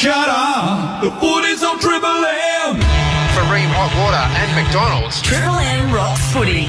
Shut up, the footy's on Triple M. For Ream Hot Water and McDonald's. Triple M rocks footy.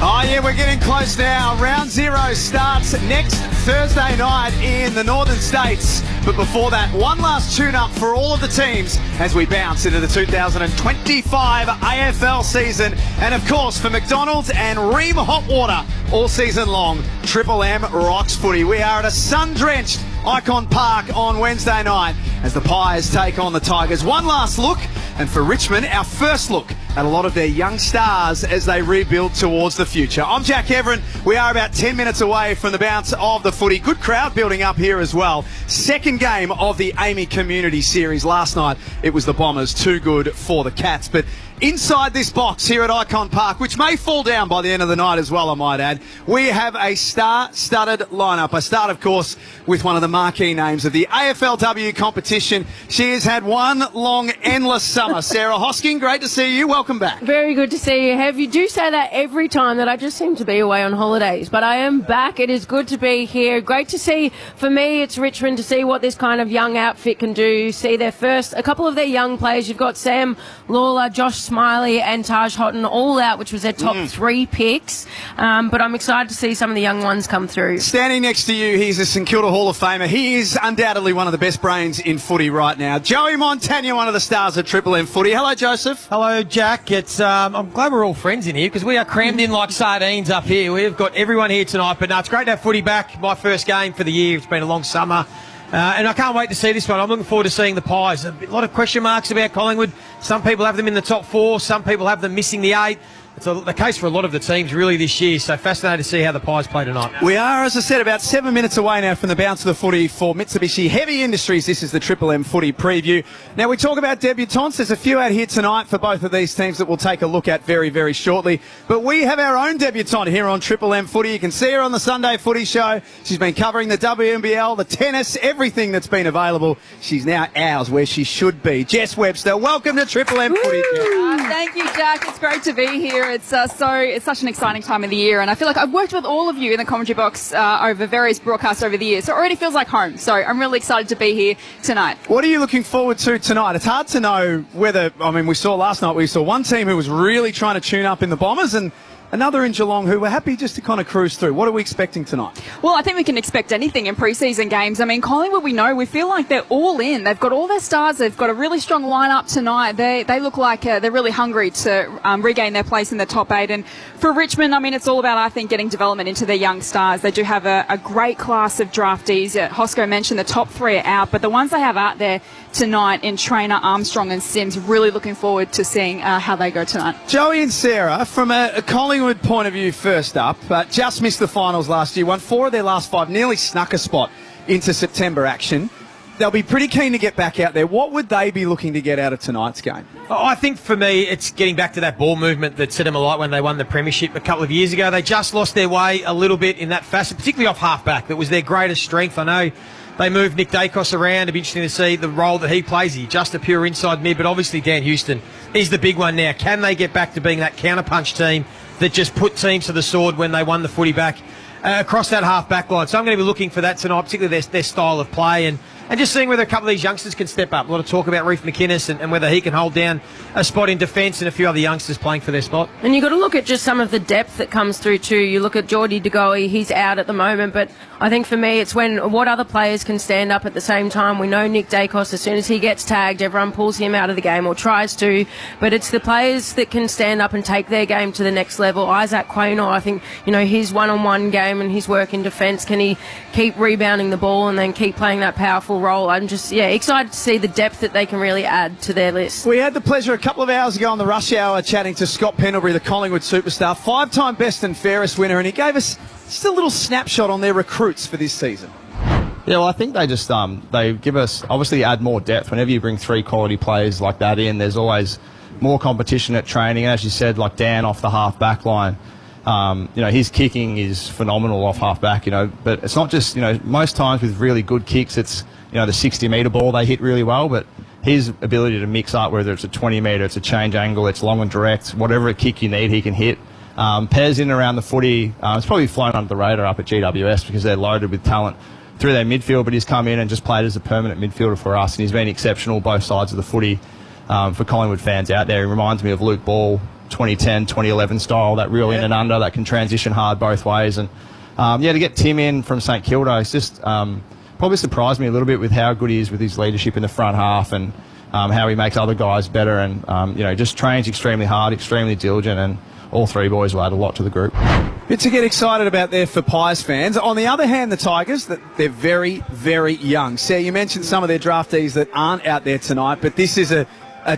Oh yeah, we're getting close now. Round 0 starts next Thursday night in the Northern States. But before that, one last tune-up for all of the teams as we bounce into the 2025 AFL season. And of course, for McDonald's and Ream Hot Water all season long, Triple M rocks footy. We are at a sun-drenched Ikon Park on Wednesday night as the Pies take on the Tigers. One last look, and for Richmond, our first look at a lot of their young stars as they rebuild towards the future. I'm Jack Everin. We are about 10 minutes away from the bounce of the footy. Good crowd building up here as well. Second game of the AAMI Community Series. Last night, it was the Bombers. Too good for the Cats. But inside this box here at Ikon Park, which may fall down by the end of the night as well, I might add, we have a star-studded lineup. I start, of course, with one of the marquee names of the AFLW competition. She has had one long, endless summer. Sarah Hosking, great to see you. Welcome back. Very good to see you, Hev. You do say that every time that I just seem to be away on holidays, but I am back. It is good to be here. Great to see, for me, it's Richmond, to see what this kind of young outfit can do. See their first, a couple of their young players. You've got Sam Lawler, Josh Smiley and Taj Houghton all out, which was their top 3 picks. But I'm excited to see some of the young ones come through. Standing next to you, he's a St Kilda Hall of Famer. He is undoubtedly one of the best brains in footy right now. Joey Montagna, one of the stars of Triple M footy. Hello, Joseph. Hello, Jack. It's I'm glad we're all friends in here because we are crammed in like sardines up here. We've got everyone here tonight. But no, it's great to have footy back. My first game for the year. It's been a long summer. And I can't wait to see this one. I'm looking forward to seeing the Pies. A lot of question marks about Collingwood. Some people have them in the top 4. Some people have them missing the 8. It's the case for a lot of the teams really this year, so fascinated to see how the Pies play tonight. We are, as I said, about 7 minutes away now from the bounce of the footy for Mitsubishi Heavy Industries. This is the Triple M footy preview. Now, we talk about debutants. There's a few out here tonight for both of these teams that we'll take a look at very, very shortly. But we have our own debutante here on Triple M footy. You can see her on the Sunday Footy Show. She's been covering the WNBL, the tennis, everything that's been available. She's now ours, where she should be. Jess Webster, welcome to Triple M footy. Thank you, Jack. It's great to be here. It's such an exciting time of the year, and I feel like I've worked with all of you in the commentary box over various broadcasts over the years, so it already feels like home. So I'm really excited to be here tonight. What are you looking forward to tonight? It's hard to know whether, we saw last night, we saw one team who was really trying to tune up in the Bombers and another in Geelong who were happy just to kind of cruise through. What are we expecting tonight? Well, I think we can expect anything in pre-season games. Collingwood, we feel like they're all in. They've got all their stars. They've got a really strong lineup tonight. They look like they're really hungry to regain their place in the top 8. And for Richmond, it's all about, I think, getting development into their young stars. They do have a great class of draftees. Hosco mentioned the top 3 are out, but the ones they have out there tonight in Trainer, Armstrong and Sims, really looking forward to seeing how they go tonight. Joey and Sarah, from a Collingwood point of view first up, just missed the finals last year, won 4 of their last 5, nearly snuck a spot into September action. They'll be pretty keen to get back out there. What would they be looking to get out of tonight's game? I think for me, it's getting back to that ball movement that set them alight when they won the premiership a couple of years ago. They just lost their way a little bit in that facet, particularly off half-back. That was their greatest strength. I know they moved Nick Daicos around. It'd be interesting to see the role that he plays. He's just a pure inside mid, but obviously Dan Houston is the big one now. Can they get back to being that counterpunch team that just put teams to the sword when they won the footy back across that half-back line? So I'm going to be looking for that tonight, particularly their style of play, and just seeing whether a couple of these youngsters can step up. A lot of talk about Reef McInnes and whether he can hold down a spot in defence, and a few other youngsters playing for their spot. And you've got to look at just some of the depth that comes through too. You look at Geordie De Goey, he's out at the moment, but I think for me it's what other players can stand up at the same time. We know Nick Daicos, as soon as he gets tagged, everyone pulls him out of the game or tries to, but it's the players that can stand up and take their game to the next level. Isaac Quaynor, I think, his one-on-one game and his work in defence, can he keep rebounding the ball and then keep playing that powerful role? I'm just excited to see the depth that they can really add to their list. We had the pleasure a couple of hours ago on the Rush Hour chatting to Scott Pendlebury, the Collingwood superstar, 5-time best and fairest winner, and he gave us just a little snapshot on their recruits for this season. Yeah, well, I think they just they give us, obviously add more depth. Whenever you bring 3 quality players like that in, there's always more competition at training. And as you said, like Dan off the half-back line, his kicking is phenomenal off half-back, but it's not just, most times with really good kicks, it's, the 60-metre ball they hit really well, but his ability to mix up, whether it's a 20-metre, it's a change angle, it's long and direct, whatever kick you need, he can hit. Pez in and around the footy, it's probably flown under the radar up at GWS because they're loaded with talent through their midfield, but he's come in and just played as a permanent midfielder for us, and he's been exceptional both sides of the footy for Collingwood fans out there. He reminds me of Luke Ball, 2010, 2011 style, that real in and under, that can transition hard both ways. And to get Tim in from St Kilda, it's just probably surprised me a little bit with how good he is with his leadership in the front half, and how he makes other guys better, and just trains extremely hard, extremely diligent, and all three boys will add a lot to the group. Bit to get excited about there for Pies fans. On the other hand, the Tigers, they're very, very young. Sarah, you mentioned some of their draftees that aren't out there tonight, but this is a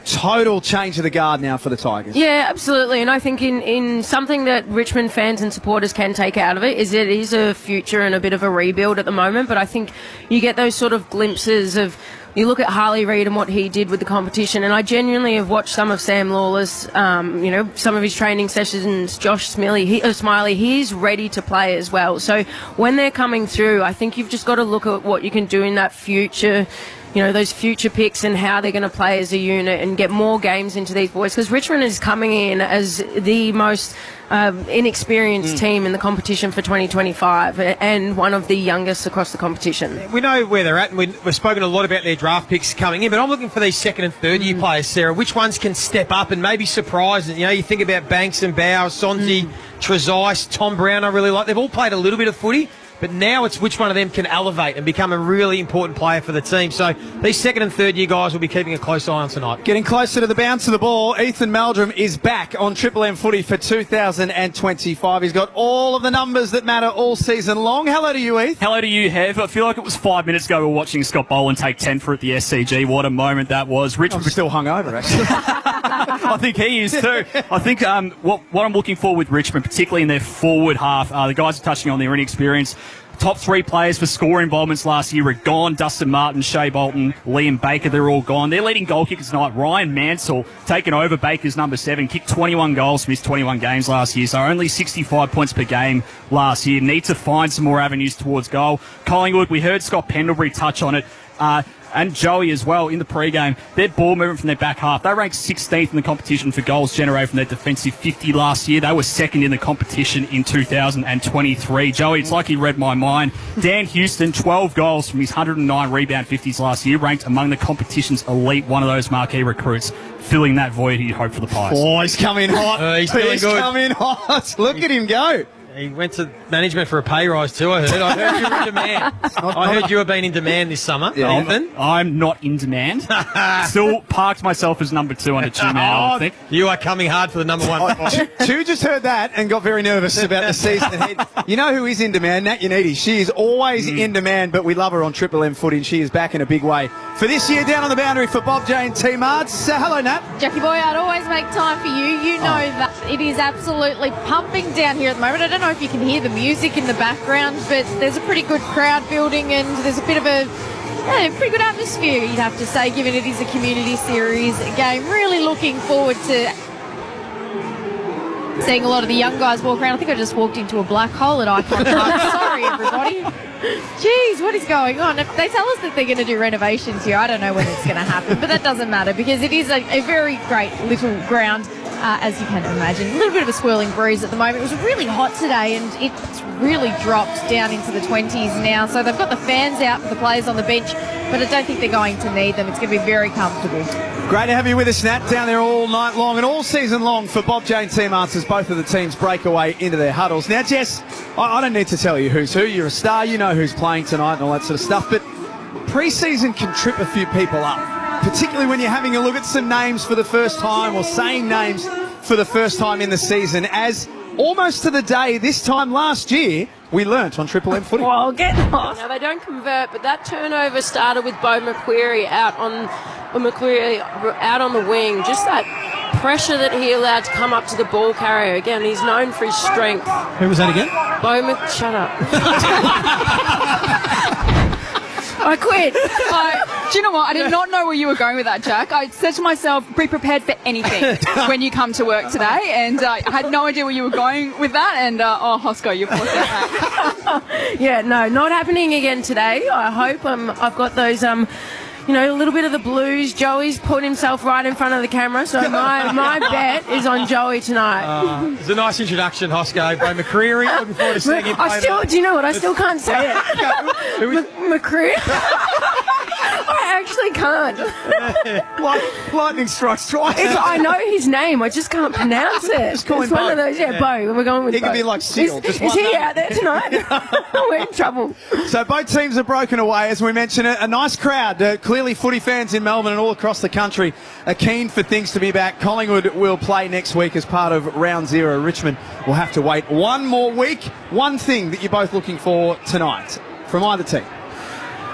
total change of the guard now for the Tigers. Yeah, absolutely. And I think in something that Richmond fans and supporters can take out of it is a future and a bit of a rebuild at the moment. But I think you get those sort of glimpses of, you look at Harley Reid and what he did with the competition, and I genuinely have watched some of Sam Lawless, some of his training sessions, Josh Smiley, he's ready to play as well. So when they're coming through, I think you've just got to look at what you can do in that future, those future picks and how they're going to play as a unit and get more games into these boys, because Richmond is coming in as the most inexperienced team in the competition for 2025 and one of the youngest across the competition. We know where they're at, and we've spoken a lot about their draft picks coming in, but I'm looking for these second and third year players, Sarah. Which ones can step up and maybe surprise? You think about Banks and Bowes, Sonzi, Trezise, Tom Brown I really like. They've all played a little bit of footy, but now it's which one of them can elevate and become a really important player for the team. So these second and third year guys will be keeping a close eye on tonight. Getting closer to the bounce of the ball, Ethan Meldrum is back on Triple M footy for 2025. He's got all of the numbers that matter all season long. Hello to you, Heath. Hello to you, Hev. I feel like it was 5 minutes ago we were watching Scott Boland take 10 for at the SCG. What a moment that was. Richmond still hungover, actually. I think he is too. I think what I'm looking for with Richmond, particularly in their forward half, the guys are touching on their inexperience. Top three players for score involvements last year are gone. Dustin Martin, Shea Bolton, Liam Baker, they're all gone. Their leading goal kickers tonight, Ryan Mansell, taken over Baker's number 7, kicked 21 goals, missed 21 games last year, so only 65 points per game last year. Need to find some more avenues towards goal. Collingwood, we heard Scott Pendlebury touch on it. And Joey as well in the pre-game. Their ball movement from their back half, they ranked 16th in the competition for goals generated from their defensive 50 last year. They were second in the competition in 2023. Joey, it's like he read my mind. Dan Houston, 12 goals from his 109 rebound 50s last year, ranked among the competition's elite, one of those marquee recruits, filling that void he'd hoped for the Pies. Oh, he's coming hot. He's feeling good. Coming hot. Look at him go. He went to management for a pay rise too, I heard. I heard you were in demand. I heard you have been in demand this summer, Ethan. I'm not in demand. Still parked myself as number 2 on the tune now, I think. You are coming hard for the number 1. Two just heard that and got very nervous about the season ahead. You know who is in demand? Nat Yanidi. She is always in demand, but we love her on Triple M footy, and she is back in a big way for this year down on the boundary for Bob J and T Mards. Hello, Nat. Jackie boy, I'd always make time for you. You know that it is absolutely pumping down here at the moment. I don't know if you can hear the music in the background, but there's a pretty good crowd building, and there's a bit of a pretty good atmosphere, you'd have to say, given it is a community series game. Really looking forward to seeing a lot of the young guys walk around. I think I just walked into a black hole at Ikon Park. Sorry, everybody. Jeez, what is going on? If they tell us that they're going to do renovations here, I don't know when it's going to happen, but that doesn't matter because it is a very great little ground, as you can imagine. A little bit of a swirling breeze at the moment. It was really hot today, and it's really dropped down into the 20s now. So they've got the fans out for the players on the bench, but I don't think they're going to need them. It's going to be very comfortable. Great to have you with us, Nat, down there all night long and all season long for Bob J and Team Answers. Both of the teams break away into their huddles. Now, Jess, I don't need to tell you who's who. You're a star. You know who's playing tonight and all that sort of stuff. But pre-season can trip a few people up, particularly when you're having a look at some names for the first time or saying names for the first time in the season, as almost to the day this time last year we learnt on Triple M footy. Well, get lost. Now, they don't convert, but that turnover started with Bo McQuarrie out on the wing. Just that pressure that he allowed to come up to the ball carrier. Again, he's known for his strength. Who was that again? Shut up. I quit. Do you know what? I did not know where you were going with that, Jack. I said to myself, be prepared for anything when you come to work today, and I had no idea where you were going with that, and Hosco, you've worked that. Yeah, no, not happening again today. I hope I've got those a little bit of the blues. Joey's put himself right in front of the camera, so my bet is on Joey tonight. It's a nice introduction, Hosco. By McCreary, looking forward to seeing him play. Do you know what? I still can't say it. McCreary. I actually can't. Lightning strikes twice. I know his name, I just can't pronounce it. Just call him it's one Bo. of those, Bo. We're going with He Bo. could be like Seal. Is he out there tonight? We're in trouble. So both teams are broken away, as we mentioned. A nice crowd. Clearly footy fans in Melbourne and all across the country are keen for things to be back. Collingwood will play next week as part of round 0. Richmond will have to wait one more week. One thing that you're both looking for tonight from either team.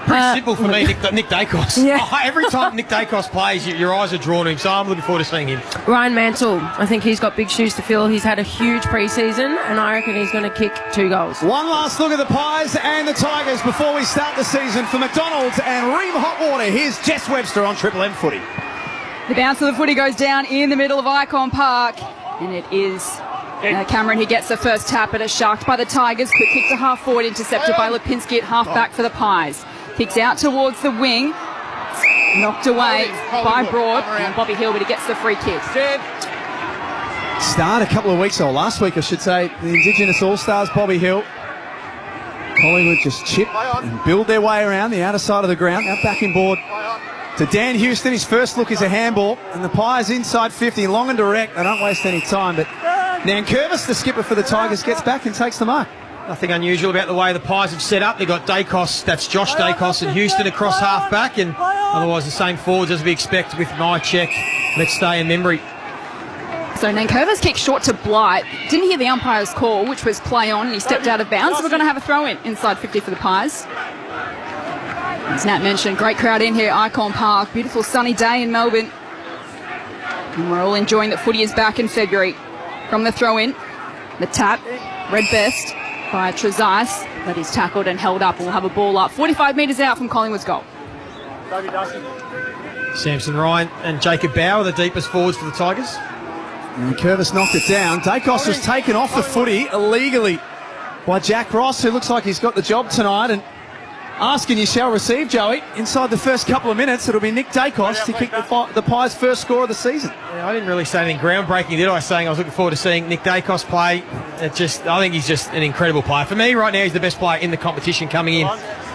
Pretty simple for me, Nick Daicos. Yeah. Every time Nick Daicos plays, your eyes are drawn to him, so I'm looking forward to seeing him. Ryan Mansell, I think he's got big shoes to fill. He's had a huge pre-season, and I reckon he's going to kick 2 goals. One last look at the Pies and the Tigers before we start the season for McDonald's and Ream Hot Water. Here's Jess Webster on Triple M Footy. The bounce of the footy goes down in the middle of Ikon Park, and it is Cameron who gets the first tap, but it's sharked by the Tigers. Quick kick to half forward, intercepted by Lipinski at half back for the Pies. Kicks out towards the wing, knocked away by Broad, and Bobby Hill, but he gets the free kick. Start a couple of weeks, or last week I should say, the Indigenous All-Stars, Bobby Hill. Collingwood just chip and build their way around the outer side of the ground. Now back in board to Dan Houston. His first look is a handball, and the Pies inside 50, long and direct. They don't waste any time, but Nankervis, the skipper for the Tigers, gets back and takes the mark. Nothing unusual about the way the Pies have set up. They've got Daicos, that's Josh Daicos and Houston across half back, and otherwise the same forwards as we expect with Mychek, Letstay and Membrey. So Nankervis kicked short to Blight. Didn't hear the umpire's call, which was play on, and he stepped out of bounds. So we're going to have a throw in inside 50 for the Pies. As Nat mentioned, great crowd in here, Ikon Park. Beautiful sunny day in Melbourne. And we're all enjoying that footy is back in February. From the throw in, the tap, red vest by Trezise, but he's tackled and held up, and we'll have a ball up 45 metres out from Collingwood's goal. Samson Ryan and Jacob Bauer, the deepest forwards for the Tigers. And Curvis knocked it down. Daicos was taken off the footy illegally by Jack Ross, who looks like he's got the job tonight. And asking you shall receive, Joey. Inside the first couple of minutes, it'll be Nick Daicos to kick the Pies' first score of the season. Yeah, I didn't really say anything groundbreaking, did I? Saying I was looking forward to seeing Nick Daicos play. I think he's just an incredible player. For me, right now, he's the best player in the competition coming in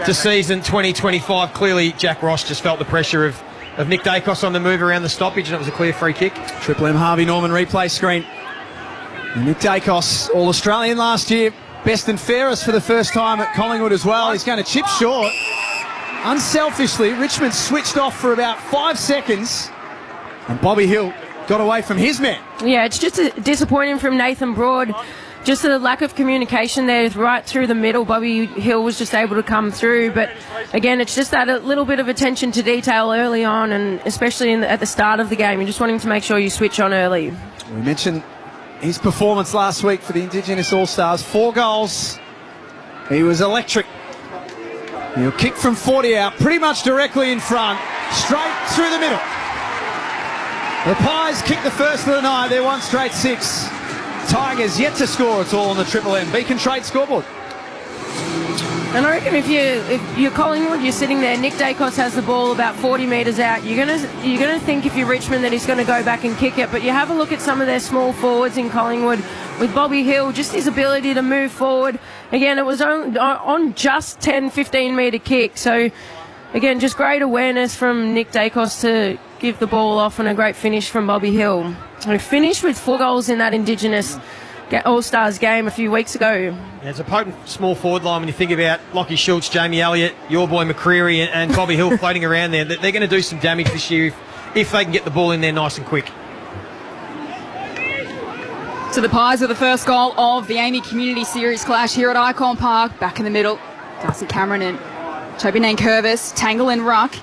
to season 2025. Clearly, Jack Ross just felt the pressure of Nick Daicos on the move around the stoppage, and it was a clear free kick. Triple M Harvey Norman replay screen. And Nick Daicos, All-Australian last year. Best and fairest for the first time at Collingwood as well. He's going to chip short. Unselfishly, Richmond switched off for about 5 seconds. And Bobby Hill got away from his man. Yeah, it's just disappointing from Nathan Broad. Just a lack of communication there right through the middle. Bobby Hill was just able to come through. But again, it's just that a little bit of attention to detail early on, and especially at the start of the game. You're just wanting to make sure you switch on early. We mentioned his performance last week for the Indigenous All-Stars. 4 goals. He was electric. He'll kick from 40 out, pretty much directly in front, straight through the middle. The Pies kick the first of the night. They're 1 straight 6. Tigers yet to score. It's all on the Triple M Beacon Trade scoreboard. And I reckon if you're Collingwood, you're sitting there, Nick Daicos has the ball about 40 metres out. You're gonna think if you're Richmond that he's going to go back and kick it. But you have a look at some of their small forwards in Collingwood with Bobby Hill, just his ability to move forward. Again, it was on just 10, 15 metre kick. So again, just great awareness from Nick Daicos to give the ball off, and a great finish from Bobby Hill. He finished with 4 goals in that Indigenous All-Stars game a few weeks ago. Yeah, it's a potent small forward line when you think about Lockie Schultz, Jamie Elliott, your boy McCreary and Bobby Hill floating around there. They're going to do some damage this year if they can get the ball in there nice and quick. So the Pies are the first goal of the AAMI Community Series clash here at Ikon Park. Back in the middle, Darcy Cameron and Toby Nankervis tangle in ruck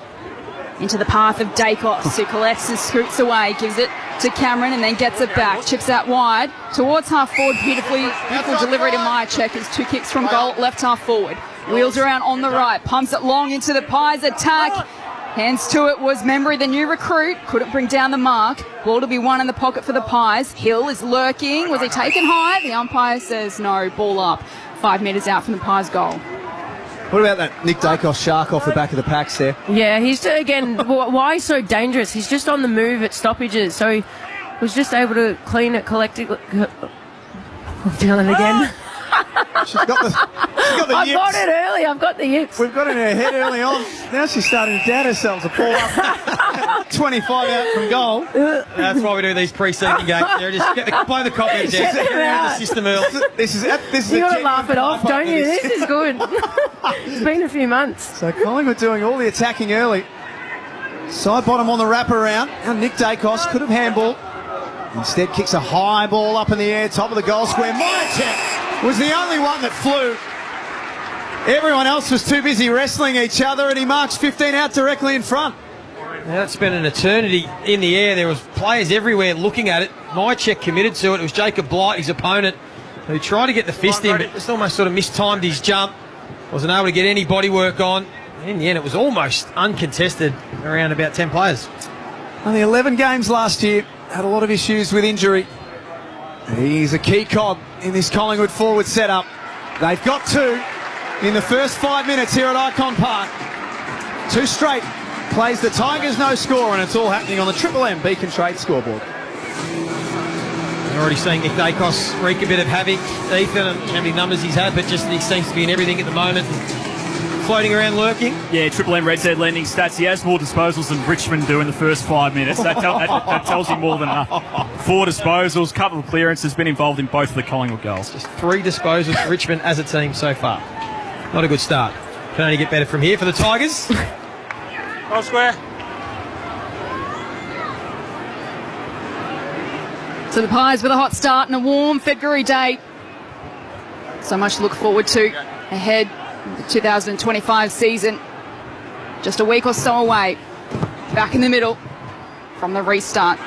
into the path of Daicos, who collects and scoots away, gives it to Cameron and then gets it back, chips out wide towards half forward. Beautiful delivery to Mychek. His 2 kicks from goal, left half forward, wheels around on the right, pumps it long into the Pies attack. Hands to it was Membrey, the new recruit, couldn't bring down the mark. Ball to be won in the pocket for the Pies. Hill is lurking. Was he taken high? The umpire says no, ball up 5 metres out from the Pies goal. What about that Nick Daicos shark off the back of the packs there? Yeah, he's, again, why he's so dangerous? He's just on the move at stoppages, so he was just able to clean it collectively. I've done it again. She's got the I've yips. got it early. I've got the yips. We've got it in her head early on. Now she's starting to doubt herself. A ball up. 25 out from goal. That's why we do these pre-season games. Just play the copy down. Get around the system early. This is you got to laugh it off, don't you? This is good. It's been a few months. So Collingwood doing all the attacking early. Side bottom on the wraparound. Now Nick Daicos could have handball. Instead kicks a high ball up in the air, top of the goal square. Myercheck was the only one that flew. Everyone else was too busy wrestling each other, and he marks 15 out directly in front. Now it's been an eternity in the air. There was players everywhere looking at it. Myercheck committed to it. It was Jacob Blight, his opponent, who tried to get the fist in, but just almost sort of mistimed his jump. Wasn't able to get any body work on. In the end, it was almost uncontested around about 10 players. Only 11 games last year. Had a lot of issues with injury. He's a key cog in this Collingwood forward setup. They've got two in the first 5 minutes here at Ikon Park. Two straight. Plays the Tigers no score, and it's all happening on the Triple M Beacon Trade scoreboard. You're already seeing Nick Daicos wreak a bit of havoc. Ethan, and how many numbers he's had, but just he seems to be in everything at the moment. Floating around, lurking. Yeah, Triple M Red Z lending stats. He has more disposals than Richmond do in the first 5 minutes. That tells you more than enough. 4 disposals, couple of clearances, been involved in both of the Collingwood goals. Just 3 disposals for Richmond as a team so far. Not a good start. Can only get better from here for the Tigers. Goal square. So the Pies with a hot start and a warm February day. So much to look forward to ahead of the 2025 season. Just a week or so away. Back in the middle from the restart.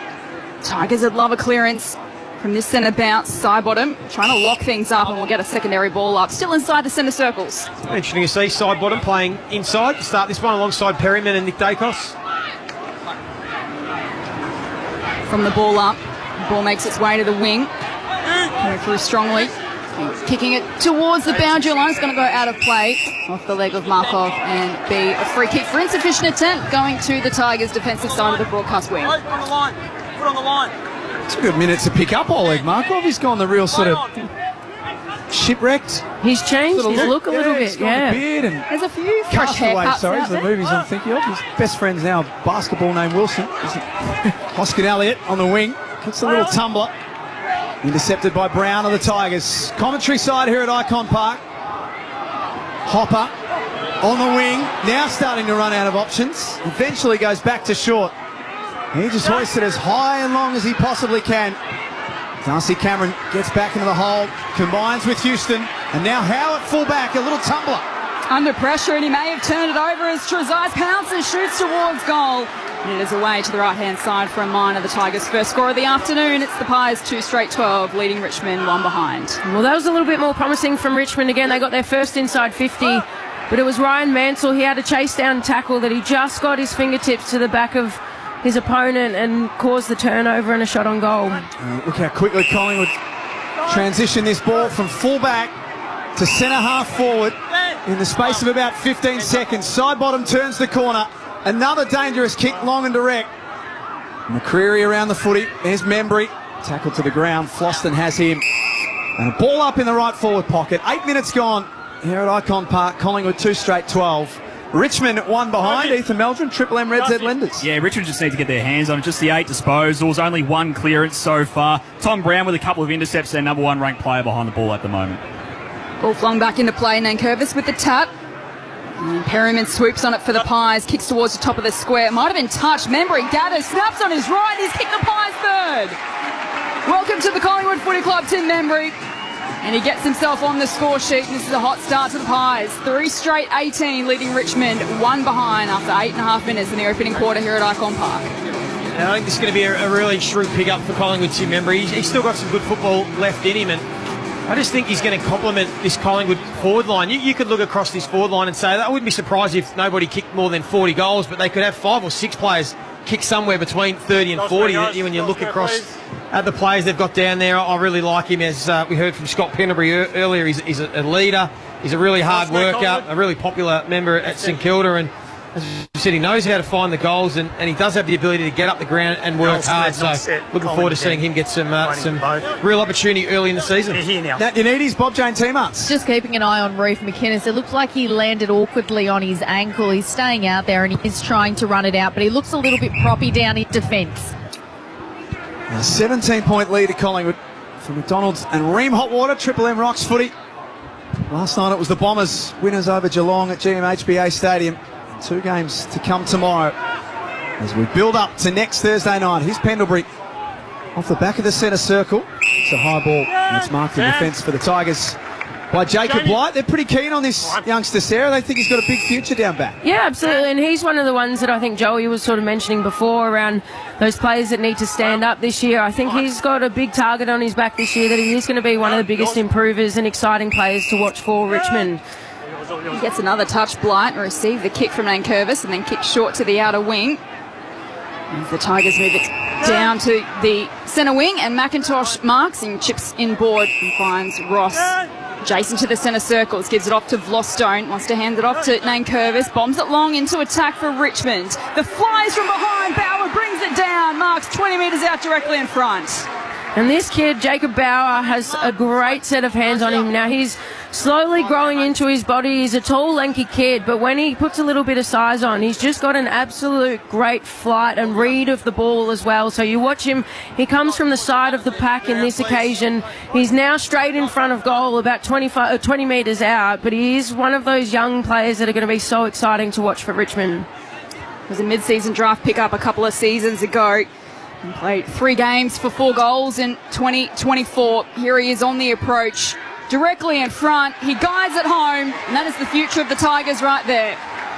Tigers would love a clearance from this centre bounce, side bottom, trying to lock things up, and we'll get a secondary ball up. Still inside the centre circles. Interesting to see side bottom playing inside to start this one alongside Perryman and Nick Daicos. From the ball up, the ball makes its way to the wing. Coming through strongly. Kicking it towards the boundary line. It's going to go out of play off the leg of Markov and be a free kick for insufficient attempt going to the Tigers' defensive side of the broadcast wing. Put on the line. Put on the line. It's a good minute to pick up Oleg Markov. He's gone the real sort of shipwrecked. He's changed Sort of his look a little he's bit, got yeah. the beard and There's a few fresh Castaway, haircuts sorry, out is the there. movies I'm thinking of. His best friend's now a basketball named Wilson. Hoskin Elliott on the wing. Kicks a little tumbler. Intercepted by Brown of the Tigers. Commentary side here at Ikon Park. Hopper on the wing. Now starting to run out of options. Eventually goes back to short. He just hoists it as high and long as he possibly can. Darcy Cameron gets back into the hole. Combines with Houston. And now Howe at full back. A little tumbler. Under pressure, and he may have turned it over as Trezise pounces, shoots towards goal. And it is away to the right-hand side for a mine of the Tigers' first score of the afternoon. It's the Pies 2 straight 12, leading Richmond 1 behind. Well, that was a little bit more promising from Richmond. Again, they got their first inside 50, but it was Ryan Mansell. He had a chase down tackle that he just got his fingertips to the back of his opponent and caused the turnover and a shot on goal. Look how quickly Collingwood transition this ball from full back to centre half forward in the space of about 15 seconds. Side bottom turns the corner. Another dangerous kick, long and direct. McCreary around the footy. There's Membrey. Tackle to the ground. Floston has him. And a ball up in the right forward pocket. 8 minutes gone here at Ikon Park. Collingwood 2 straight 12. Richmond 1 behind. Ethan Meldrum, Triple M Red Z lenders. Yeah, Richmond just need to get their hands on it. Just the 8 disposals, only 1 clearance so far. Tom Brown with a couple of intercepts, their number 1 ranked player behind the ball at the moment. Ball flung back into play, Nankervis with the tap. And Perryman swoops on it for the Pies, kicks towards the top of the square. It might have been touched. Membrey gathers, snaps on his right. He's kicked the Pies third. Welcome to the Collingwood Footy Club, Tim Membrey. And he gets himself on the score sheet. And this is a hot start to the Pies. 3 straight 18, leading Richmond 1 behind after 8.5 minutes in the opening quarter here at Ikon Park. And I think this is going to be a really shrewd pick-up for Collingwood, Tim Membrey. He's still got some good football left in him, and I just think he's going to complement this Collingwood forward line. You could look across this forward line and say, I wouldn't be surprised if nobody kicked more than 40 goals, but they could have 5 or 6 players kick somewhere between 30 and 40. When you look across at the players they've got down there, I really like him. As we heard from Scott Pendlebury earlier, he's a leader. He's a really hard worker, a really popular member at St Kilda, and as you said, he knows how to find the goals, and he does have the ability to get up the ground and work hard. So looking forward to seeing him get some real opportunity early in the season. Nat Unides, Bob Jane Teamarts. Just keeping an eye on Reef McInnes. It looks like he landed awkwardly on his ankle. He's staying out there and he is trying to run it out, but he looks a little bit proppy down in defence. A 17-point lead to Collingwood for McDonald's and Ream Hot Water, Triple M Rocks footy. Last night it was the Bombers, winners over Geelong at GMHBA Stadium. 2 games to come tomorrow as we build up to next Thursday night. Here's Pendlebury off the back of the centre circle. It's a high ball and it's marked in defence for the Tigers by Jacob Blight. They're pretty keen on this youngster, Sarah. They think he's got a big future down back. Yeah, absolutely, and he's one of the ones that I think Joey was sort of mentioning before around those players that need to stand up this year. I think he's got a big target on his back this year, that he is going to be one of the biggest improvers and exciting players to watch for Richmond. He gets another touch, Blight, and receives the kick from Nankervis and then kicks short to the outer wing. As the Tigers move it down to the centre wing, and McIntosh marks and chips inboard and finds Ross. Jason to the centre circles, gives it off to Vlostone, wants to hand it off to Nankervis, bombs it long into attack for Richmond. The flies from behind, Bauer brings it down, marks 20 metres out directly in front. And this kid, Jacob Bauer, has a great set of hands on him. Now, he's slowly growing into his body. He's a tall, lanky kid, but when he puts a little bit of size on, he's just got an absolute great flight and read of the ball as well. So you watch him, he comes from the side of the pack in this occasion. He's now straight in front of goal, about 20 metres out, but he is one of those young players that are going to be so exciting to watch for Richmond. It was a mid-season draft pickup a couple of seasons ago. And played 3 games for 4 goals in 2024. Here he is on the approach, directly in front. He guides it home, and that is the future of the Tigers right there.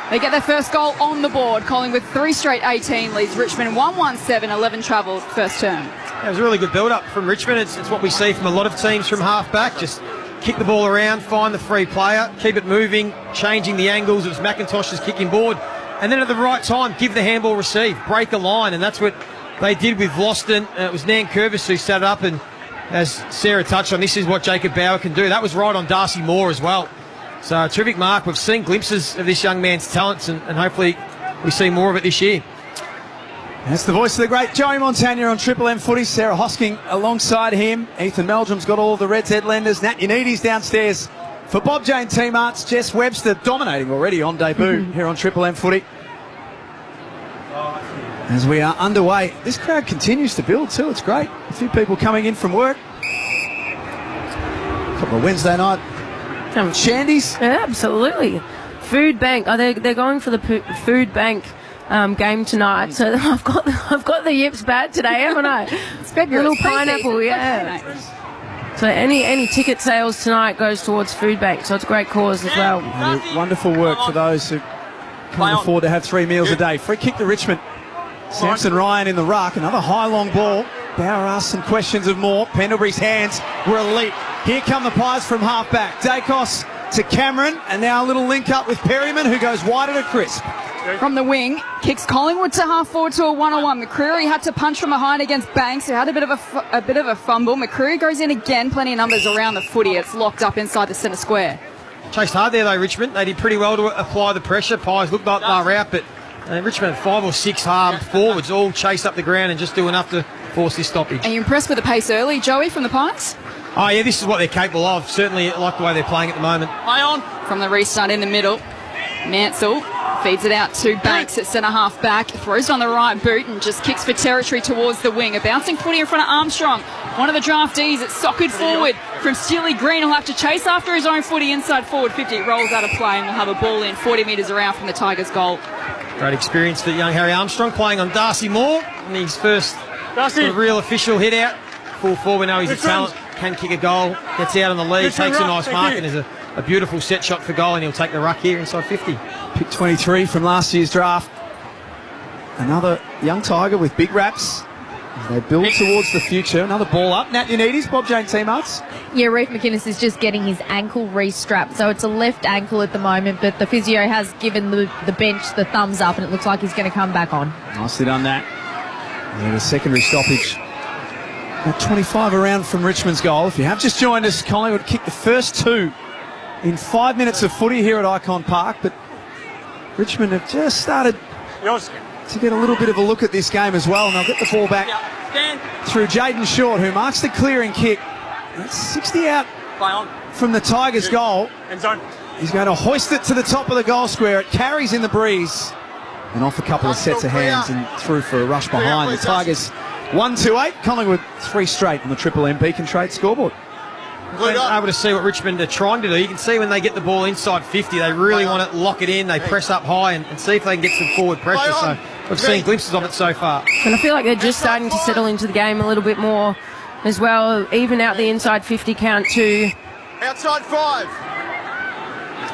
They get their first goal on the board. Collingwood 3 straight 18 leads Richmond 1-1-7, 11 travels first term. It was a really good build-up from Richmond. It's what we see from a lot of teams from half-back. Just kick the ball around, find the free player, keep it moving, changing the angles. It was McIntosh's kicking board. And then at the right time, give the handball receive, break a line, and that's what they did with Vloston. It was Nankervis who set it up, and as Sarah touched on, this is what Jacob Bauer can do. That was right on Darcy Moore as well. So a terrific mark. We've seen glimpses of this young man's talents, and hopefully we see more of it this year. That's the voice of the great Joey Montagna on Triple M Footy. Sarah Hosking alongside him. Ethan Meldrum's got all of the Reds headlanders. Nat Unides downstairs for Bob Jane Teamarts. Jess Webster dominating already on debut here on Triple M Footy. As we are underway, this crowd continues to build too. It's great. A few people coming in from work. A couple of Wednesday night shandies. Yeah, absolutely. Food bank. Oh, they're going for the food bank game tonight. So I've got the Yips bat today, haven't I? It's February. Little pineapple, yeah. So any ticket sales tonight goes towards food bank. So it's a great cause as well. Wonderful work for those who can't afford to have 3 meals a day. Free kick to Richmond. Samson Ryan in the ruck, another high long ball. Bauer asked some questions of Moore. Pendlebury's hands were elite. Here come the Pies from half back. Daicos to Cameron, and now a little link up with Perryman, who goes wide at a crisp. From the wing, kicks Collingwood to half forward to a 1-on-1. McCreary had to punch from behind against Banks, who had a bit of a fumble. McCreary goes in again, plenty of numbers around the footy. It's locked up inside the centre square. Chased hard there though, Richmond. They did pretty well to apply the pressure. Pies looked like they were out, but Richmond had 5 or 6 hard forwards all chase up the ground and just do enough to force this stoppage. Are you impressed with the pace early, Joey, from the Pies? Oh yeah, this is what they're capable of. Certainly like the way they're playing at the moment. Play on. From the restart in the middle, Mansell feeds it out to Banks at centre half back, throws it on the right boot and just kicks for territory towards the wing. A bouncing footy in front of Armstrong. One of the draftees, it's socked forward from Steely Green. He'll have to chase after his own footy inside forward 50. Rolls out of play and will have a ball in 40 metres around from the Tigers' goal. Great experience for young Harry Armstrong playing on Darcy Moore in his first sort of real official hit out. Full forward, we know he's a talent, can kick a goal, gets out on the lead, takes a nice mark, and there's a beautiful set shot for goal, and he'll take the ruck here inside 50. Pick 23 from last year's draft. Another young Tiger with big raps. As they build towards the future. Another ball up. Nat Unides, Bob Jane Teamarts. Yeah, Reef McInnes is just getting his ankle re-strapped. So it's a left ankle at the moment, but the physio has given the bench the thumbs up, and it looks like he's going to come back on. Nicely done that. And a secondary stoppage. About 25 around from Richmond's goal. If you have just joined us, Collingwood kicked the first 2 in 5 minutes of footy here at Ikon Park, but Richmond have just started to get a little bit of a look at this game as well, and they'll get the ball back through Jaden Short, who marks the clearing kick. That's 60 out from the Tigers' goal. He's going to hoist it to the top of the goal square. It carries in the breeze and off a couple of sets of hands and through for a rush behind. The Tigers 1-2-8. Collingwood 3 straight on the Triple M Beacon Trade scoreboard. Able to see what Richmond are trying to do. You can see when they get the ball inside 50, they really want to lock it in. They press up high and see if they can get some forward pressure. So we've seen glimpses of it so far. And I feel like they're just starting to settle into the game a little bit more as well. Even out the inside 50 count too. Outside 5.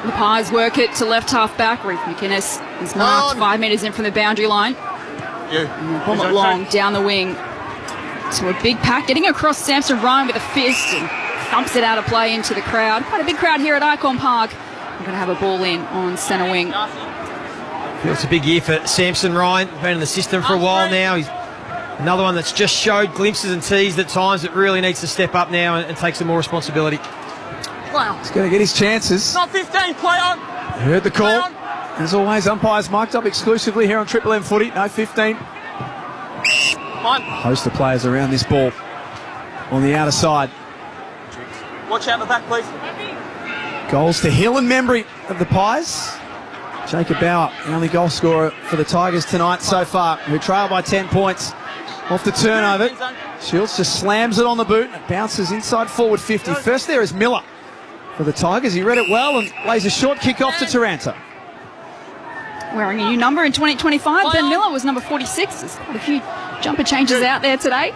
The Pies work it to left half back. Reece McInnes is marked 5 metres in from the boundary line. Bomb it long down the wing to a big pack, getting across Samson Ryan with a fist and thumps it out of play into the crowd. Quite a big crowd here at Ikon Park. We're going to have a ball in on centre wing. It's a big year for Samson Ryan. Been in the system for a while now. He's another one that's just showed glimpses and teased at times that really needs to step up now and take some more responsibility. He's going to get his chances. Not 15, play on. Heard the call. As always, umpires mic'd up exclusively here on Triple M Footy. No 15. Host of players around this ball on the outer side. Watch out the back, please. Goals to Hill and Membrey of the Pies. Jacob Bauer, the only goal scorer for the Tigers tonight so far, who trail by 10 points off the turnover. Shields just slams it on the boot. It bounces inside forward 50. First there is Miller for the Tigers. He read it well and lays a short kick off to Taranto. Wearing a new number in 2025. Ben Miller was number 46. There's quite a few jumper changes out there today.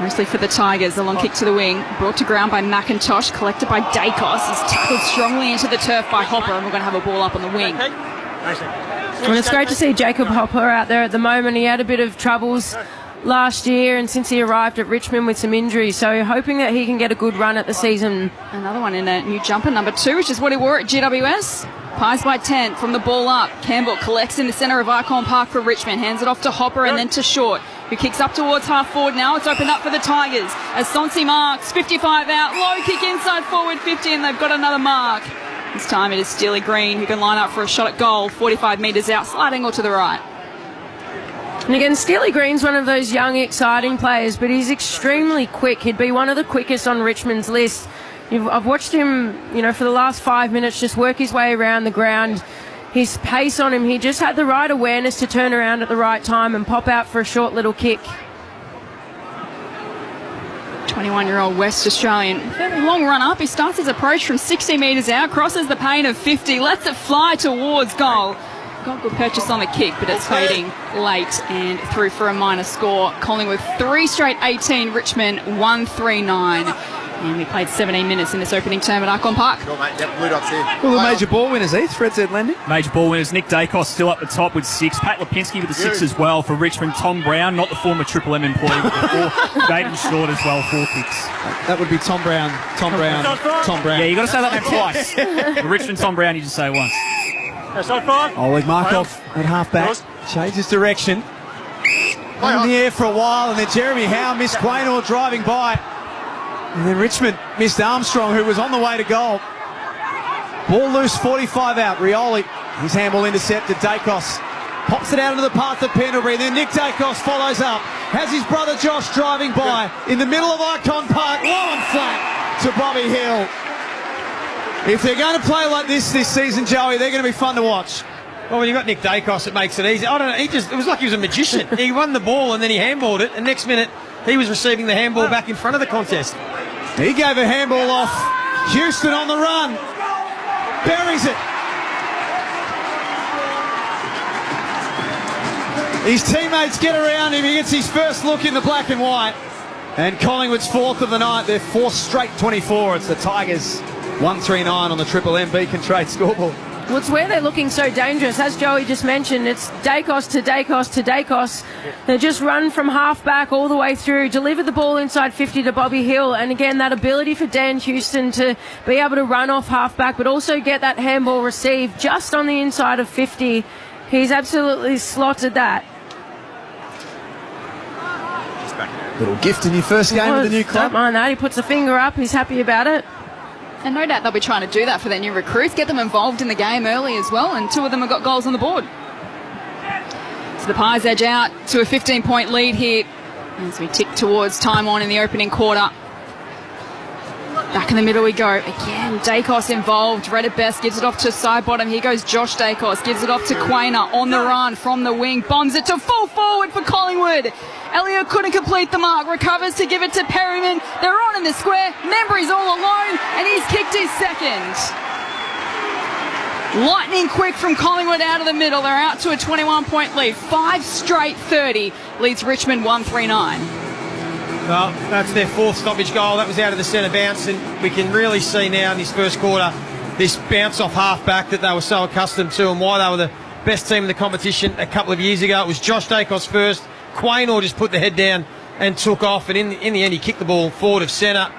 Mostly for the Tigers. The long kick to the wing, brought to ground by McIntosh, collected by Daicos. Is tackled strongly into the turf by Hopper, and we're going to have a ball up on the wing. And it's great to see Jacob Hopper out there at the moment. He had a bit of troubles last year and since he arrived at Richmond with some injuries, so hoping that he can get a good run at the season. Another one in a new jumper, number 2, which is what he wore at GWS. Pies by 10 from the ball up. Campbell collects in the centre of Ikon Park for Richmond, hands it off to Hopper and then to Short, who kicks up towards half forward now. It's opened up for the Tigers as Sonsi marks, 55 out, low kick inside forward 50, and they've got another mark. This time it is Steely Green who can line up for a shot at goal, 45 metres out, slight angle to the right. And again, Steely Green's one of those young, exciting players, but he's extremely quick. He'd be one of the quickest on Richmond's list. I've watched him, for the last 5 minutes just work his way around the ground. His pace on him, he just had the right awareness to turn around at the right time and pop out for a short little kick. 21-year-old West Australian. Fairly long run up. He starts his approach from 60 metres out, crosses the paint of 50, lets it fly towards goal. Got good purchase on the kick, but it's fading late and through for a minor score. Collingwood 3 straight 18, Richmond 1-3-9. And we played 17 minutes in this opening term at Ikon Park. Sure, mate. Yep, blue dots here. Well, the major ball winners, Heath. Fred said Lendy. Major ball winners. Nick Daicos still up the top with 6. Pat Lipinski with the 6 as well for Richmond. Tom Brown, not the former Triple M employee, but the 4. Jaden Short as well, 4 kicks. That would be Tom Brown. Tom Brown. Yeah, you got to say that name twice. For Richmond, Tom Brown, you just say once. Oleg Markov at half-back. Changes direction. In the air for a while, and then Jeremy Howe missed Quaynor driving by. And then Richmond missed Armstrong, who was on the way to goal. Ball loose, 45 out. Rioli, his handball intercepted. Daicos pops it out into the path of Pendlebury. Then Nick Daicos follows up. Has his brother Josh driving by in the middle of Ikon Park. Low and flat to Bobby Hill. If they're going to play like this season, Joey, they're going to be fun to watch. Well, when you've got Nick Daicos, it makes it easy. I don't know, it was like he was a magician. He won the ball and then he handballed it, and next minute he was receiving the handball back in front of the contest. He gave a handball off. Houston on the run. Buries it. His teammates get around him. He gets his first look in the black and white. And Collingwood's 4th of the night. Their 4th straight 24. It's the Tigers 1-3-9 on the Triple M Beacon Trade scoreboard. Well, it's where they're looking so dangerous. As Joey just mentioned, it's Daicos to Daicos to Daicos. They just run from half-back all the way through, deliver the ball inside 50 to Bobby Hill. And again, that ability for Dan Houston to be able to run off half-back, but also get that handball received just on the inside of 50. He's absolutely slotted that. Little gift in your first game with the new club. Don't mind that. He puts a finger up. He's happy about it. And no doubt they'll be trying to do that for their new recruits, get them involved in the game early as well, and 2 of them have got goals on the board. So the Pies edge out to a 15-point lead here as we tick towards time on in the opening quarter. Back in the middle we go. Again, Daicos involved. Read it best, gives it off to side bottom. Here goes Josh Daicos, gives it off to Quainer on the run from the wing. Bombs it to full forward for Collingwood. Elliott couldn't complete the mark. Recovers to give it to Perryman. They're on in the square. Membrey's all alone, and he's kicked his second. Lightning quick from Collingwood out of the middle. They're out to a 21-point lead. 5 straight 30 leads Richmond 1-3-9. Well, that's their 4th stoppage goal. That was out of the centre bounce, and we can really see now in this first quarter this bounce off half-back that they were so accustomed to and why they were the best team in the competition a couple of years ago. It was Josh Daicos first. Quaynor just put the head down and took off, and in the end he kicked the ball forward of centre,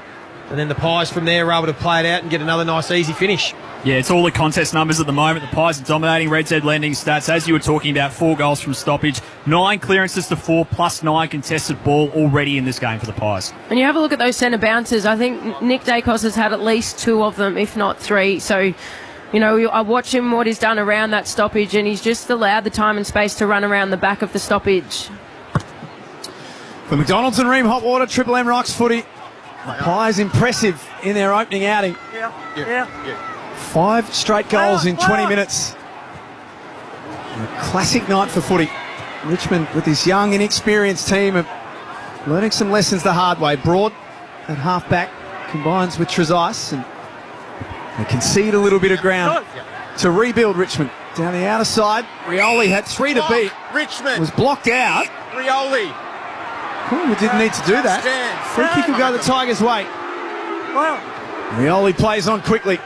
and then the Pies from there were able to play it out and get another nice easy finish. Yeah, it's all the contest numbers at the moment. The Pies are dominating Red Zed Lending stats. As you were talking about, 4 goals from stoppage, 9 clearances to 4, plus 9 contested ball already in this game for the Pies. And you have a look at those centre bounces. I think Nick Daicos has had at least 2 of them, if not 3. So, you know, I watch him, what he's done around that stoppage, and he's just allowed the time and space to run around the back of the stoppage. For McDonald's and Ream Hot Water, Triple M Rocks footy. The Pies impressive in their opening outing. Yeah. 5 straight goals in 20 minutes. And a classic night for footy. Richmond, with this young, inexperienced team, are learning some lessons the hard way. Broad at half-back combines with Trezise, and they concede a little bit of ground to rebuild Richmond. Down the outer side, Rioli had 3 to beat. Richmond Was blocked out. Rioli. Collingwood didn't need to do that. Free kick will go the Tigers' way. Rioli plays on quickly.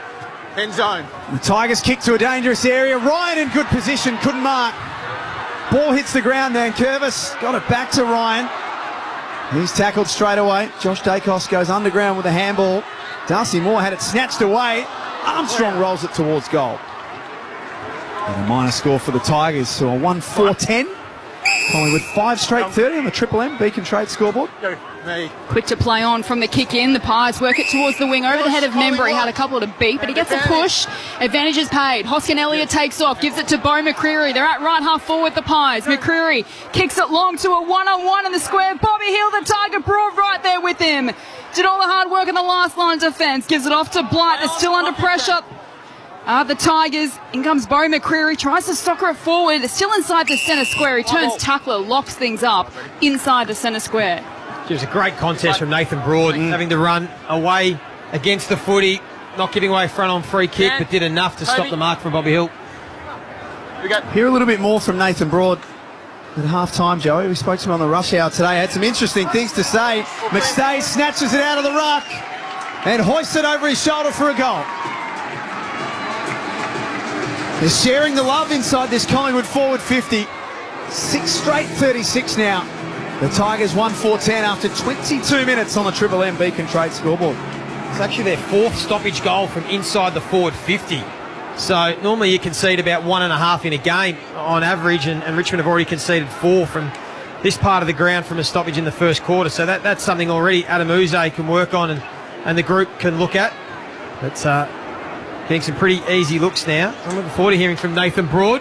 End zone. The Tigers kick to a dangerous area. Ryan in good position, couldn't mark. Ball hits the ground there, and Curvis got it back to Ryan. He's tackled straight away. Josh Daicos goes underground with a handball. Darcy Moore had it snatched away. Armstrong rolls it towards goal. And a minor score for the Tigers, so a 1-4-10. Collingwood 5 straight 30 on the Triple M Beacon Trade scoreboard. Quick to play on from the kick in. The Pies work it towards the wing over the head of Membrey. Had a couple to beat, but he gets a push. Advantage is paid. Hoskin Elliott takes off, gives it to Bo McCreary. They're at right half forward, the Pies. McCreary kicks it long to a 1-on-1 in the square. Bobby Hill, the Tiger, Broad right there with him. Did all the hard work in the last line of defence. Gives it off to Blight. They're still under pressure. The Tigers. In comes Bo McCreary. Tries to soccer it forward. Still inside the centre square. He turns tackler, locks things up inside the centre square. It was a great contest from Nathan Broad, having to run away against the footy, not giving away front on free kick, but did enough to stop the mark from Bobby Hill. Hear a little bit more from Nathan Broad at half-time, Joey. We spoke to him on the rush hour today. Had some interesting things to say. McStay snatches it out of the ruck and hoists it over his shoulder for a goal. They're sharing the love inside this Collingwood forward 50. 6 straight 36 now. The Tigers 1-4-10 after 22 minutes on the Triple M Beacon Trade scoreboard. It's actually their 4th stoppage goal from inside the forward 50. So normally you concede about 1.5 in a game on average, and Richmond have already conceded 4 from this part of the ground from a stoppage in the first quarter. So that's something already Adam Uze can work on and the group can look at. But getting some pretty easy looks now. I'm looking forward to hearing from Nathan Broad.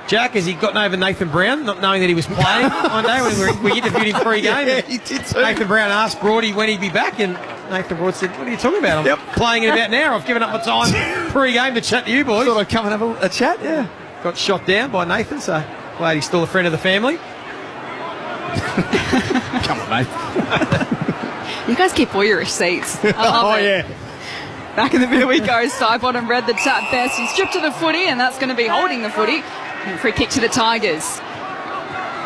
Jack, has he gotten over Nathan Brown, not knowing that he was playing one day when we interviewed him pre-game? Yeah, he did too. Nathan Brown asked Broady when he'd be back, and Nathan Broad said, "What are you talking about? I'm playing in about an hour. I've given up my time pre-game to chat to you boys." Thought I'd come and have a chat, yeah. Got shot down by Nathan, so glad he's still a friend of the family. Come on, mate. You guys keep all your receipts. I love it. Yeah. Back in the middle we go. Side bottom read the tap best. He's stripped to the footy, and that's going to be holding the footy. And free kick to the Tigers.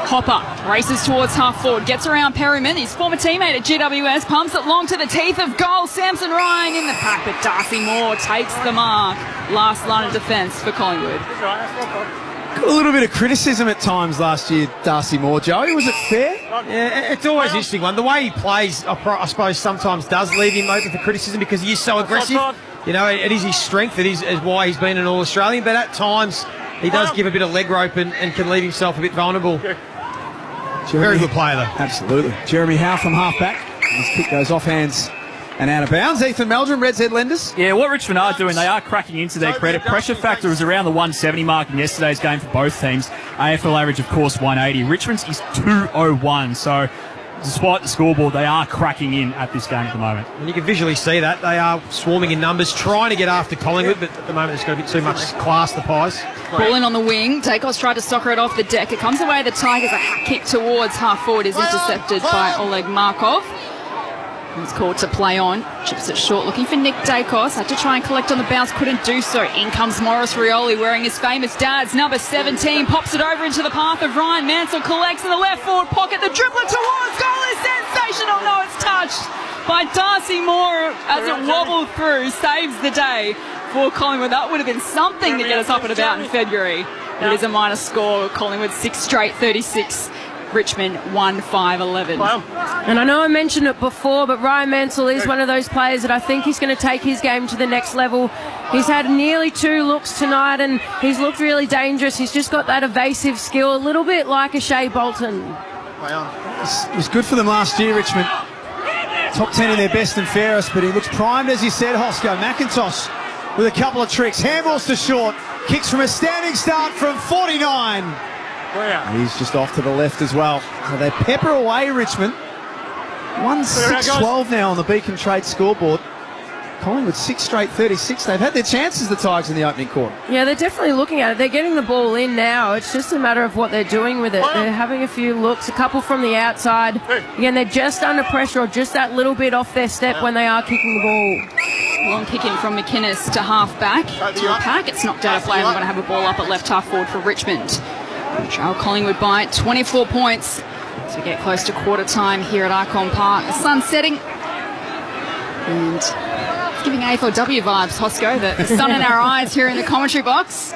Hopper races towards half forward, gets around Perryman, his former teammate at GWS, pumps it long to the teeth of goal. Samson Ryan in the pack, but Darcy Moore takes the mark. Last line of defence for Collingwood. Got a little bit of criticism at times last year, Darcy Moore. Joey, was it fair? Yeah, it's always an interesting one. The way he plays, I suppose, sometimes does leave him open for criticism because he is so aggressive. You know, it is his strength. It is why he's been an All-Australian. But at times, he does give a bit of leg rope and can leave himself a bit vulnerable. Very good player, though. Absolutely. Jeremy Howe from half-back. His kick goes off hands And out of bounds, Ethan Meldrum, Reds Head Lenders. Yeah, what Richmond are doing, they are cracking into their credit. Pressure factor was around the 170 mark in yesterday's game for both teams. AFL average, of course, 180. Richmond's is 201. So, despite the scoreboard, they are cracking in at this game at the moment. And you can visually see that. They are swarming in numbers, trying to get after Collingwood, but at the moment it's got a bit too much class, the Pies. Ball in on the wing. Daicos tried to soccer it off the deck. It comes away. The Tigers. A hat kick towards half forward is intercepted by Oleg Markov. He's called to play on. Chips it short, looking for Nick Daicos. Had to try and collect on the bounce, couldn't do so. In comes Morris Rioli wearing his famous dad's number 17. Pops it over into the path of Ryan Mansell. Collects in the left forward pocket. The dribbler towards goal is sensational. No, it's touched by Darcy Moore as it wobbled through. Saves the day for Collingwood. That would have been something to get us up and about in February. It is a minor score. Collingwood 6 straight 36. Richmond 1-5-11. Wow. And I know I mentioned it before, but Ryan Mansell is one of those players that I think he's going to take his game to the next level. He's had nearly 2 looks tonight and he's looked really dangerous. He's just got that evasive skill, a little bit like a Shea Bolton. It was good for them last year, Richmond. Top 10 in their best and fairest, but he looks primed, as you said, Hosco. McIntosh with a couple of tricks. Handballs to short. Kicks from a standing start from 49. He's just off to the left as well. So they pepper away, Richmond. 1-6-12 now on the Beacon Trade scoreboard. Collingwood 6 straight 36. They've had their chances, the Tigers, in the opening quarter. Yeah, they're definitely looking at it. They're getting the ball in now. It's just a matter of what they're doing with it. They're having a few looks, a couple from the outside. Again, they're just under pressure or just that little bit off their step when they are kicking the ball. Long kick in from McInnes to half back to a pack. It's knocked out of play and we're going to have a ball up at left half forward for Richmond. Trail Collingwood by 24 points as we get close to quarter time here at Ikon Park. The sun's setting and it's giving AFLW vibes, Hosco. The sun in our eyes here in the commentary box.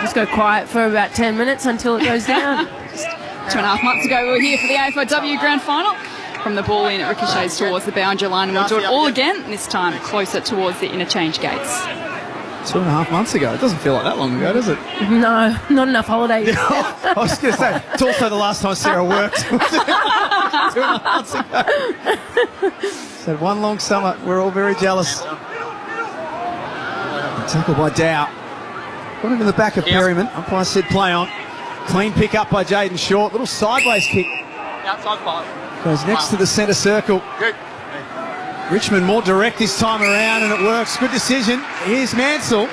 Just go quiet for about 10 minutes until it goes down. 2.5 months ago we were here for the AFLW Grand Final. From the ball in, it ricochets towards the boundary line and we'll do it all again, this time closer towards the interchange gates. 2.5 months ago. It doesn't feel like that long ago, does it? No, not enough holidays. I was going to say, it's also the last time Sarah worked. 2.5 months ago. So one long summer. We're all very jealous. Tackle by Dow. Got him in the back of Perryman. Umpire said play on. Clean pick up by Jaden Short. Little sideways kick. Outside 5. Goes next to the centre circle. Good. Richmond more direct this time around and it works. Good decision. Here's Mansell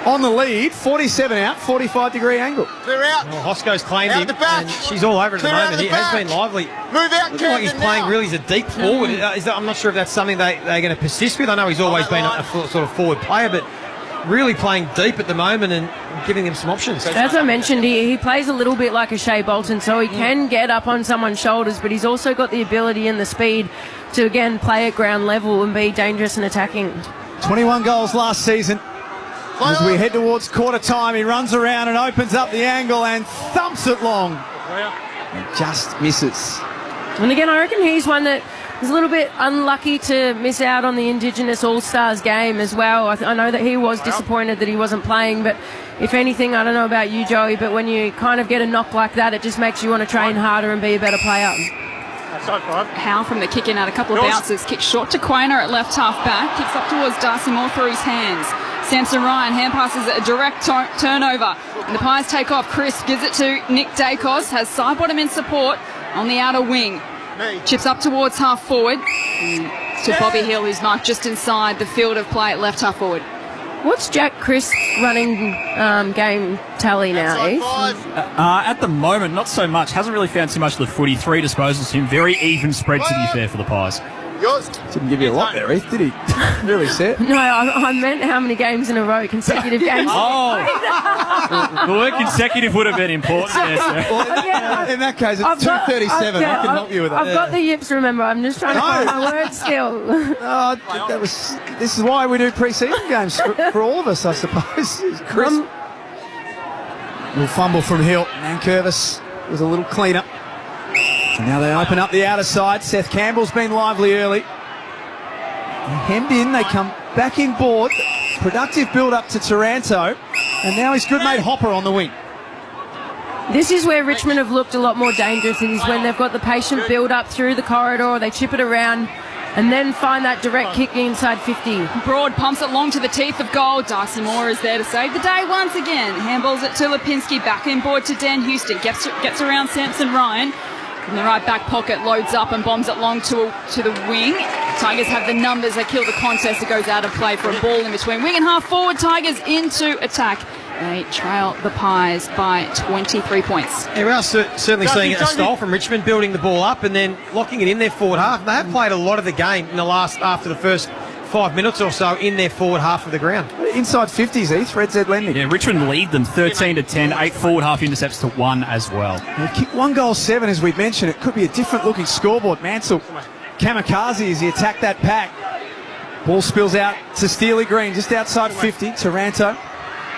on the lead. 47 out, 45-degree angle. Clear out. Well, Hosco's claimed Out him the back. and she's all over it at the Clear out moment. the He has back. been lively. Move out. Looks like he's playing really as a deep forward. I'm not sure if that's something they're going to persist with. I know he's always been a sort of forward player, but really playing deep at the moment and giving them some options. As I mentioned, he plays a little bit like a Shea Bolton, so he can get up on someone's shoulders, but he's also got the ability and the speed to, again, play at ground level and be dangerous and attacking. 21 goals last season. As we head towards quarter time, he runs around and opens up the angle and thumps it long. And just misses. And again, I reckon he's one that is a little bit unlucky to miss out on the Indigenous All-Stars game as well. I know that he was disappointed that he wasn't playing, but if anything, I don't know about you, Joey, but when you kind of get a knock like that, it just makes you want to train harder and be a better player. Howe from the kick in, had a couple of bounces. Kick short to Quainer at left half back. Kicks up towards Darcy Moore through his hands. Samson Ryan hand passes a direct turnover. And the Pies take off. Chris gives it to Nick Daicos. Has Sidebottom in support on the outer wing. Chips up towards half forward. To Bobby Hill, who's marked just inside the field of play at left half forward. What's Jack Chris running game tally now, Eve? At the moment, not so much. Hasn't really found too much of the footy. 3 disposals to him. Very even spread, to be fair, for the Pies. Didn't give you a lot there, Eve, did he? Really set. No, I meant how many games in a row, consecutive games. Oh, the word consecutive would have been important. Yes, in that case, it's 237. I can help you with that. I've got the yips, remember. I'm just trying to find my words still. This is why we do pre-season games for all of us, I suppose. Chris. Little fumble from Hill. Nankervis was a little cleaner. And now they open up the outer side. Seth Campbell's been lively early. Hemmed in, they come back in board. Productive build-up to Taranto. And now his good mate Hopper on the wing. This is where Richmond have looked a lot more dangerous. It is when they've got the patient build-up through the corridor. They chip it around. and then find that direct kick inside 50. Broad pumps it long to the teeth of goal. Darcy Moore is there to save the day once again. Handballs it to Lipinski, back in board to Dan Houston. Gets around Samson Ryan. In the right back pocket, loads up and bombs it long to the wing. Tigers have the numbers. They kill the contest. It goes out of play for a ball in between wing and half forward. Tigers into attack. They trail the Pies by 23 points. Yeah, we are certainly seeing a style from Richmond, building the ball up and then locking it in their forward half. They have played a lot of the game in the after the first 5 minutes or so in their forward half of the ground. Inside 50s, Heath, Red Z lending. Yeah, Richmond lead them 13-10, 8 forward half intercepts to 1 as well. They kicked 1 goal 7, as we've mentioned. It could be a different looking scoreboard. Mansell kamikaze as he attacked that pack. Ball spills out to Steely Green, just outside 50. Taranto.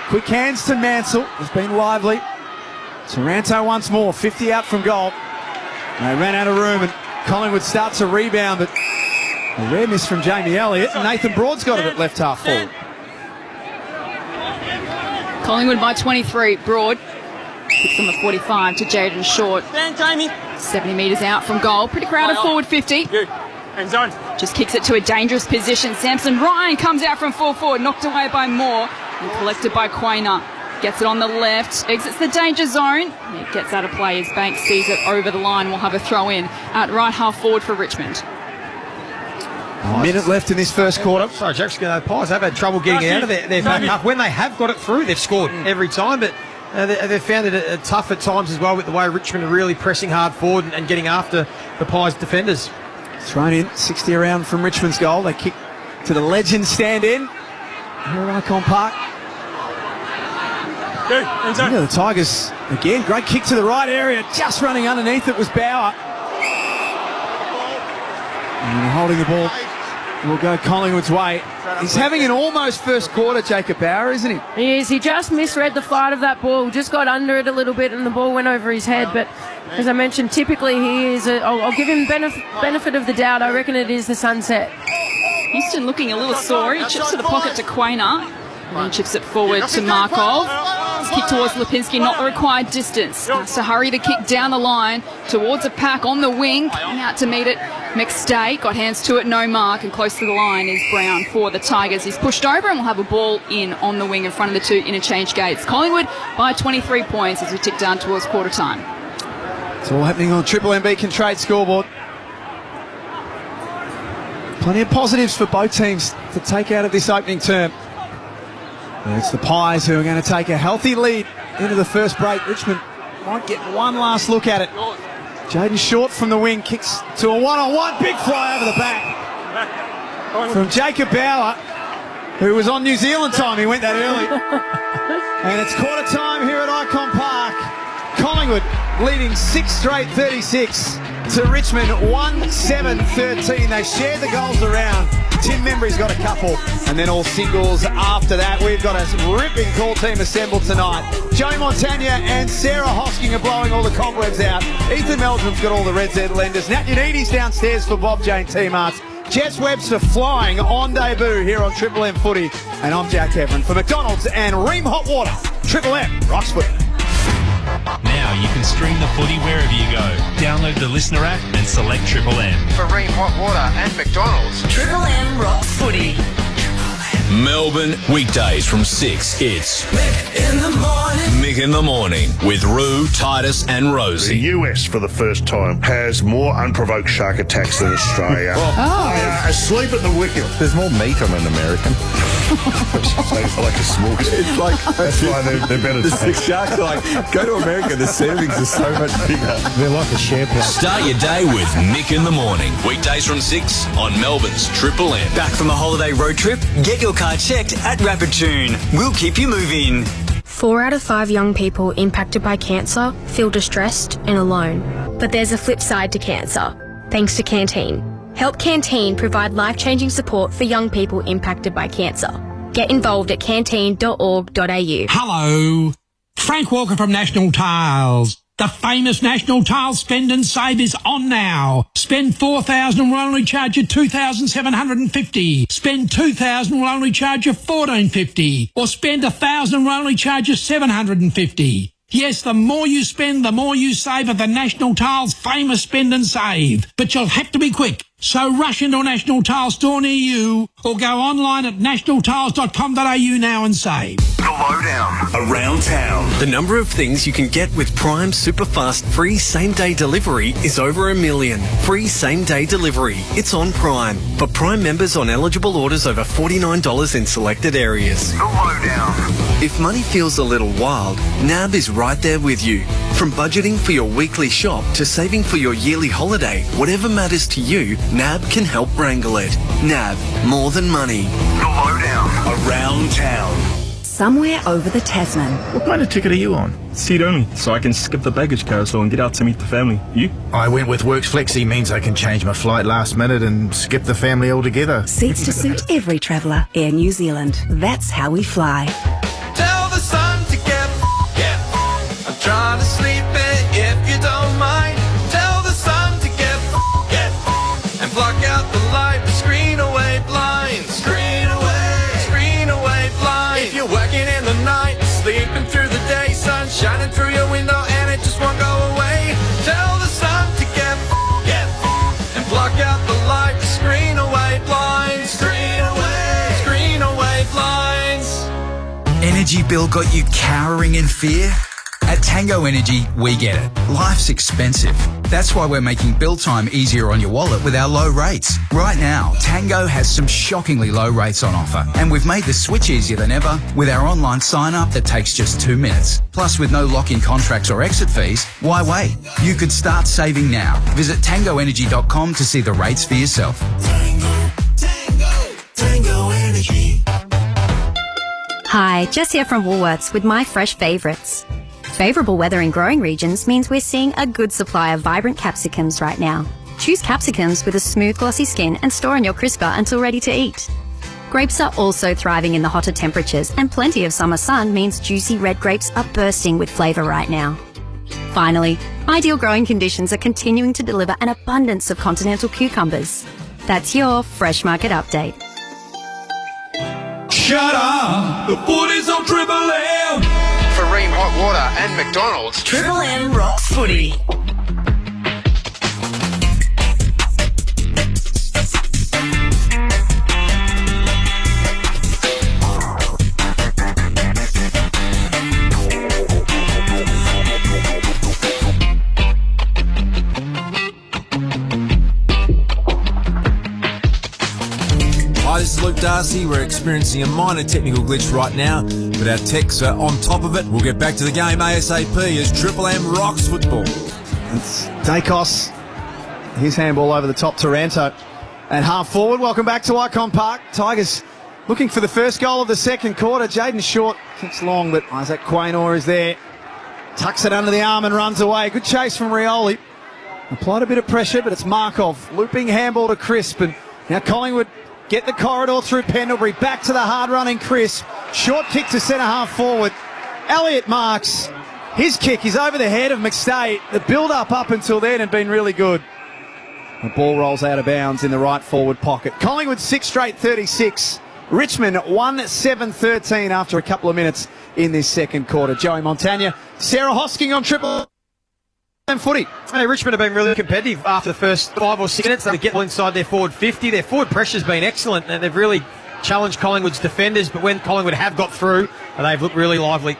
Quick hands to Mansell. Has been lively. Taranto once more, 50 out from goal. They ran out of room and Collingwood starts a rebound, but a rare miss from Jamie Elliott. Nathan Broad's got it at left half forward. Collingwood by 23. Broad kicks on the 45 to Jaden Short. 70 metres out from goal. Pretty crowded forward 50. Just kicks it to a dangerous position. Samson Ryan comes out from full forward, knocked away by Moore and collected by Quainer. Gets it on the left, exits the danger zone. It gets out of play as Banks sees it over the line. We'll have a throw in at right half forward for Richmond. A minute left in this first quarter. Sorry, Jack's going to Pies have had trouble getting out of their back half. When they have got it through, they've scored every time, but they've found it tough at times as well with the way Richmond are really pressing hard forward and getting after the Pies defenders. Thrown in, 60 around from Richmond's goal. They kick to the legend stand in. Here at Ikon Park. Yeah, the Tigers, again, great kick to the right area. Just running underneath it was Bauer. And holding the ball will go Collingwood's way. He's having an almost first quarter, Jacob Bauer, isn't he? He is. He just misread the flight of that ball. Just got under it a little bit and the ball went over his head. But as I mentioned, typically he is. I'll give him benefit of the doubt. I reckon it is the sunset. Houston looking a little sore. He chips to the pocket to Quainer. And then chips it forward to Markov. Kick towards Lipinski, not the required distance. Has to hurry the kick down the line towards a pack on the wing. Coming out to meet it. McStay got hands to it, no mark. And close to the line is Brown for the Tigers. He's pushed over and we'll have a ball in on the wing in front of the 2 interchange gates. Collingwood by 23 points as we tick down towards quarter time. It's all happening on Triple M Beacon Trade scoreboard. Plenty of positives for both teams to take out of this opening term. And it's the Pies who are going to take a healthy lead into the first break. Richmond might get one last look at it. Jaden Short from the wing kicks to a one-on-one. Big fly over the back from Jacob Bauer, who was on New Zealand time. He went that early. And it's quarter time here at Ikon Park. Collingwood leading 6 straight 36 to Richmond 1-7-13. They've shared the goals around. Tim Membrey's got a couple, and then all singles after that. We've got a ripping call team assembled tonight. Joey Montagna and Sarah Hosking are blowing all the cobwebs out. Ethan Meldrum's got all the Red Z lenders. Nat Unidi's downstairs for Bob Jane T-Marts. Jess Webster flying on debut here on Triple M Footy. And I'm Jack Heverin for McDonald's and Ream Hot Water. Triple M rocks footy. Now you can stream the footy wherever you go. Download the Listener app and select Triple M. For Ream Hot Water and McDonald's. Triple M rocks footy. Melbourne, weekdays from 6. It's Mick in the morning. Mick in the Morning with Roo, Titus and Rosie. The US, for the first time, has more unprovoked shark attacks than Australia. They are asleep at the wicket. There's more meat on an American. I like to smoke. It's like that's why they're better. The sharks are like, go to America, the servings are so much bigger. They're like a share plate. Start your day with Mick in the Morning. Weekdays from 6 on Melbourne's Triple M. Back from a holiday road trip? Get your car checked at Rapid Tune. We'll keep you moving. 4 out of 5 young people impacted by cancer feel distressed and alone. But there's a flip side to cancer, thanks to Canteen. Help Canteen provide life-changing support for young people impacted by cancer. Get involved at canteen.org.au. Hello. Frank Walker from National Tiles. The famous National Tiles Spend and Save is on now. Spend $4,000 and we'll only charge you $2,750. Spend $2,000 and we'll only charge you $1,450. Or spend $1,000 and we'll only charge you $750. Yes, the more you spend, the more you save at the National Tiles famous Spend and Save. But you'll have to be quick. So rush into a National Tile store near you or go online at nationaltiles.com.au now and save. The Lowdown. Around town. The number of things you can get with Prime Superfast free same-day delivery is over 1 million. Free same-day delivery. It's on Prime. For Prime members on eligible orders over $49 in selected areas. The Lowdown. If money feels a little wild, NAB is right there with you. From budgeting for your weekly shop to saving for your yearly holiday, whatever matters to you, NAB can help wrangle it. NAB, more than money. The Lowdown. Around town. Somewhere over the Tasman. What kind of ticket are you on? Seat only, so I can skip the baggage carousel and get out to meet the family. You? I went with Works Flexi, means I can change my flight last minute and skip the family altogether. Seats to suit every traveller. Air New Zealand. That's how we fly. Tell the sun to get I'm trying to sleep in if you don't mind. Tell the sun to get and block out the light, screen away blinds. Screen away blinds. If you're working in the night, sleeping through the day, sun shining through your window and it just won't go away. Tell the sun to get and block out the light, screen away blinds. Screen away blinds. Energy bill got you cowering in fear? At Tango Energy, we get it. Life's expensive. That's why we're making bill time easier on your wallet with our low rates. Right now, Tango has some shockingly low rates on offer. And we've made the switch easier than ever with our online sign-up that takes just 2 minutes. Plus, with no lock-in contracts or exit fees, why wait? You could start saving now. Visit tangoenergy.com to see the rates for yourself. Tango Energy. Hi, Jess here from Woolworths with my fresh favourites. Favourable weather in growing regions means we're seeing a good supply of vibrant capsicums right now. Choose capsicums with a smooth, glossy skin and store in your crisper until ready to eat. Grapes are also thriving in the hotter temperatures, and plenty of summer sun means juicy red grapes are bursting with flavour right now. Finally, ideal growing conditions are continuing to deliver an abundance of continental cucumbers. That's your Fresh Market Update. Shut up! The footy's on Triple M! For Ream Hot Water and McDonald's. Triple M rocks footy. Hi, this is Luke Darcy. We're experiencing a minor technical glitch right now, but our techs are on top of it. We'll get back to the game ASAP as Triple M rocks football. It's Daicos. His handball over the top, Taranto. And half forward, welcome back to Ikon Park. Tigers looking for the first goal of the second quarter. Jaden Short kicks long, but Isaac Quaynor is there. Tucks it under the arm and runs away. Good chase from Rioli. Applied a bit of pressure, but it's Markov. Looping handball to Crisp. And now Collingwood get the corridor through Pendlebury. Back to the hard-running Crisp. Short kick to centre-half forward. Elliott marks. His kick is over the head of McStay. The build-up up until then had been really good. The ball rolls out of bounds in the right forward pocket. Collingwood 6 straight 36. Richmond 1-7-13 after a couple of minutes in this second quarter. Joey Montagna, Sarah Hosking on Triple M footy. Hey, Richmond have been really competitive after the first 5 or 6 minutes. They get inside their forward 50. Their forward pressure's been excellent, and they've really challenged Collingwood's defenders. But when Collingwood have got through, they've looked really lively.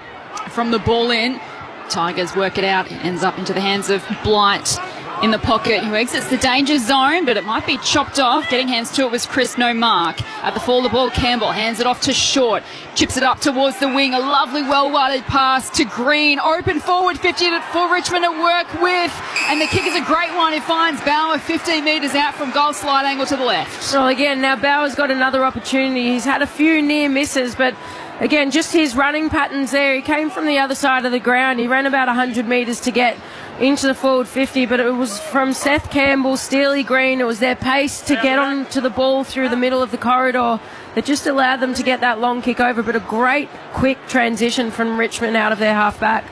From the ball in, Tigers work it out. It ends up into the hands of Blight in the pocket, who exits the danger zone, but it might be chopped off. Getting hands to it was Chris, no mark. At the fall of the ball, Campbell hands it off to Short. Chips it up towards the wing. A lovely, well-worded pass to Green. Open forward, 50 for Richmond to work with. And the kick is a great one. It finds Bauer 15 metres out from goal slide angle to the left. Well, again, now Bauer's got another opportunity. He's had a few near misses, but again, just his running patterns there. He came from the other side of the ground. He ran about 100 metres to get into the forward 50, but it was from Seth Campbell, Steely Green. It was their pace to get onto the ball through the middle of the corridor that just allowed them to get that long kick over, but a great quick transition from Richmond out of their half-back.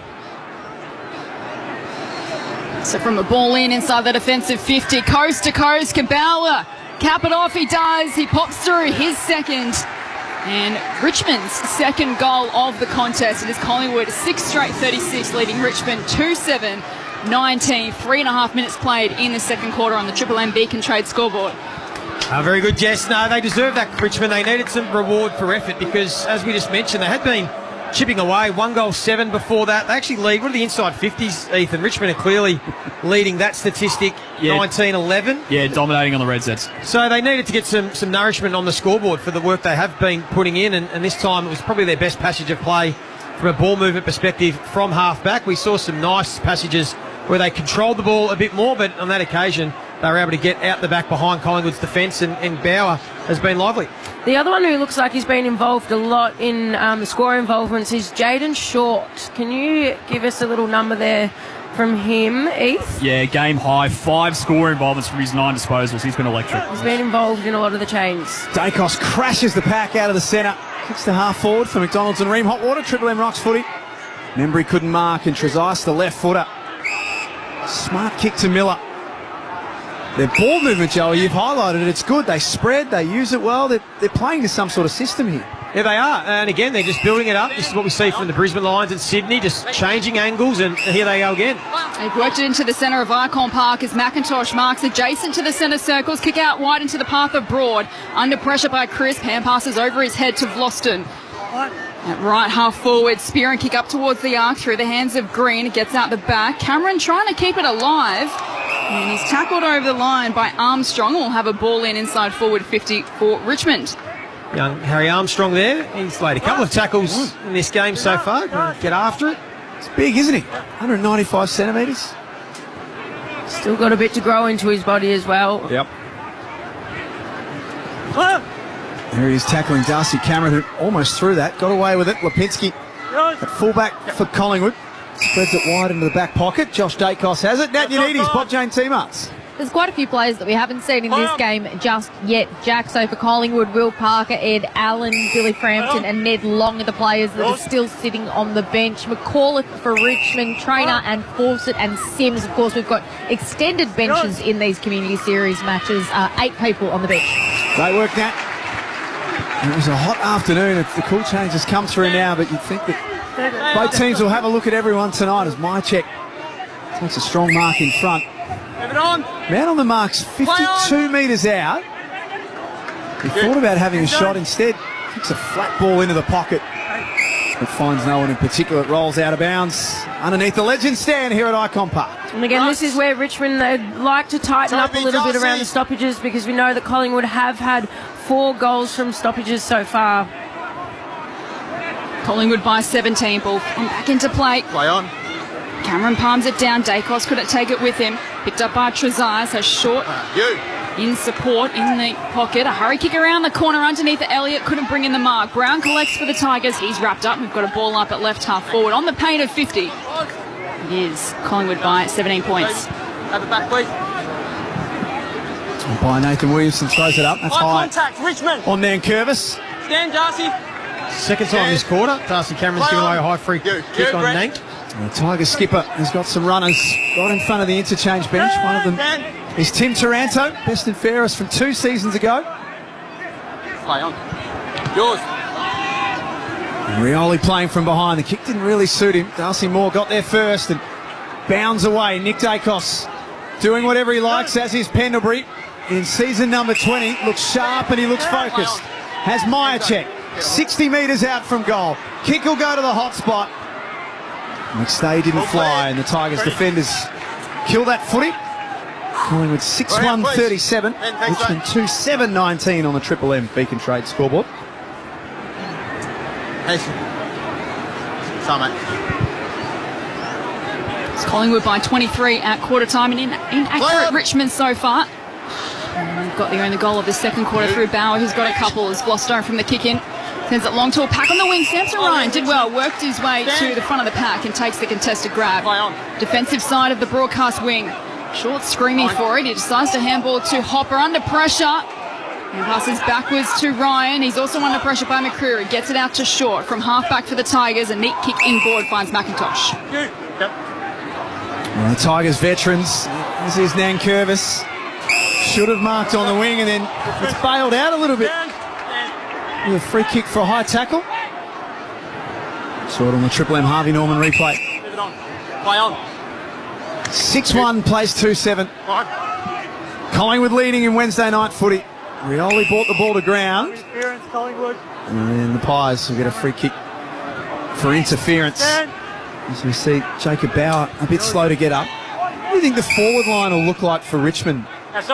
So from the ball in inside the defensive 50, coast to coast, Kabala cap it off. He does. He pops through his second. And Richmond's second goal of the contest. It is Collingwood 6 straight 36, leading Richmond 2-7 19. 3.5 minutes played in the second quarter on the Triple M Beacon Trade scoreboard. Very good, Jess. No, they deserve that, Richmond. They needed some reward for effort because, as we just mentioned, they had been chipping away. 1 goal, 7 before that. They actually lead. What are the inside 50s, Ethan? Richmond are clearly leading that statistic, 19-11. Yeah, dominating on the red sets. So they needed to get some nourishment on the scoreboard for the work they have been putting in, and this time it was probably their best passage of play from a ball movement perspective from half-back. We saw some nice passages where they controlled the ball a bit more, but on that occasion they were able to get out the back behind Collingwood's defence, and Bauer has been lively. The other one who looks like he's been involved a lot in the score involvements is Jaden Short. Can you give us a little number there from him, Heath? Yeah, game high. 5 score involvements from his 9 disposals. He's been electric. He's been involved in a lot of the chains. Daicos crashes the pack out of the centre. Kicks to half forward for McDonald's and Ream. Hot water, Triple M rocks footy. Membrey couldn't mark, and Trezise, the left footer. Smart kick to Miller. Their ball movement, Joey, you've highlighted it. It's good. They spread, they use it well. They're playing to some sort of system here. Yeah, they are. And again, they're just building it up. This is what we see from the Brisbane Lions and Sydney, just changing angles, and here they go again. They've worked it into the centre of Ikon Park as McIntosh marks adjacent to the centre circles. Kick out wide into the path of Broad. Under pressure by Crisp. Hand passes over his head to Vlosten. At right half forward, spear and kick up towards the arc through the hands of Green. It gets out the back. Cameron trying to keep it alive. And he's tackled over the line by Armstrong. We'll have a ball inside forward 50 for Richmond. Young Harry Armstrong there. He's laid a couple of tackles in this game so far. Get after it. It's big, isn't he? 195 centimetres. Still got a bit to grow into his body as well. Yep. There he is tackling Darcy Cameron, who almost threw that. Got away with it. Lipinski at fullback for Collingwood. Spreads it wide into the back pocket. Josh Daicos has it. Nat Unides, Bob Jane T-Marts. There's quite a few players that we haven't seen in this game just yet. Jackso for Collingwood, Will Parker, Ed Allen, Billy Frampton and Ned Long are the players that are still sitting on the bench. McCullough for Richmond, Trainer and Fawcett and Sims. Of course, we've got extended benches in these community series matches. 8 people on the bench. Great work, Nat. It was a hot afternoon. The cool change has come through now, but you'd think that both teams will have a look at everyone tonight as Mychek takes a strong mark in front. Man on the mark's 52 metres out. He thought about having a shot instead. Kicks a flat ball into the pocket. It finds no one in particular. It rolls out of bounds underneath the legend stand here at Ikon Park. And again, this is where Richmond, they'd like to tighten up a little bit around the stoppages, because we know that Collingwood have had 4 goals from stoppages so far. Collingwood by 17. Ball and back into play. Play on. Cameron palms it down. Daicos couldn't take it with him. Picked up by Trezise. A short in support in the pocket. A hurry kick around the corner underneath Elliott. Couldn't bring in the mark. Brown collects for the Tigers. He's wrapped up. We've got a ball up at left half forward on the paint of 50. It is Collingwood by 17 points. Have it back, please. By Nathan Williamson throws it up. That's high. Contact, Richmond. On Nankervis. Stand, Darcy. Second time this quarter. Darcy Cameron's giving away a high free kick on Nank. The Tiger skipper has got some runners right in front of the interchange bench. One of them is Tim Taranto, best and fairest from 2 seasons ago. Play on. Yours. And Rioli playing from behind. The kick didn't really suit him. Darcy Moore got there first and bounds away. Nick Daicos doing whatever he likes, as is Pendlebury in season number 20. Looks sharp and he looks focused. Has Mychek 60 metres out from goal. Kick will go to the hot spot. Next day didn't fly, and the Tigers defenders kill that footy. Collingwood 6-1-37. Richmond 2-7-19 on the Triple M Beacon Trade scoreboard. Hey, It's Collingwood by 23 at quarter time, and inaccurate Richmond so far. And they've got their only goal of the second quarter through Bauer, who's got a couple as Vlosto from the kick in. Sends it long to a pack on the wing. Samson Ryan did well, worked his way to the front of the pack and takes the contested grab. Defensive side of the broadcast wing. Short screaming for it. He decides to handball to Hopper under pressure. And passes backwards to Ryan. He's also under pressure by McCreary. Gets it out to Short from half-back for the Tigers. A neat kick inboard finds McIntosh. Well, the Tigers veterans. This is Nankervis. Should have marked on the wing, and then it's bailed out a little bit. With a free kick for a high tackle. Saw it on the Triple M Harvey Norman replay. Play on. 6-1 plays 2-7. Collingwood leading in Wednesday night footy. Rioli brought the ball to ground. And then the Pies will get a free kick for interference. As we see Jacob Bauer a bit slow to get up. What do you think the forward line will look like for Richmond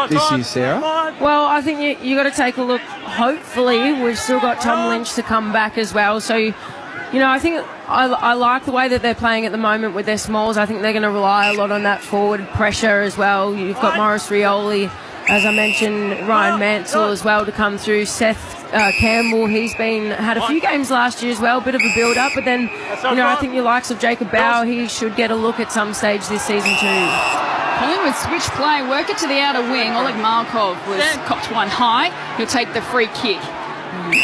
this year, Sarah? Well, I think you got to take a look. Hopefully, we've still got Tom Lynch to come back as well. So, I think I like the way that they're playing at the moment with their smalls. I think they're going to rely a lot on that forward pressure as well. You've got Maurice Rioli, as I mentioned, Ryan Mansell as well to come through. Seth Campbell, he's had a few games last year as well, bit of a build-up. But then, I think your likes of Jacob Bauer, he should get a look at some stage this season too. Collingwood switch play, work it to the outer wing. Oleg Markov was copped one high. He'll take the free kick.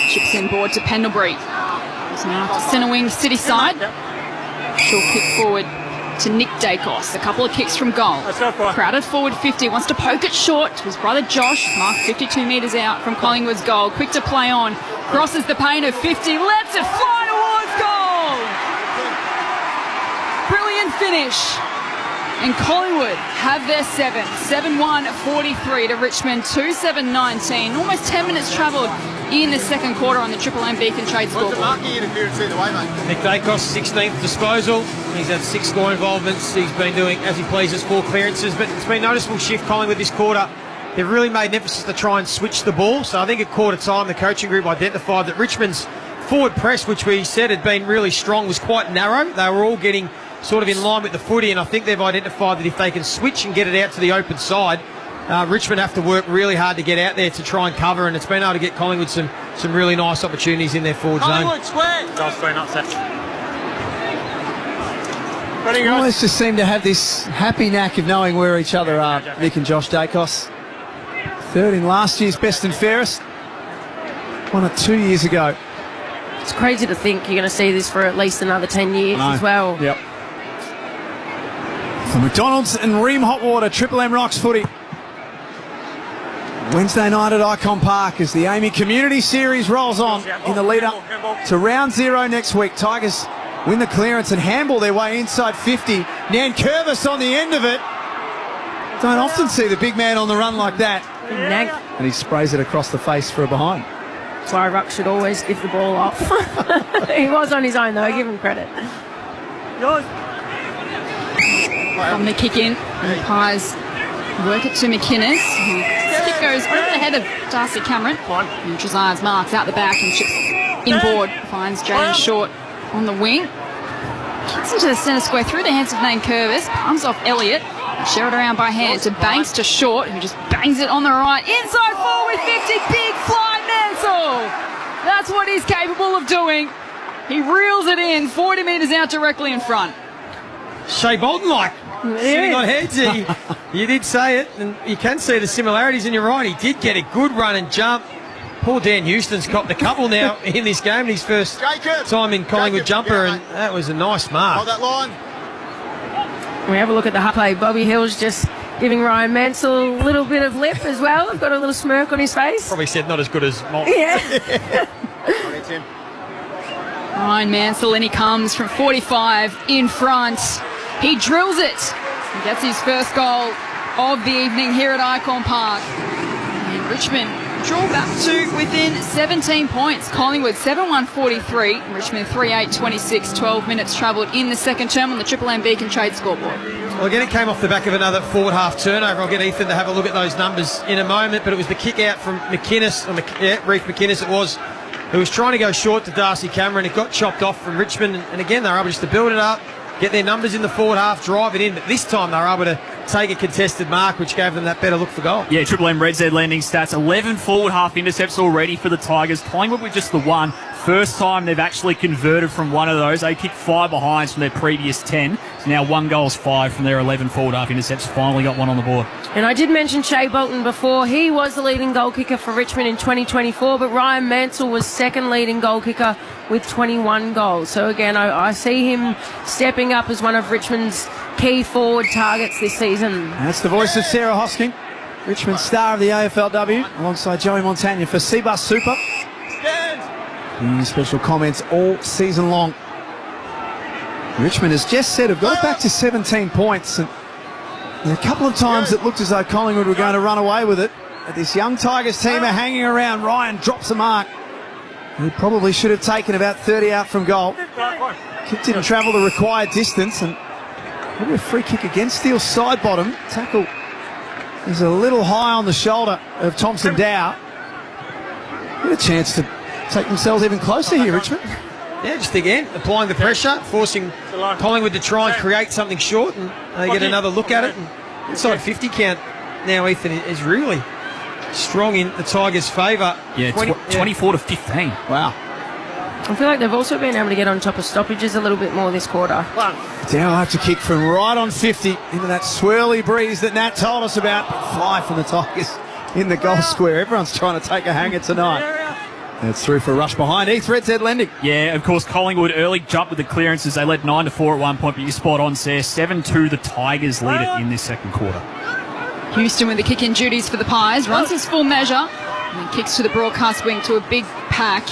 Chips in board to Pendlebury. It's now to centre wing, city side. Short kick forward to Nick Daicos. A couple of kicks from goal. Crowded forward 50, wants to poke it short to his brother Josh. Mark 52 metres out from Collingwood's goal. Quick to play on. Crosses the paint of 50, lets it fly towards goal. Brilliant finish. And Collingwood have their 7-1-43 to Richmond, 2-7-19. Almost 10 minutes travelled in the second quarter on the Triple M Beacon Trade scoreboard. Nick Daicos, 16th disposal. He's had 6 score involvements. He's been doing as he pleases, 4 clearances. But it's been a noticeable shift, Collingwood, this quarter. They've really made an emphasis to try and switch the ball. So I think at quarter time, the coaching group identified that Richmond's forward press, which we said had been really strong, was quite narrow. They were all getting sort of in line with the footy, and I think they've identified that if they can switch and get it out to the open side, Richmond have to work really hard to get out there to try and cover, and it's been able to get Collingwood some really nice opportunities in their forward zone. Always just seem to have this happy knack of knowing where each other are, Nick and Josh Daicos. 3rd in last year's best and fairest. Won it 2 years ago. It's crazy to think you're going to see this for at least another 10 years as well. Yep. For McDonald's and Ream Hot Water, Triple M Rocks footy. Wednesday night at Ikon Park as the AAMI Community Series rolls on in the lead-up to round 0 next week. Tigers win the clearance and handball their way inside 50. Nankervis on the end of it. Don't often see the big man on the run like that. And he sprays it across the face for a behind. Fly Ruck should always give the ball off. He was on his own though, give him credit. From the kick in, and the Pies work it to McInnes. Kick goes over the head of Darcy Cameron. And Trezar's marks out the back and chips inboard. Finds Jaden Short on the wing. Kicks into the centre square through the hands of Nankervis. Palms off Elliott. Share it around by hand to Banks to Short, who just bangs it on the right. Inside forward 50, big fly Mansell. That's what he's capable of doing. He reels it in, 40 metres out directly in front. Shea Bolton-like, sitting on heads. You did say it, and you can see the similarities, and you're right. He did get a good run and jump. Poor Dan Houston's copped a couple now in this game, his first time in Collingwood jumper, and that was a nice mark. Hold that line. We have a look at the high play. Bobby Hill's just giving Ryan Mansell a little bit of lip as well. I've got a little smirk on his face. Probably said not as good as Malt. Yeah. Ryan Mansell, and he comes from 45 in front. He drills it. He gets his first goal of the evening here at Ikon Park. And Richmond draw back to within 17 points. Collingwood 7-1-43. Richmond 3-8-26. 12 minutes travelled in the second term on the Triple M Beacon Trade scoreboard. Well, again, it came off the back of another forward half turnover. I'll get Ethan to have a look at those numbers in a moment, but it was the kick out from McInnes, Reef McInnes it was, who was trying to go short to Darcy Cameron. It got chopped off from Richmond, and again, they were able just to build it up, get their numbers in the forward half, drive it in, but this time they were able to take a contested mark, which gave them that better look for goal. Yeah, Triple M Red Z landing stats, 11 forward half intercepts already for the Tigers. Collingwood with just the one. First time they've actually converted from one of those. They kicked 5 behinds from their previous 10. So now 1 goal's 5 from their 11 forward half intercepts. Finally got one on the board. And I did mention Shea Bolton before. He was the leading goal kicker for Richmond in 2024, but Ryan Mansell was second leading goal kicker with 21 goals. So again, I see him stepping up as one of Richmond's key forward targets this season. That's the voice of Sarah Hosking, Richmond star of the AFLW, alongside Joey Montagna for Seabus Super. Any special comments all season long. Richmond has just said have got it back to 17 points, and And a couple of times it looked as though Collingwood were going to run away with it. But this young Tigers team are hanging around. Ryan drops a mark. He probably should have taken about 30 out from goal. Kick didn't travel the required distance, and maybe a free kick against Steele's side bottom. Tackle is a little high on the shoulder of Thompson Dow. Get a chance to take themselves even closer here, Richmond. Yeah, just again, applying the pressure, forcing Collingwood to try and create something short, and they get another look at it. And inside 50 count now, Ethan, is really strong in the Tigers' favour. Yeah, 24 to 15. Wow. I feel like they've also been able to get on top of stoppages a little bit more this quarter. Dow will have to kick from right on 50 into that swirly breeze that Nat told us about. Fly from the Tigers in the goal square. Everyone's trying to take a hanger tonight. It's through for a rush behind. Heath Red Dead Lending. Yeah, of course, Collingwood early jump with the clearances. They led 9-4 at one point, but you're spot on, Sarah. 7-2, the Tigers lead it in this second quarter. Houston with the kick-in duties for the Pies. Runs his full measure and then kicks to the broadcast wing to a big pack.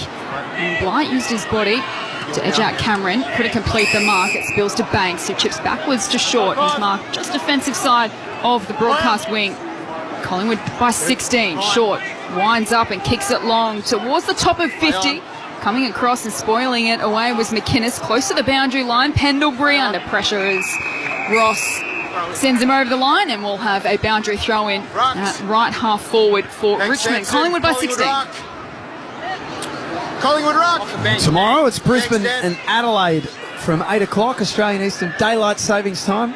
And Blight used his body to edge out Cameron. Couldn't complete the mark. It spills to Banks, who chips backwards to Short. He's marked just defensive side of the broadcast wing. Collingwood by 16. Short winds up and kicks it long towards the top of 50. Coming across and spoiling it away was McInnes, close to the boundary line. Pendlebury under pressure as Ross sends him over the line, and we'll have a boundary throw in at right half forward for Richmond. Collingwood by 16. Collingwood rock. Tomorrow it's Brisbane and Adelaide from 8 o'clock Australian Eastern Daylight Savings Time.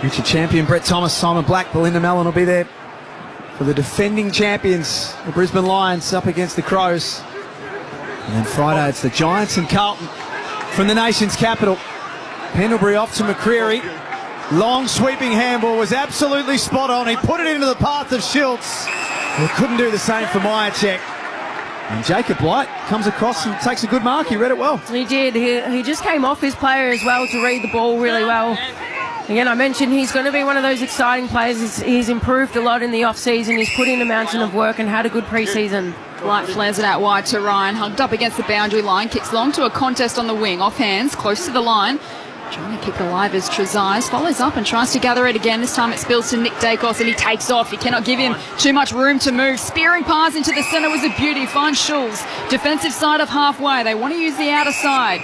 Future champion Brett Thomas, Simon Black, Belinda Mellon will be there for the defending champions, the Brisbane Lions, up against the Crows. And then Friday it's the Giants and Carlton from the nation's capital. Pendlebury off to McCreary. Long sweeping handball was absolutely spot on. He put it into the path of Schultz, who couldn't do the same for Myercheck. And Jacob Blight comes across and takes a good mark. He read it well. He did. He just came off his player as well to read the ball really well. Again, I mentioned he's going to be one of those exciting players. He's improved a lot in the off-season. He's put in a mountain of work and had a good pre-season. Blight flares it out wide to Ryan, hugged up against the boundary line, kicks long to a contest on the wing, off hands, close to the line. Trying to keep it alive as Trezise follows up and tries to gather it again. This time it spills to Nick Daicos and he takes off. He cannot give him too much room to move. Spearing pass into the centre was a beauty. Finds Schulz. Defensive side of halfway. They want to use the outer side.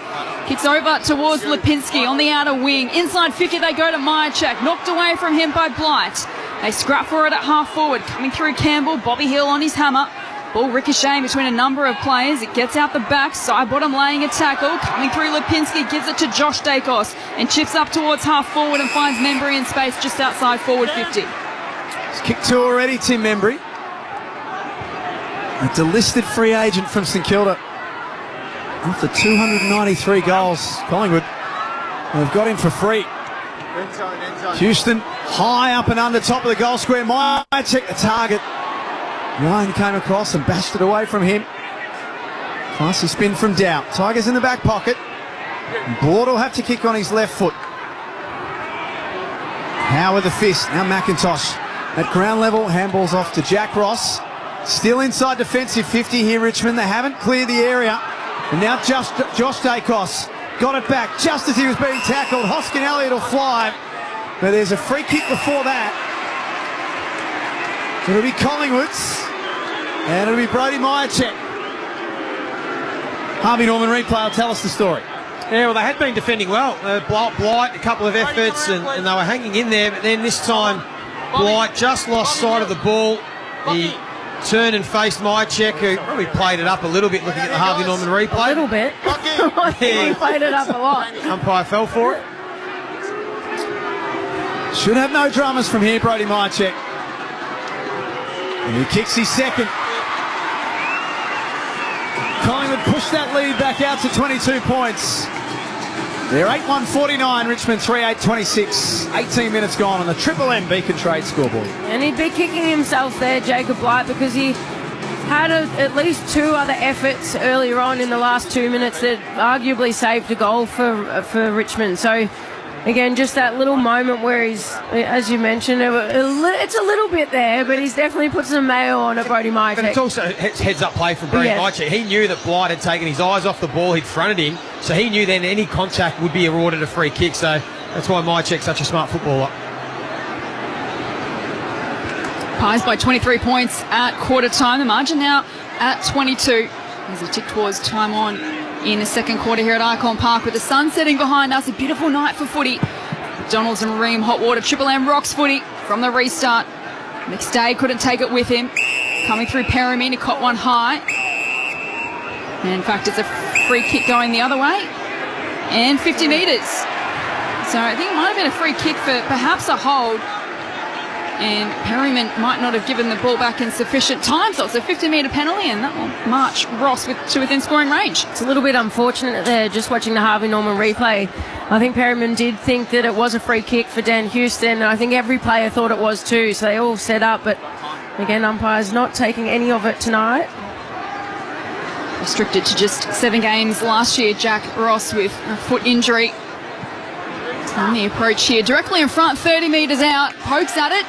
Kicks over towards Lipinski on the outer wing. Inside 50 they go to Myercheck. Knocked away from him by Blight. They scrap for it at half forward. Coming through Campbell. Bobby Hill on his hammer. Ball ricocheting between a number of players. It gets out the back. Side bottom laying a tackle. Coming through Lipinski. Gives it to Josh Daicos. And chips up towards half forward and finds Membrey in space just outside forward 50. It's kicked two already, Tim Membrey. A delisted free agent from St Kilda. After 293 goals, Collingwood, they've got him for free. Houston high up and under top of the goal square. Myercheck the target. Ryan came across and bashed it away from him. Classy spin from Dow. Tigers in the back pocket. Board will have to kick on his left foot. Howe with the fist. Now McIntosh at ground level. Handballs off to Jack Ross. Still inside defensive 50 here, Richmond. They haven't cleared the area. And now Josh Daicos got it back just as he was being tackled. Hoskin Elliott will fly. But there's a free kick before that. It'll be Collingwood's. And it'll be Brodie Myercheck. Harvey Norman replay will tell us the story. Yeah, well, they had been defending well. Blight, a couple of efforts, and they were hanging in there. But then this time, Blight just lost sight of the ball. He turned and faced Myercheck, who probably played it up a little bit looking at the Harvey Norman replay. A little bit. I think he played it up a lot. Umpire fell for it. Should have no dramas from here, Brodie Myercheck. And he kicks his second. Collingwood push that lead back out to 22 points. They're 8-1-49, Richmond 3-8-26. 18 minutes gone on the Triple M Beacon Trade scoreboard. And he'd be kicking himself there, Jacob Blight, because he had at least two other efforts earlier on in the last 2 minutes that arguably saved a goal for Richmond. So, again, just that little moment where he's, as you mentioned, it's a little bit there, but he's definitely put some mayo on at Brodie Myercheck. But it's also heads-up play from Brodie Myercheck. He knew that Blight had taken his eyes off the ball, he'd fronted him, so he knew then any contact would be awarded a free kick, so that's why Myercheck's such a smart footballer. Pies by 23 points at quarter time. The margin now at 22 as we tick towards time on in the second quarter here at Ikon Park with the sun setting behind us. A beautiful night for footy. McDonald's and Ream Hot Water Triple M rocks footy from the restart. McStay couldn't take it with him. Coming through Perryman, he caught one high. And in fact, it's a free kick going the other way. And 50 metres. So I think it might have been a free kick for perhaps a hold. And Perryman might not have given the ball back in sufficient time, so it's a 50-metre penalty, and that will march Ross to within scoring range. It's a little bit unfortunate there, just watching the Harvey Norman replay. I think Perryman did think that it was a free kick for Dan Houston, and I think every player thought it was too, so they all set up, but again, umpires not taking any of it tonight. Restricted to just 7 games last year, Jack Ross with a foot injury. And the approach here, directly in front, 30 metres out, pokes at it,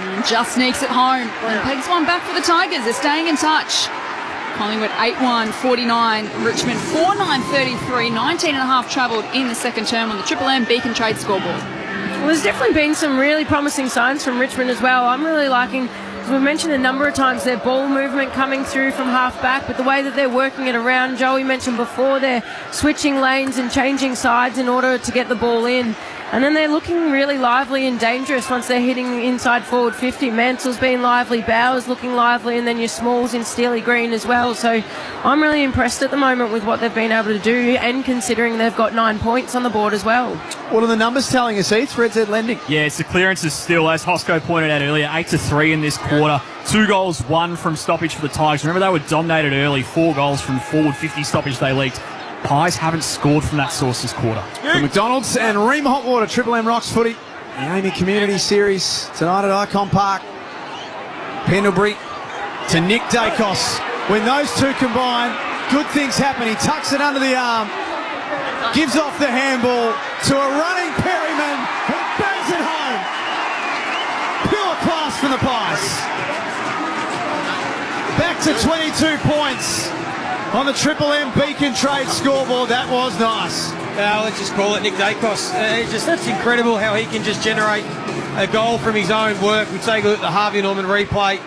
and just sneaks it home. And pegs one back for the Tigers. They're staying in touch. Collingwood 8-1, 49. Richmond 4-9, 33. 19 and a half travelled in the second term on the Triple M Beacon Trade scoreboard. Well, there's definitely been some really promising signs from Richmond as well. I'm really liking, as we mentioned a number of times, their ball movement coming through from half back, but the way that they're working it around. Joey mentioned before, they're switching lanes and changing sides in order to get the ball in. And then they're looking really lively and dangerous once they're hitting inside forward 50. Mansell's been lively, Bowers looking lively, and then your Smalls in Steely Green as well. So I'm really impressed at the moment with what they've been able to do, and considering they've got 9 points on the board as well. What are the numbers telling us, Eats? Red Z Lending. Yeah, it's the clearances still, as Hosco pointed out earlier, 8-3 in this quarter. 2 goals, 1 from stoppage for the Tigers. Remember, they were dominated early. 4 goals from forward 50 stoppage they leaked. Pies haven't scored from that source this quarter. The McDonald's and Ream Hot Water Triple M Rocks footy. The AAMI Community Series tonight at Ikon Park. Pendlebury to Nick Daicos. When those two combine, good things happen. He tucks it under the arm, gives off the handball to a running Perryman, who bangs it home. Pure class from the Pies. Back to 22 points. On the Triple M Beacon Trade scoreboard. That was nice. Let's just call it Nick Daicos. That's incredible how he can just generate a goal from his own work. We take a look at the Harvey Norman replay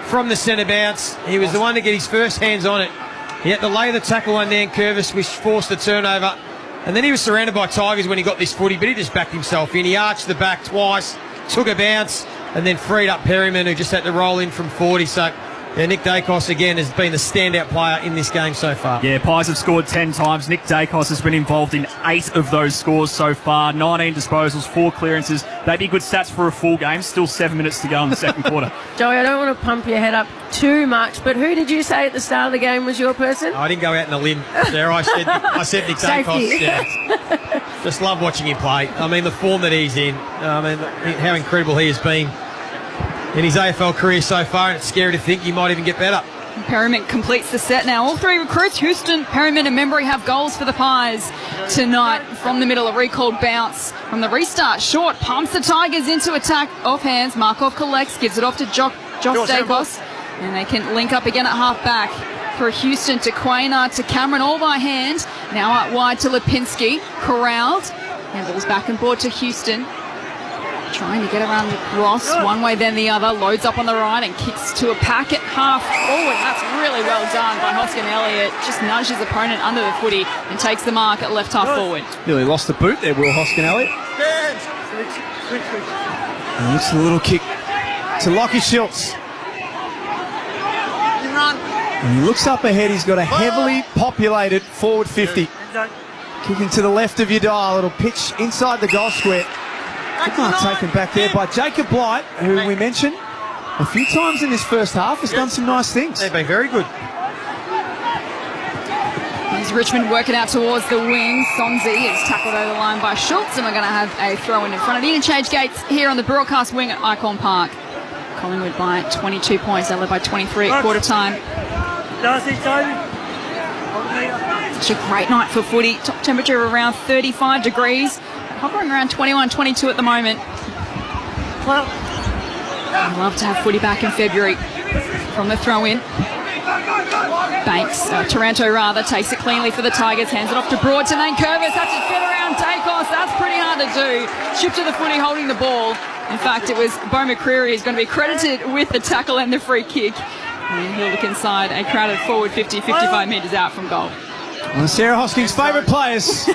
from the centre bounce. He was the one to get his first hands on it. He had to lay the tackle on Dan Curvis, which forced the turnover. And then he was surrounded by Tigers when he got this footy, but he just backed himself in. He arched the back twice, took a bounce, and then freed up Perryman, who just had to roll in from 40. So yeah, Nick Daicos again has been the standout player in this game so far. Yeah, Pies have scored 10 times. Nick Daicos has been involved in 8 of those scores so far. 19 disposals, 4 clearances. They'd be good stats for a full game. Still 7 minutes to go in the second quarter. Joey, I don't want to pump your head up too much, but who did you say at the start of the game was your person? I didn't go out on a limb there. I said Nick Daicos. Yeah. Just love watching him play. I mean, the form that he's in. I mean, how incredible he has been in his AFL career so far, and it's scary to think he might even get better. Perryman completes the set now. All 3 recruits, Houston, Perryman and Membrey, have goals for the Pies tonight. From the middle, a recalled bounce from the restart. Short pumps the Tigers into attack. Off hands, Markov collects, gives it off to Josh Daicos, and they can link up again at half back. For Houston to Quaynard to Cameron, all by hand. Now out wide to Lipinski, corralled, and balls back and forward to Houston. Trying to get around Ross one way then the other, loads up on the right and kicks to a pack at half forward. That's really well done by Hoskin Elliott. Just nudged his opponent under the footy and takes the mark at left half forward. Nearly lost the boot there, Will Hoskin Elliott. And it's a little kick to Lockie Schultz. And he looks up ahead, he's got a heavily populated forward 50. Kicking to the left of your dial, little pitch inside the goal square. Taken back there by Jacob Blight, who we mentioned a few times in this first half, has done some nice things. They've been very good. As Richmond working out towards the wing, Sonzi is tackled over the line by Schultz, and we're going to have a throw-in in front of the interchange gates here on the broadcast wing at Ikon Park. Collingwood by 22 points, they're led by 23 at quarter time. It's a great night for footy. Top temperature around 35 degrees. Hovering around 21, 22 at the moment. Well, I'd love to have footy back in February. From the throw-in, Taranto rather, takes it cleanly for the Tigers, hands it off to Broadton, then Curvis has to fit around Daicos. That's pretty hard to do. Chip to the footy, holding the ball. In fact, it was Bo McCreary who's going to be credited with the tackle and the free kick. And he'll look inside a crowded forward 50, 55 metres out from goal. One of Sarah Hosking's favourite players.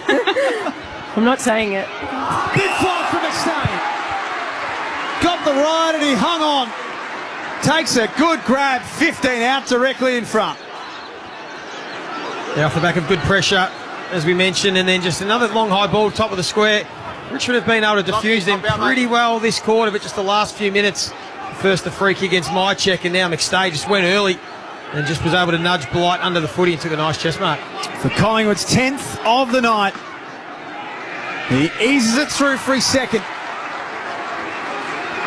I'm not saying it. Big fly from McStay. Got the ride and he hung on. Takes a good grab, 15 out directly in front. Yeah, off the back of good pressure, as we mentioned, and then just another long high ball top of the square. Richmond have been able to defuse them pretty well this quarter, but just the last few minutes, first the free kick against Mychek, and now McStay just went early and just was able to nudge Blight under the footy and took a nice chest mark. For Collingwood's 10th of the night. He eases it through for his second.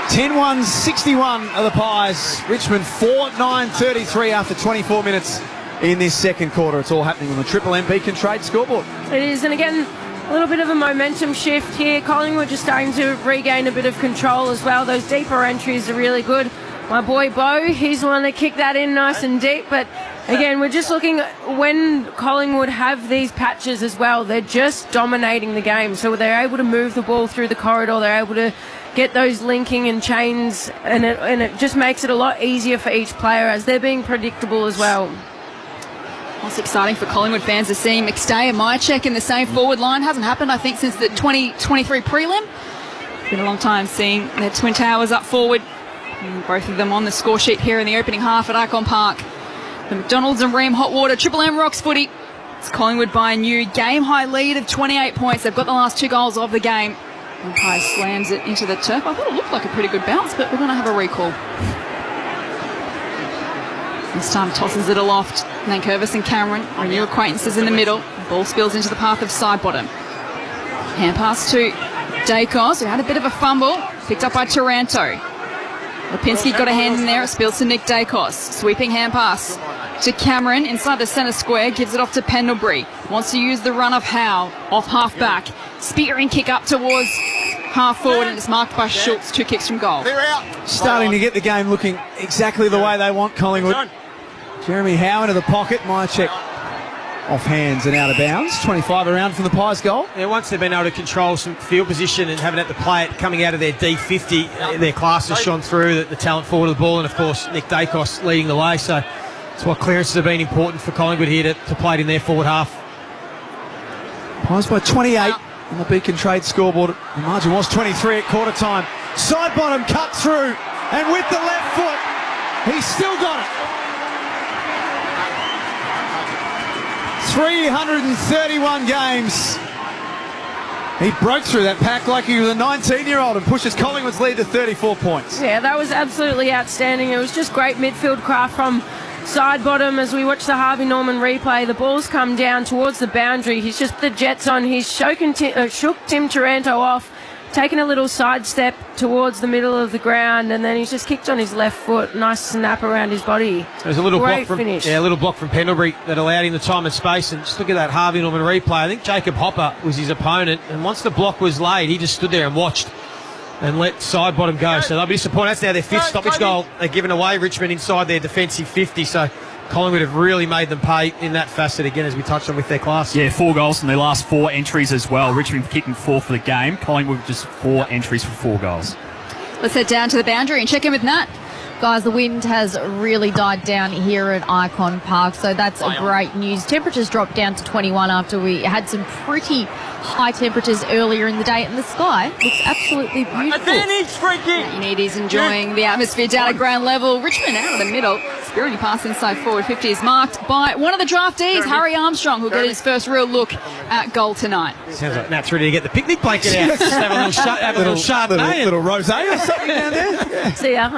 10-1-61 of the Pies. Richmond 4-9-33 after 24 minutes in this second quarter. It's all happening on the Triple M Beacon Trade scoreboard. It is, and again, a little bit of a momentum shift here. Collingwood just starting to regain a bit of control as well. Those deeper entries are really good. My boy Bo, he's the one that kicked that in nice and deep. But again, we're just looking when Collingwood have these patches as well. They're just dominating the game. So they're able to move the ball through the corridor. They're able to get those linking and chains, and it just makes it a lot easier for each player as they're being predictable as well. What's exciting for Collingwood fans is seeing McStay and Mychek in the same forward line. Hasn't happened, I think, since the 2023 prelim. It's been a long time seeing their twin towers up forward. And both of them on the score sheet here in the opening half at Ikon Park. The McDonald's and Ream Hot Water Triple M Rocks footy. It's Collingwood by a new game-high lead of 28 points. They've got the last 2 goals of the game. Umpire slams it into the turf. I thought it looked like a pretty good bounce, but we're going to have a recall. This time tosses it aloft. Nankervis and Cameron are new acquaintances in the middle. The ball spills into the path of Sidebottom. Hand pass to Daicos, who had a bit of a fumble. Picked up by Taranto. Lipinski got a hand in there. It spills to Nick Daicos. Sweeping hand pass to Cameron inside the centre square. Gives it off to Pendlebury. Wants to use the run of Howe off half back. Spearing kick up towards half forward, and it's marked by Schultz. 2 kicks from goal. Starting to get the game looking exactly the way they want Collingwood. Jeremy Howe into the pocket. Mychek off hands and out of bounds. 25 around from the Pies goal. Yeah, once they've been able to control some field position and haven't had to play it coming out of their D50, their class has shone through, the talent forward of the ball, and of course Nick Daicos leading the way. So that's why clearances have been important for Collingwood here to play it in their forward half. Pies by 28 on the Beacon Trade scoreboard. The margin was 23 at quarter time. Sidebottom cut through, and with the left foot, he's still got it. 331 games. He broke through that pack like he was a 19-year-old and pushes Collingwood's lead to 34 points. Yeah, that was absolutely outstanding. It was just great midfield craft from Sidebottom. As we watch the Harvey Norman replay, the ball's come down towards the boundary. He's just the jets on. He's shook Tim Taranto off, taken a little sidestep towards the middle of the ground, and then he's just kicked on his left foot. Nice snap around his body. There's a little Great block from finish. a little block from Pendlebury that allowed him the time and space. And just look at that Harvey Norman replay. I think Jacob Hopper was his opponent, and once the block was laid, he just stood there and watched and let Sidebottom go. So they'll be disappointed. That's now their 5th stoppage goal. They've given away Richmond inside their defensive 50. So Collingwood have really made them pay in that facet again, as we touched on with their class. Yeah, 4 goals in their last 4 entries as well. Richmond kicking 4 for the game. Collingwood just 4 entries for 4 goals. Let's head down to the boundary and check in with Nat. Guys, the wind has really died down here at Ikon Park, so that's great news. Temperatures dropped down to 21 after we had some pretty high temperatures earlier in the day, and the sky looks absolutely beautiful. Advantage, free kick. Unity's enjoying the atmosphere down at ground level. Richmond out of the middle. Spiriting pass inside forward 50 is marked by one of the draftees, Harry Armstrong, who'll get his first real look at goal tonight. Sounds like Nat's ready to get the picnic blanket out. Just have a little Chardonnay. Little rosé or something down there. Yeah. See ya.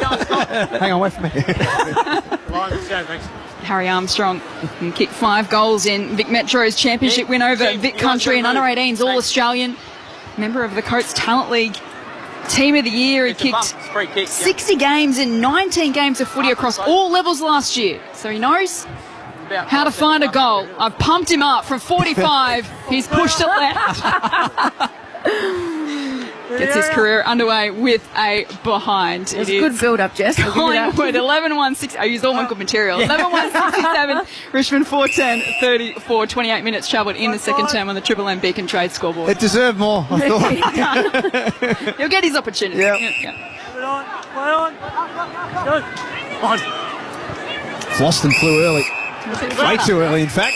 Hang on, wait for me. Harry Armstrong can kick 5 goals in Vic Metro's championship win over Vic Country and under-18s All-Australian. Member of the Coates Talent League. Team of the year. He kicked 60 games in 19 games of footy across all levels last year. So he knows how to find a goal. I've pumped him up from 45. He's pushed it left. gets his career underway with a behind. It's a good build-up, Jess. Collingwood 11-1-6. I used all my good material. 11-1-67. Richmond 4-10-34. 28 minutes travelled in the second term on the Triple M Beacon Trade scoreboard. It deserved more, I thought. He'll get his opportunity. Yep. Floston flew early. Way too early, in fact.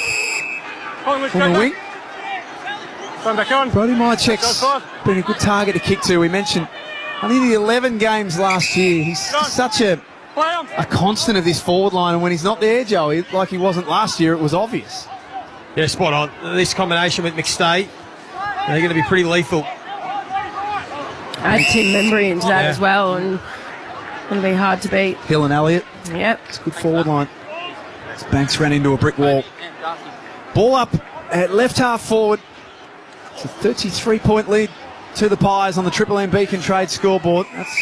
On the wing. Brody Myercheck's been a good target to kick to. We mentioned only the 11 games last year. He's such a constant of this forward line, and when he's not there, Joey, like he wasn't last year, it was obvious. Yeah, spot on. This combination with McStay, they're going to be pretty lethal. Add Tim Membrey into that as well, and going to be hard to beat. Hill and Elliott. Yep. It's a good forward line. Banks ran into a brick wall. Ball up at left half forward. It's a 33-point lead to the Pies on the Triple M Beacon Trade scoreboard. That's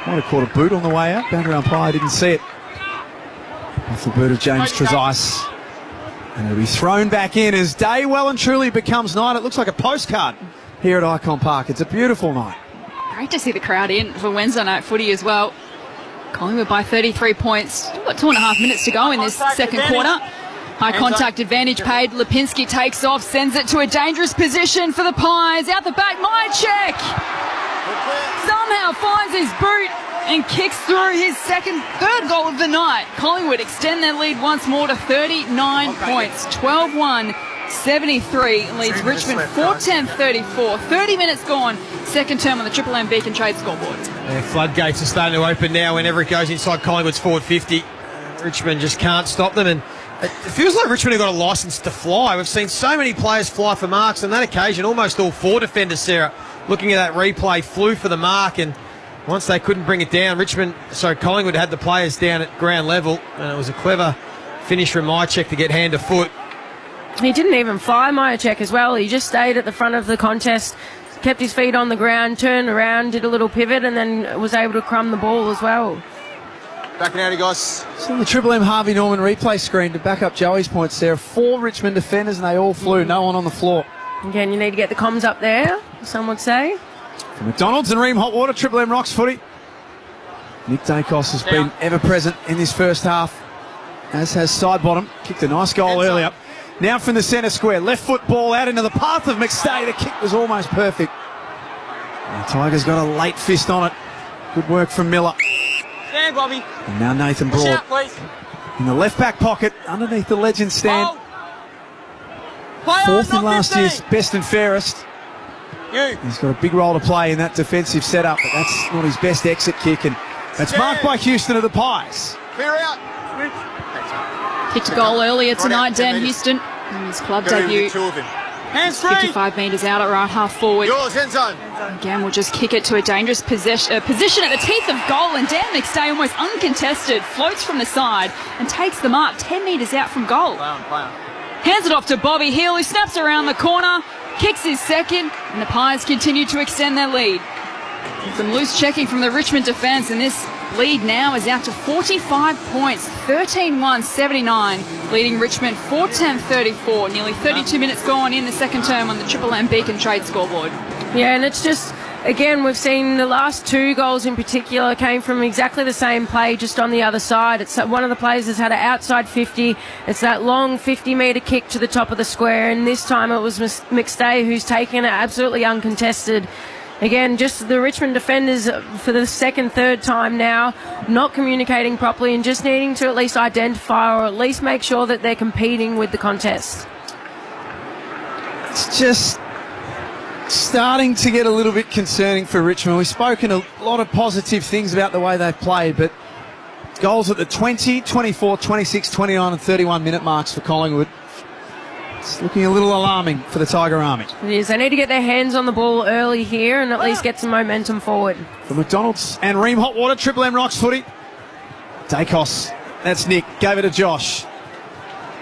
might have caught a boot on the way out. Boundary umpire didn't see it. Off the boot of James Trezise. And it'll be thrown back in as day well and truly becomes night. It looks like a postcard here at Ikon Park. It's a beautiful night. Great to see the crowd in for Wednesday night footy as well. Collingwood by 33 points. Still got 2.5 minutes to go in this second quarter. High contact advantage paid. Lipinski takes off, sends it to a dangerous position for the Pies. Out the back, Myercheck somehow finds his boot and kicks through his third goal of the night. Collingwood extend their lead once more to 39 points. 12-1-73 leads Richmond 4-10-34. 30 minutes gone. Second term on the Triple M Beacon Trade scoreboard. Yeah, floodgates are starting to open now whenever it goes inside Collingwood's forward 50. Richmond just can't stop them, and it feels like Richmond have got a licence to fly. We've seen so many players fly for marks on that occasion. Almost all four defenders, Sarah, looking at that replay, flew for the mark, and once they couldn't bring it down, Collingwood had the players down at ground level, and it was a clever finish from Myercheck to get hand to foot. He didn't even fly Myercheck as well. He just stayed at the front of the contest, kept his feet on the ground, turned around, did a little pivot, and then was able to crumb the ball as well. Backing out, guys. It's on the Triple M Harvey Norman replay screen to back up Joey's points there. 4 Richmond defenders and they all flew. No one on the floor. Again, you need to get the comms up there, some would say. For McDonald's and Ream Hot Water, Triple M Rocks footy. Nick Daicos has been ever present in this first half, as has Sidebottom. Kicked a nice goal earlier. Now from the centre square. Left foot ball out into the path of McStay. The kick was almost perfect. The Tigers got a late fist on it. Good work from Miller. Stand, Bobby. And now Nathan Broad out, please. in the left back pocket underneath the legend stand. Play Fourth on, in last 15. year's best and fairest. He's got a big role to play in that defensive setup, but that's not his best exit kick, and that's marked by Houston of the Pies. Clear out. Kicked a goal earlier tonight, Dan Houston, in his club debut. Hands free. 55 metres out at right half forward. Yours, end zone. Again, we'll just kick it to a dangerous position at the teeth of goal, and Dan McStay, almost uncontested, floats from the side and takes the mark 10 metres out from goal. Hands it off to Bobby Hill, who snaps around the corner, kicks his second, and the Pies continue to extend their lead. Some loose checking from the Richmond defence, and this lead now is out to 45 points, 13-1-79, leading Richmond 4-10-34. Nearly 32 minutes gone in the second term on the Triple M Beacon Trade scoreboard. Yeah, and it's just, again, we've seen the last 2 goals in particular came from exactly the same play, just on the other side. It's one of the players has had an outside 50. It's that long 50-metre kick to the top of the square, and this time it was McStay who's taken it absolutely uncontested. Again, just the Richmond defenders for the second, third time now, not communicating properly and just needing to at least identify or at least make sure that they're competing with the contest. It's just starting to get a little bit concerning for Richmond. We've spoken a lot of positive things about the way they've played, but goals at the 20, 24, 26, 29 and 31 minute marks for Collingwood. It's looking a little alarming for the Tiger Army. It is. They need to get their hands on the ball early here and at least get some momentum forward. For McDonald's and Ream Hot Water, Triple M Rocks footy. Daicos, that's Nick, gave it to Josh.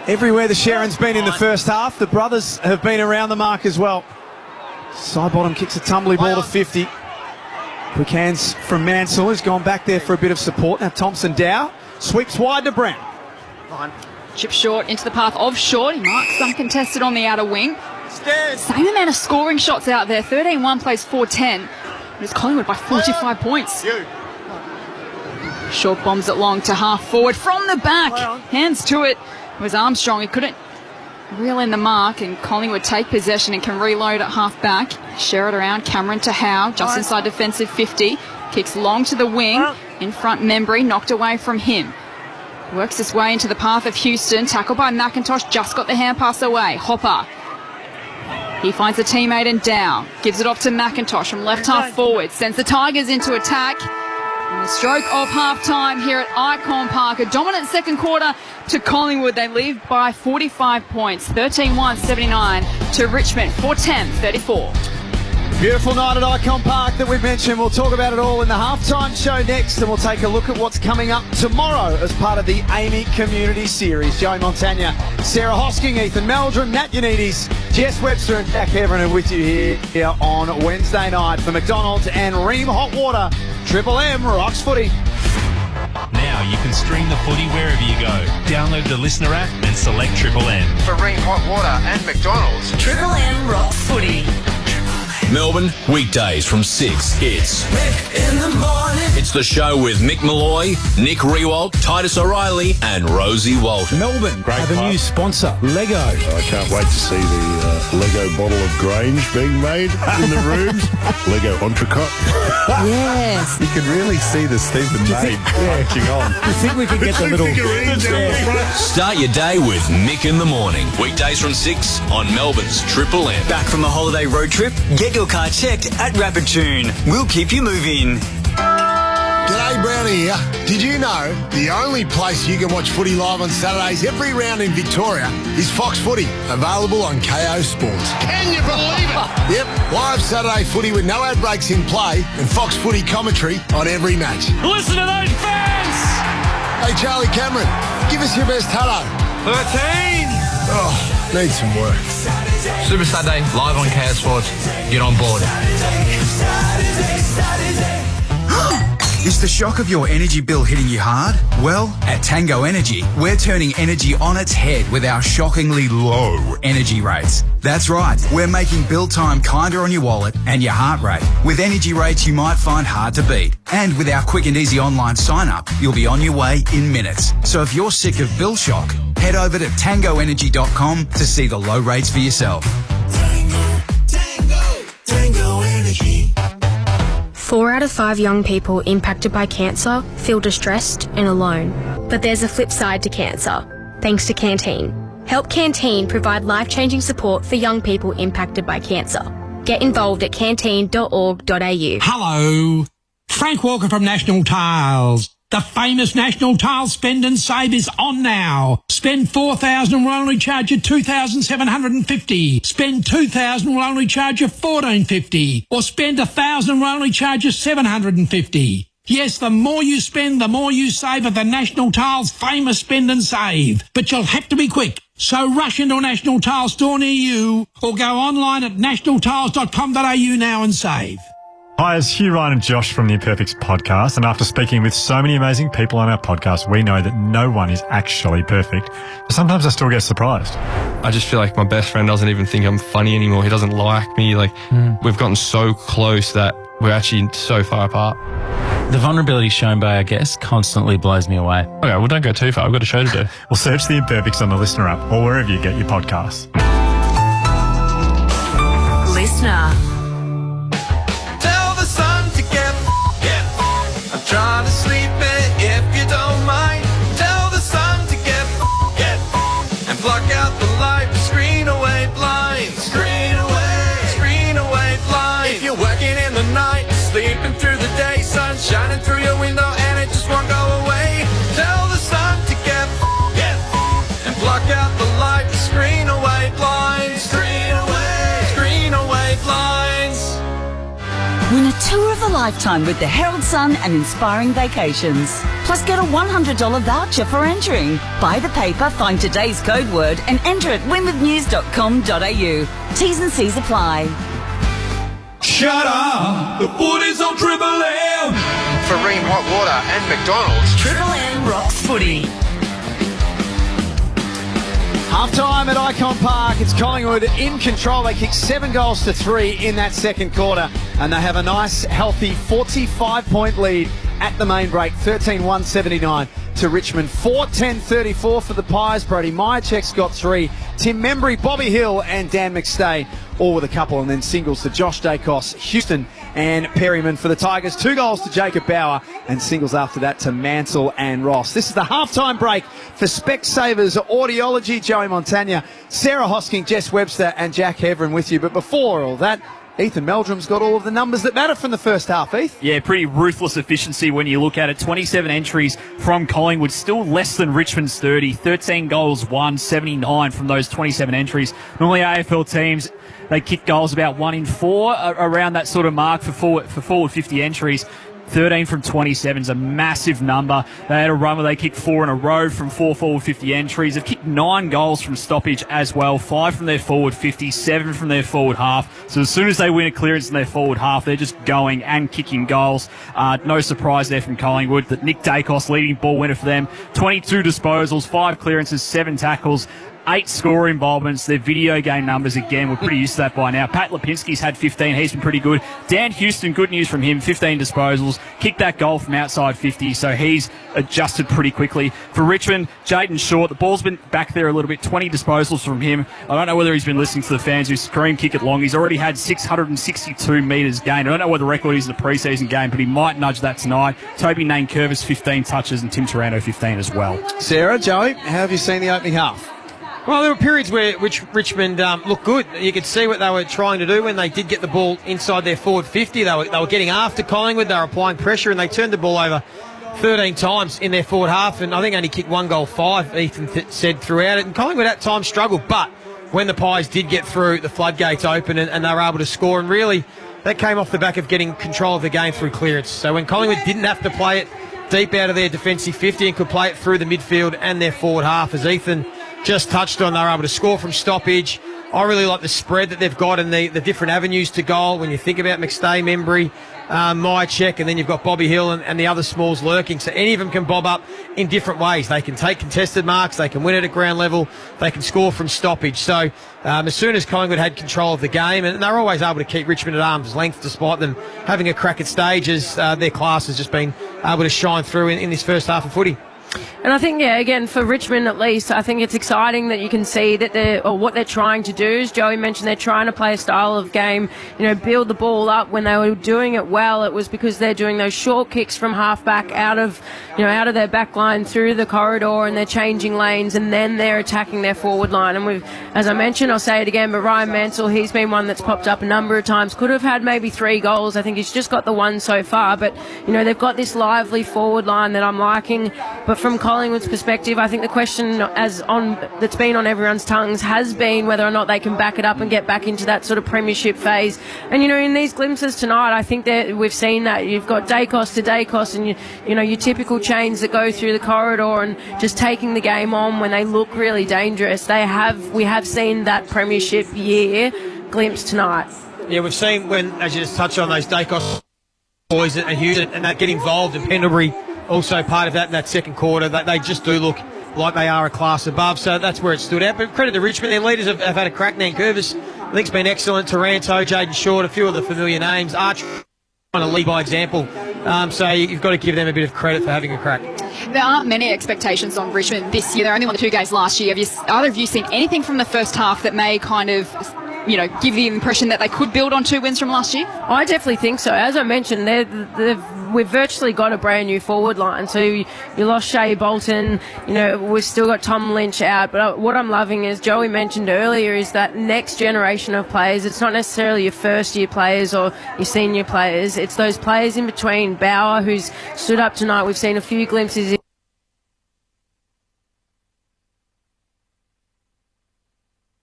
Everywhere the Sharon's been in the first half, the brothers have been around the mark as well. Sidebottom kicks a tumbly ball to 50. Quick hands from Mansell, who's gone back there for a bit of support. Now Thompson Dow sweeps wide to Brown. Chip short into the path of Short. He marks uncontested on the outer wing. Same amount of scoring shots out there. 13-1 plays 4-10. It's Collingwood by 45 points. Short bombs it long to half forward from the back. Hands to it. It was Armstrong. He couldn't reel in the mark, and Collingwood take possession and can reload at half back. Share it around. Cameron to Howe. Just inside defensive 50. Kicks long to the wing. In front, Membrey. Knocked away from him. Works his way into the path of Houston. Tackled by McIntosh. Just got the hand pass away. Hopper. He finds a teammate in Dow. Gives it off to McIntosh from left half forward. Sends the Tigers into attack. And the stroke of half-time here at Ikon Park. A dominant second quarter to Collingwood. They lead by 45 points. 13-1, 79 to Richmond. 4-10-34. Beautiful night at Ikon Park that we've mentioned. We'll talk about it all in the halftime show next, and we'll take a look at what's coming up tomorrow as part of the AAMI Community Series. Joey Montagna, Sarah Hosking, Ethan Meldrum, Nat Yannidis, Jess Webster and Jack Heverin are with you here on Wednesday night for McDonald's and Ream Hot Water. Triple M rocks footy. Now you can stream the footy wherever you go. Download the Listener app and select Triple M. For Ream Hot Water and McDonald's, Triple M rocks footy. Melbourne, weekdays from 6. It's Mick in the morning. It's the show with Mick Malloy, Nick Riewoldt, Titus O'Reilly and Rosie Walton. Melbourne have a new sponsor, Lego. I can't wait to see the Lego bottle of Grange being made in the rooms. Lego entrecôte. Yes. You can really see the Stephen May punching on. I think we could get the little figurines down the front. Start your day with Mick in the morning. Weekdays from 6 on Melbourne's Triple M. Back from a holiday road trip? Get your car checked at Rapid Tune. We'll keep you moving. G'day, Brownie here. Did you know the only place you can watch footy live on Saturdays every round in Victoria is Fox Footy, available on KO Sports. Can you believe it? Yep, live Saturday footy with no ad breaks in play and Fox Footy commentary on every match. Listen to those fans! Hey, Charlie Cameron, give us your best hello. 13! Oh, need some work. Super Saturday, live on KO Sports. Get on board. Is the shock of your energy bill hitting you hard? Well, at Tango Energy, we're turning energy on its head with our shockingly low energy rates. That's right, we're making bill time kinder on your wallet and your heart rate with energy rates you might find hard to beat. And with our quick and easy online sign-up, you'll be on your way in minutes. So if you're sick of bill shock, head over to tangoenergy.com to see the low rates for yourself. Tango Energy. 4 out of 5 young people impacted by cancer feel distressed and alone. But there's a flip side to cancer, thanks to Canteen. Help Canteen provide life-changing support for young people impacted by cancer. Get involved at canteen.org.au. Hello, Frank Walker from National Tiles. The famous National Tiles Spend and Save is on now. Spend $4,000 and we'll only charge you $2,750. Spend $2,000 we'll only charge you $1,450. Or spend $1,000 we'll only charge you $750. Yes, the more you spend, the more you save at the National Tiles famous Spend and Save. But you'll have to be quick. So rush into a National Tiles store near you or go online at nationaltiles.com.au now and save. Hi, it's Hugh, Ryan and Josh from the Imperfects podcast, and after speaking with so many amazing people on our podcast, we know that no one is actually perfect. But sometimes I still get surprised. I just feel like my best friend doesn't even think I'm funny anymore. He doesn't like me. We've gotten so close that we're actually so far apart. The vulnerability shown by our guests constantly blows me away. Okay, well, don't go too far. I've got a show to do. Well, search The Imperfects on the Listener app or wherever you get your podcasts. Listener. Trying to sleep in if you don't mind. Tell the sun to get and block out the light. Screen away blinds. Screen away blinds. If you're working in the night, sleeping through the day, sun shining through your window and it just won't go away. Tell the sun to get and block out the light. Screen away blinds. Screen away blinds. Win a tour of a lifetime with the Herald Sun and Inspiring Vacations. Plus get a $100 voucher for entering. Buy the paper, find today's code word and enter at winwithnews.com.au. T's and C's apply. Shut up! The footy's on Triple M! For Ream Hot Water and McDonald's, Triple M rocks footy. Half-time at Ikon Park. It's Collingwood in control. They kick 7 goals to 3 in that second quarter, and they have a nice, healthy 45-point lead at the main break, 13-179 to Richmond. 4-10-34 for the Pies. Brody Myercheck's got 3. Tim Membrey, Bobby Hill and Dan McStay all with a couple, and then singles to Josh Daicos, Houston and Perryman for the Tigers. 2 goals to Jacob Bauer and singles after that to Mansell and Ross. This is the halftime break for Specsavers Audiology. Joey Montagna, Sarah Hosking, Jess Webster and Jack Heverin with you. But before all that, Ethan Meldrum's got all of the numbers that matter from the first half, Heath. Yeah, pretty ruthless efficiency when you look at it. 27 entries from Collingwood, still less than Richmond's 30. 13 goals won, 79 from those 27 entries. Normally AFL teams, they kick goals about 1 in 4, around that sort of mark for forward 50 entries. 13 from 27 is a massive number. They had a run where they kicked 4 in a row from 4 forward 50 entries. They've kicked 9 goals from stoppage as well, 5 from their forward 50, 7 from their forward half. So as soon as they win a clearance in their forward half, they're just going and kicking goals. No surprise there from Collingwood that Nick Daicos, leading ball winner for them, 22 disposals, 5 clearances, 7 tackles, 8 score involvements. Their video game numbers, again, we're pretty used to that by now. Pat Lipinski's had 15. He's been pretty good. Dan Houston, good news from him, 15 disposals. Kicked that goal from outside 50, so he's adjusted pretty quickly. For Richmond, Jayden Short, the ball's been back there a little bit, 20 disposals from him. I don't know whether he's been listening to the fans who scream kick it long. He's already had 662 metres gained. I don't know what the record is in the preseason game, but he might nudge that tonight. Toby Nankervis, 15 touches, and Tim Taranto, 15 as well. Sarah, Joey, how have you seen the opening half? Well, there were periods which Richmond looked good. You could see what they were trying to do when they did get the ball inside their forward 50. They were getting after Collingwood. They were applying pressure, and they turned the ball over 13 times in their forward half, and I think only kicked 1 goal 5, Ethan said, throughout it. And Collingwood at times struggled, but when the Pies did get through, the floodgates open and they were able to score, and really that came off the back of getting control of the game through clearance. So when Collingwood didn't have to play it deep out of their defensive 50 and could play it through the midfield and their forward half, as Ethan just touched on, they were able to score from stoppage. I really like the spread that they've got and the different avenues to goal. When you think about McStay, Membrey, Myercheck, and then you've got Bobby Hill and the other smalls lurking. So any of them can bob up in different ways. They can take contested marks, they can win it at ground level, they can score from stoppage. So as soon as Collingwood had control of the game, and they're always able to keep Richmond at arm's length despite them having a crack at stages, their class has just been able to shine through in this first half of footy. And I think, yeah, again, for Richmond at least, I think it's exciting that you can see that what they're trying to do. As Joey mentioned, they're trying to play a style of game, build the ball up. When they were doing it well, it was because they're doing those short kicks from half-back out of their back line through the corridor, and they're changing lanes, and then they're attacking their forward line. And as I mentioned, I'll say it again, but Ryan Mansell, he's been one that's popped up a number of times. Could have had maybe 3 goals. I think he's just got the 1 so far. But, they've got this lively forward line that I'm liking. But from Collingwood's perspective, I think the question that's been on everyone's tongues has been whether or not they can back it up and get back into that sort of premiership phase. And in these glimpses tonight, I think that we've seen that you've got Daicos to Daicos, and your typical chains that go through the corridor and just taking the game on when they look really dangerous. We have seen that premiership year glimpse tonight. Yeah, we've seen when, as you just touched on, those Daicos boys and Houston and that get involved, and Pendlebury also part of that in that second quarter. They just do look like they are a class above, so that's where it stood out. But credit to Richmond, their leaders have had a crack. Nankervis, I think, has been excellent. Taranto, Jayden Short, a few of the familiar names. Arch trying to lead by example. So you've got to give them a bit of credit for having a crack. There aren't many expectations on Richmond this year. They only won the 2 games last year. Have either of you seen anything from the first half that may kind of give the impression that they could build on 2 wins from last year? I definitely think so. As I mentioned, we've virtually got a brand new forward line. So you lost Shea Bolton, we've still got Tom Lynch out. But what I'm loving, as Joey mentioned earlier, is that next generation of players. It's not necessarily your first year players or your senior players. It's those players in between. Bauer, who's stood up tonight. We've seen a few glimpses.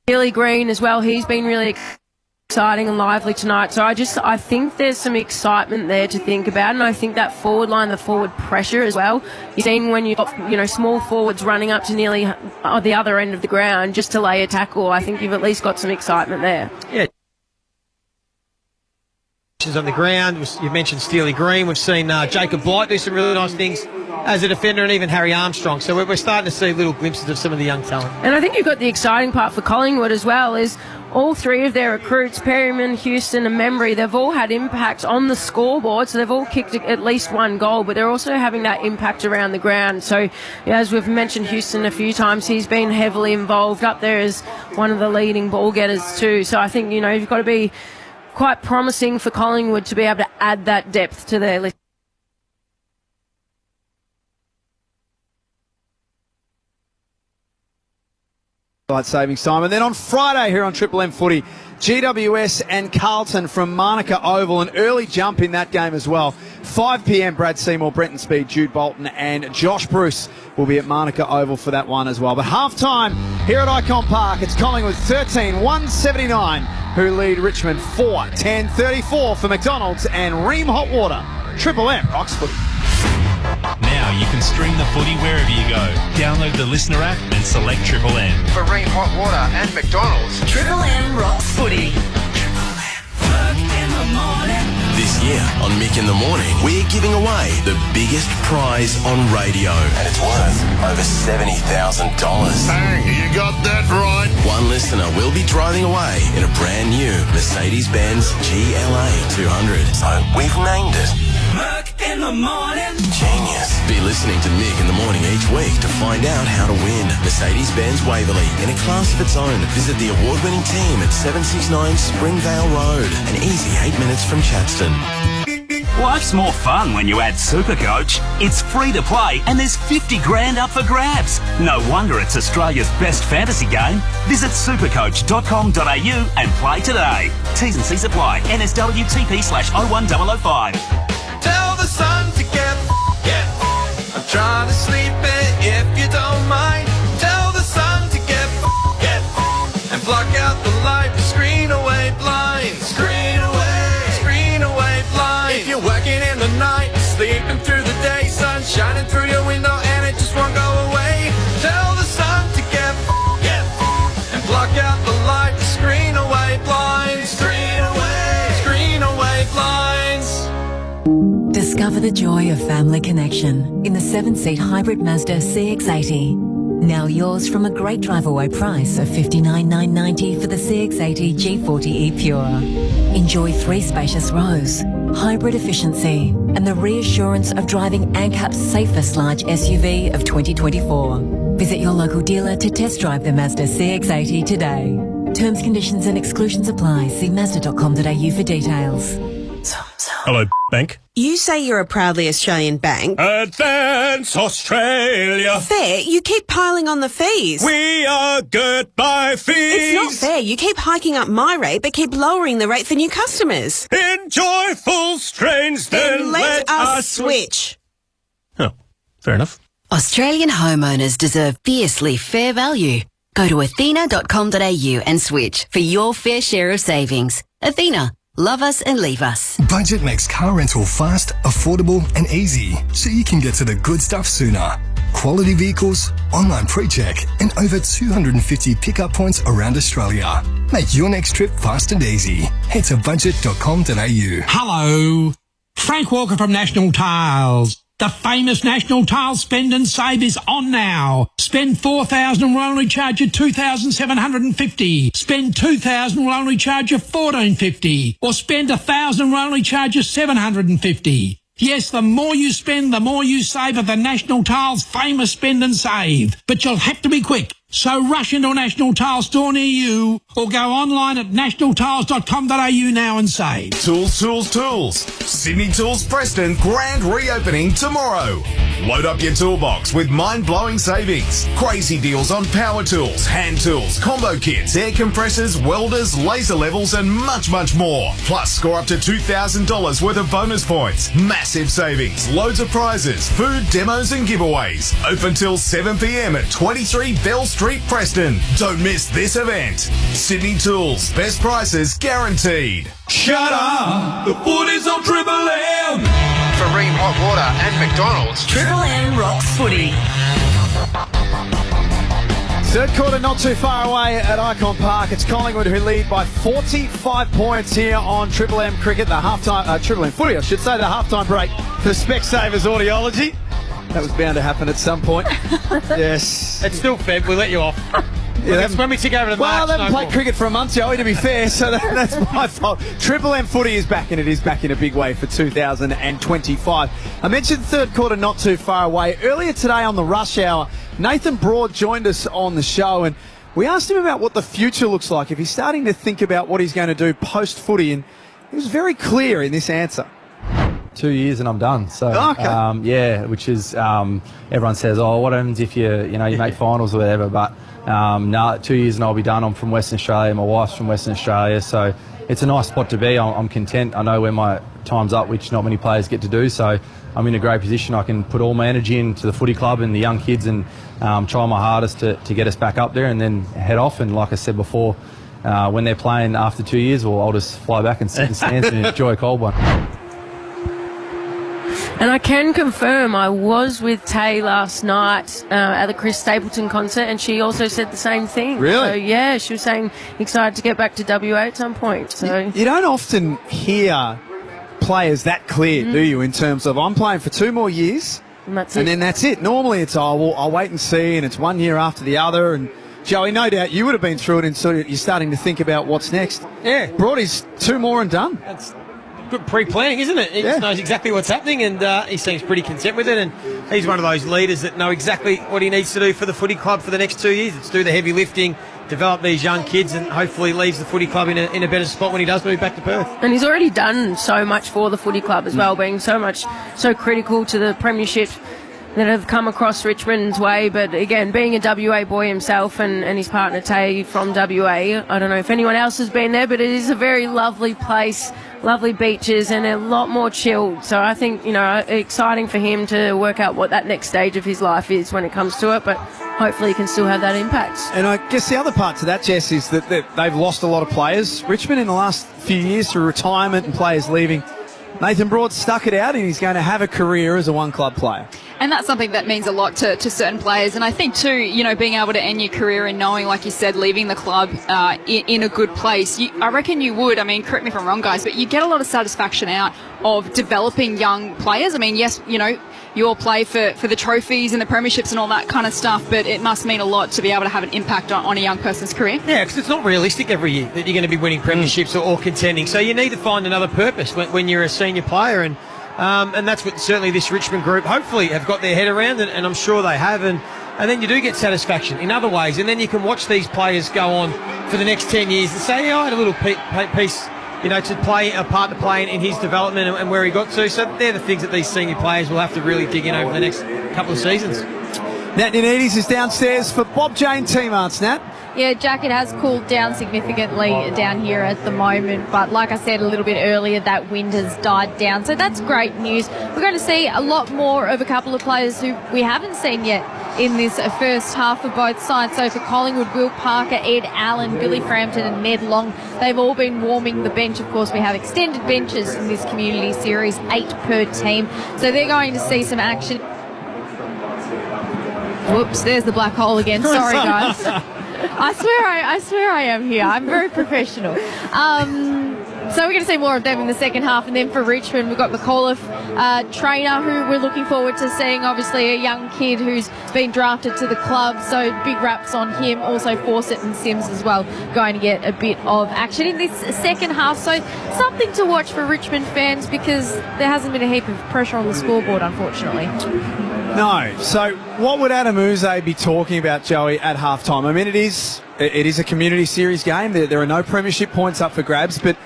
Billy Green as well, he's been really exciting and lively tonight. So I think there's some excitement there to think about, and I think that forward line, the forward pressure as well. You've seen when you've got small forwards running up to nearly the other end of the ground just to lay a tackle. I think you've at least got some excitement there. Yeah. on the ground. You mentioned Steely Green. We've seen Jacob Blight do some really nice things as a defender, and even Harry Armstrong. So we're starting to see little glimpses of some of the young talent. And I think you've got the exciting part for Collingwood as well is all three of their recruits, Perryman, Houston and Membrey, they've all had impact on the scoreboard, so they've all kicked at least one goal, but they're also having that impact around the ground. So as we've mentioned Houston a few times, he's been heavily involved up there as one of the leading ball getters too. So I think, you've got to be quite promising for Collingwood to be able to add that depth to their list. Savings time. And then on Friday here on Triple M Footy, GWS and Carlton from Monica Oval. An early jump in that game as well. 5 p.m, Brad Seymour, Brenton Speed, Jude Bolton and Josh Bruce will be at Monica Oval for that one as well. But half-time here at Ikon Park, it's Collingwood 13-179, who lead Richmond 4-10-34 for McDonald's and Ream Hot Water. Triple M rocks footy. Now you can stream the footy wherever you go. Download the Listener app and select Triple M. For Ream Hot Water and McDonald's, Triple M rocks footy. This year on Mick in the Morning, we're giving away the biggest prize on radio. And it's worth over $70,000. Bang, you got that right. One listener will be driving away in a brand new Mercedes-Benz GLA 200. So we've named it Mick in the Morning. Genius. Be listening to Mick in the Morning each week to find out how to win Mercedes-Benz Waverley in a class of its own. Visit the award-winning team at 769 Springvale Road. An easy 8 minutes from Chadstone. Life's more fun when you add Supercoach. It's free to play and there's 50 grand up for grabs. No wonder it's Australia's best fantasy game. Visit supercoach.com.au and play today. T's and C's apply. NSWTP/01005. Tell the sun to get. I'm trying to sleep in if you don't mind. Tell the sun to get. And block out the light, screen away blinds. Screen away blinds. If you're working in the night, sleeping through the day, sun shining through your window and it just won't go away. Tell the sun to get. And block out the light, screen away blinds. Screen away blinds. Discover the joy of family connection in the 7-seat hybrid Mazda CX-80. Now yours from a great drive-away price of $59,990 for the CX-80 G40E Pure. Enjoy 3 spacious rows, hybrid efficiency, and the reassurance of driving ANCAP's safest large SUV of 2024. Visit your local dealer to test drive the Mazda CX-80 today. Terms, conditions and exclusions apply. See Mazda.com.au for details. Hello, bank. You say you're a proudly Australian bank. Advance Australia. Fair, you keep piling on the fees. We are good by fees. It's not fair. You keep hiking up my rate, but keep lowering the rate for new customers. In joyful strains, then let us switch. Oh, fair enough. Australian homeowners deserve fiercely fair value. Go to athena.com.au and switch for your fair share of savings. Athena. Love us and leave us. Budget makes car rental fast, affordable and easy, so you can get to the good stuff sooner. Quality vehicles, online pre-check and over 250 pickup points around Australia. Make your next trip fast and easy. Head to budget.com.au. Hello, Frank Walker from National Tiles. The famous National Tiles Spend and Save is on now. Spend $4,000 and we'll only charge you $2,750. Spend $2,000 we'll only charge you $1,450. Or spend $1,000 we'll only charge you $750. Yes, the more you spend, the more you save at the National Tiles famous Spend and Save. But you'll have to be quick. So rush into a National Tiles store near you or go online at nationaltiles.com.au now and save. Tools. Sydney Tools Preston grand reopening tomorrow. Load up your toolbox with mind-blowing savings. Crazy deals on power tools, hand tools, combo kits, air compressors, welders, laser levels and much more. Plus score up to $2,000 worth of bonus points. Massive savings, loads of prizes, food, demos and giveaways. Open till 7 p.m. at 23 Bell Street, Preston. Don't miss this event. Sydney Tools, best prices guaranteed. Shut up! The footy's on Triple M! For Ream Hot Water and McDonald's, Triple M rocks footy. Third quarter not too far away at Ikon Park. It's Collingwood who lead by 45 points here on Triple M Cricket, the halftime, Triple M Footy, I should say, the halftime break for Specsavers Audiology. That was bound to happen at some point. Yes. It's still Feb, we let you off. Yeah, that's when we took over to March. Well, they haven't played cricket for a month, Joey, to be fair, so that's my fault. Triple M Footy is back, and it is back in a big way for 2025. I mentioned third quarter not too far away. Earlier today on the Rush Hour, Nathan Broad joined us on the show, and we asked him about what the future looks like, if he's starting to think about what he's going to do post-footy, and he was very clear in this answer. 2 years and I'm done. So, yeah, which is, everyone says, oh, what happens if you make finals or whatever, but no, 2 years and I'll be done. I'm from Western Australia. My wife's from Western Australia, so it's a nice spot to be. I'm content. I know when my time's up, which not many players get to do, so I'm in a great position. I can put all my energy into the footy club and the young kids and try my hardest to get us back up there and then head off. And like I said before, when they're playing after 2 years, well, I'll just fly back and sit in the stands and enjoy a cold one. And I can confirm I was with Tay last night at the Chris Stapleton concert, and she also said the same thing. Really? So, yeah, she was saying excited to get back to WA at some point. So You don't often hear players that clear, do you, in terms of I'm playing for 2 more years and then that's it. Normally it's, I'll wait and see, and it's 1 year after the other. And Joey, no doubt you would have been through it, and so you're starting to think about what's next. Yeah. Broady's 2 more and done. That's good pre-planning, isn't it? He just knows exactly what's happening, and he seems pretty content with it, and he's one of those leaders that know exactly what he needs to do for the footy club for the next 2 years. It's do the heavy lifting, develop these young kids, and hopefully leaves the footy club in a better spot when he does move back to Perth. And he's already done so much for the footy club as well, being so critical to the premiership that have come across Richmond's way. But again, being a WA boy himself and his partner Tay from WA, I don't know if anyone else has been there, but it is a very lovely place, lovely beaches and a lot more chilled. So I think, exciting for him to work out what that next stage of his life is when it comes to it, but hopefully he can still have that impact. And I guess the other part to that, Jess, is that they've lost a lot of players. Richmond in the last few years through retirement and players leaving. Nathan Broad stuck it out, and he's going to have a career as a one-club player. And that's something that means a lot to certain players. And I think, too, being able to end your career and knowing, like you said, leaving the club in a good place, I reckon you would. I mean, correct me if I'm wrong, guys, but you get a lot of satisfaction out of developing young players. I mean, yes, you all play for the trophies and the premierships and all that kind of stuff, but it must mean a lot to be able to have an impact on a young person's career. Yeah, because it's not realistic every year that you're going to be winning premierships or contending. So you need to find another purpose when you're a senior player, and that's what certainly this Richmond group hopefully have got their head around, and I'm sure they have. And then you do get satisfaction in other ways, and then you can watch these players go on for the next 10 years and say, I had a little piece to play a part to play in his development and where he got to. So they're the things that these senior players will have to really dig in over the next couple of seasons. Nat Nianidis is downstairs for Bob Jane Team Arts. Nat? Yeah, Jack, it has cooled down significantly down here at the moment, but like I said a little bit earlier, that wind has died down, so that's great news. We're going to see a lot more of a couple of players who we haven't seen yet in this first half of both sides. So for Collingwood, Will Parker, Ed Allen, Billy Frampton and Ned Long, they've all been warming the bench. Of course, we have extended benches in this community series, 8 per team, so they're going to see some action. Whoops, there's the black hole again. Sorry, guys. I swear I am here. I'm very professional. So we're going to see more of them in the second half. And then for Richmond, we've got McAuliffe, trainer, who we're looking forward to seeing. Obviously a young kid who's been drafted to the club, so big raps on him. Also Fawcett and Sims as well going to get a bit of action in this second half. So something to watch for Richmond fans, because there hasn't been a heap of pressure on the scoreboard, unfortunately. No. So what would Adam Uze be talking about, Joey, at halftime? I mean, it is a community series game. There are no premiership points up for grabs, but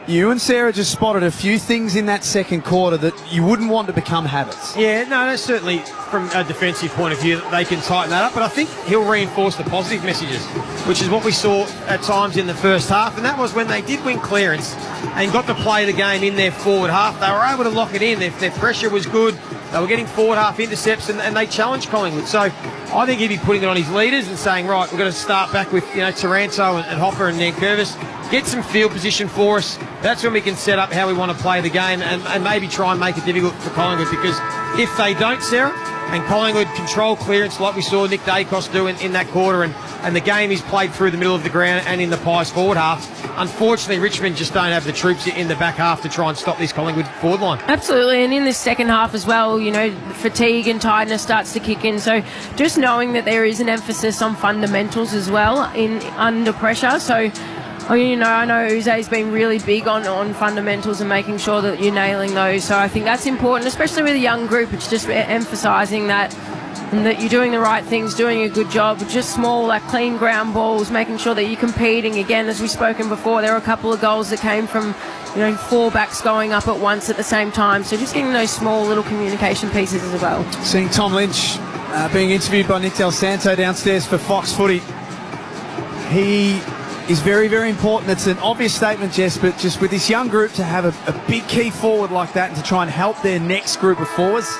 you and Sarah just spotted a few things in that second quarter that you wouldn't want to become habits. Yeah, no, certainly from a defensive point of view, they can tighten that up, but I think he'll reinforce the positive messages, which is what we saw at times in the first half, and that was when they did win clearance and got to play the game in their forward half. They were able to lock it in. Their pressure was good. They were getting forward half intercepts, and they challenged Collingwood. So I think he'd be putting it on his leaders and saying, right, we've got to start back with Taranto and Hopper and Nankervis. Get some field position for us. That's when we can set up how we want to play the game and maybe try and make it difficult for Collingwood, because if they don't, Sarah, and Collingwood control clearance like we saw Nick Daicos do in that quarter, and the game is played through the middle of the ground and in the Pies forward half. Unfortunately, Richmond just don't have the troops in the back half to try and stop this Collingwood forward line. Absolutely, and in this second half as well, fatigue and tiredness starts to kick in. So just knowing that there is an emphasis on fundamentals as well under pressure. So I know Uze's been really big on fundamentals and making sure that you're nailing those. So I think that's important, especially with a young group. It's just emphasising that you're doing the right things, doing a good job, just small, clean ground balls, making sure that you're competing. Again, as we've spoken before, there were a couple of goals that came from, four backs going up at once at the same time. So just getting those small little communication pieces as well. Seeing Tom Lynch being interviewed by Nick Del Santo downstairs for Fox Footy. He is very, very important. It's an obvious statement, Jess, but just with this young group to have a big key forward like that and to try and help their next group of forwards,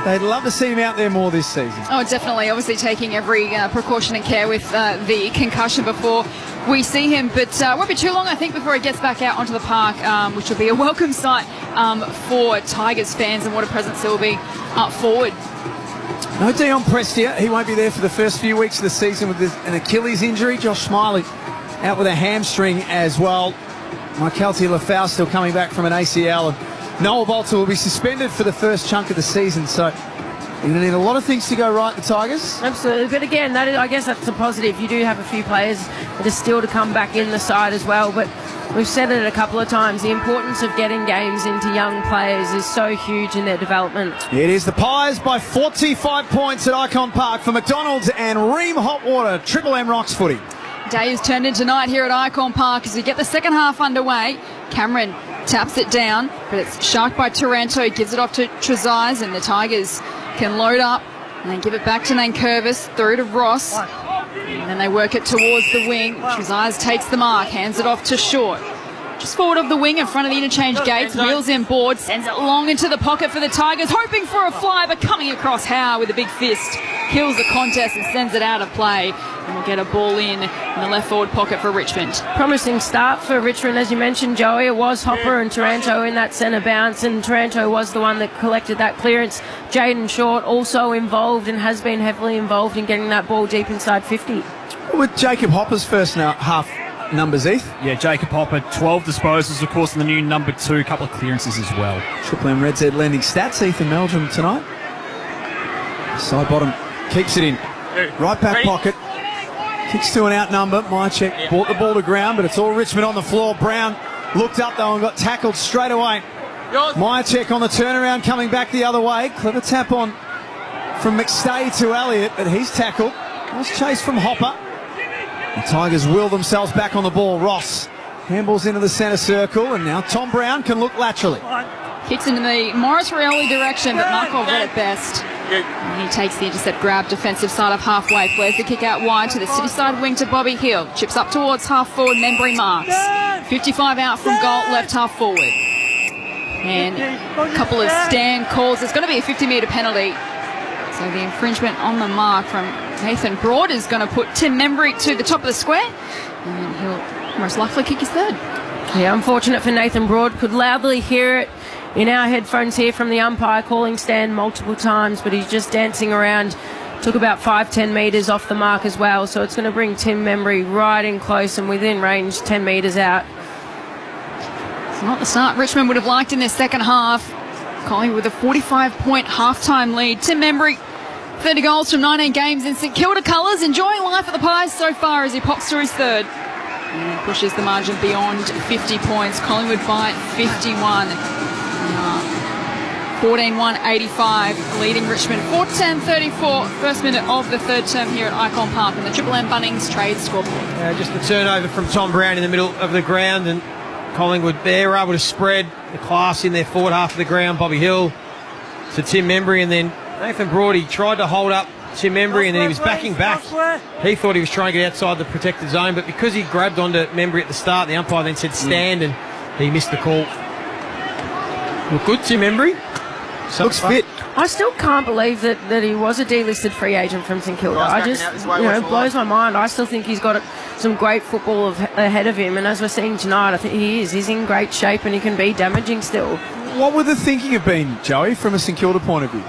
they'd love to see him out there more this season. Oh, definitely. Obviously taking every precaution and care with the concussion before we see him. But it won't be too long, I think, before he gets back out onto the park, which will be a welcome sight for Tigers fans, and what a presence there will be up forward. No Dion Prestia. He won't be there for the first few weeks of the season with an Achilles injury. Josh Smiley out with a hamstring as well. Maikelti Lafau still coming back from an ACL. And Noah Bolter will be suspended for the first chunk of the season. So you're going to need a lot of things to go right, the Tigers. Absolutely. But again, I guess that's a positive. You do have a few players that are still to come back in the side as well. But we've said it a couple of times. The importance of getting games into young players is so huge in their development. It is the Pies by 45 points at Ikon Park for McDonald's and Ream Hot Water. Triple M Rocks footy. Day is turned into night here at Ikon Park as we get the second half underway. Cameron taps it down, but it's sharked by Taranto. He gives it off to Trezise, and the Tigers can load up and then give it back to Nankervis, through to Ross. And then they work it towards the wing. Trezise takes the mark, hands it off to Short. Just forward of the wing in front of the interchange gates, wheels in board, sends it long into the pocket for the Tigers, hoping for a fly, but coming across Howe with a big fist. Kills the contest and sends it out of play. And we'll get a ball in the left forward pocket for Richmond. Promising start for Richmond, as you mentioned, Joey. It was Hopper and Taranto in that centre bounce, and Taranto was the one that collected that clearance. Jaden Short also involved and has been heavily involved in getting that ball deep inside 50. With Jacob Hopper's first half numbers, Heath. Yeah, Jacob Hopper, 12 disposals, of course, in the new number 2, couple of clearances as well. Triple M Red Z lending stats, Heath and Meldrum tonight. Side bottom keeps it in. Right back pocket. Kicks to an outnumber. Mychek brought the ball to ground, but it's all Richmond on the floor. Brown looked up though and got tackled straight away. Mychek on the turnaround, coming back the other way. Clever tap on from McStay to Elliott, but he's tackled. Nice chase from Hopper. The Tigers will themselves back on the ball. Ross handballs into the centre circle, and now Tom Brown can look laterally. Kicks into the Morris Rioli direction, but Markov read it best. And he takes the intercept grab, defensive side of halfway, flares the kick out wide to the city side wing to Bobby Hill. Chips up towards half forward, Membrey marks. 55 out from goal, left half forward. And a couple of stand calls. It's going to be a 50-metre penalty. So the infringement on the mark from Nathan Broad is going to put Tim Membrey to the top of the square. And he'll most likely kick his third. Yeah, unfortunate for Nathan Broad. Could loudly hear it in our headphones here from the umpire calling stand multiple times, but he's just dancing around. Took about 5-10 metres off the mark as well, so it's going to bring Tim Membrey right in close and within range, 10 metres out. It's not the start Richmond would have liked in their second half. Collingwood with a 45-point halftime lead. Tim Membrey, 30 goals from 19 games in St Kilda colours, enjoying life at the Pies so far as he pops to his third. And pushes the margin beyond 50 points. Collingwood by 51. 14-1-85, leading Richmond 4-10-34, first minute of the third term here at Ikon Park in the Triple M Bunnings trade scoreboard. Just the turnover from Tom Brown in the middle of the ground, and Collingwood there were able to spread the class in their forward half of the ground. Bobby Hill to Tim Membrey, and then Nathan Broad, he tried to hold up Tim Membrey, and then he was backing back. He thought he was trying to get outside the protected zone, but because he grabbed onto Membrey at the start, the umpire then said stand, and he missed the call. Look good, Tim Membrey. Looks fit. I still can't believe that he was a delisted free agent from St Kilda. I just, blows my mind. I still think he's got some great football ahead of him, and as we're seeing tonight, I think he is. He's in great shape, and he can be damaging still. What would the thinking have been, Joey, from a St Kilda point of view?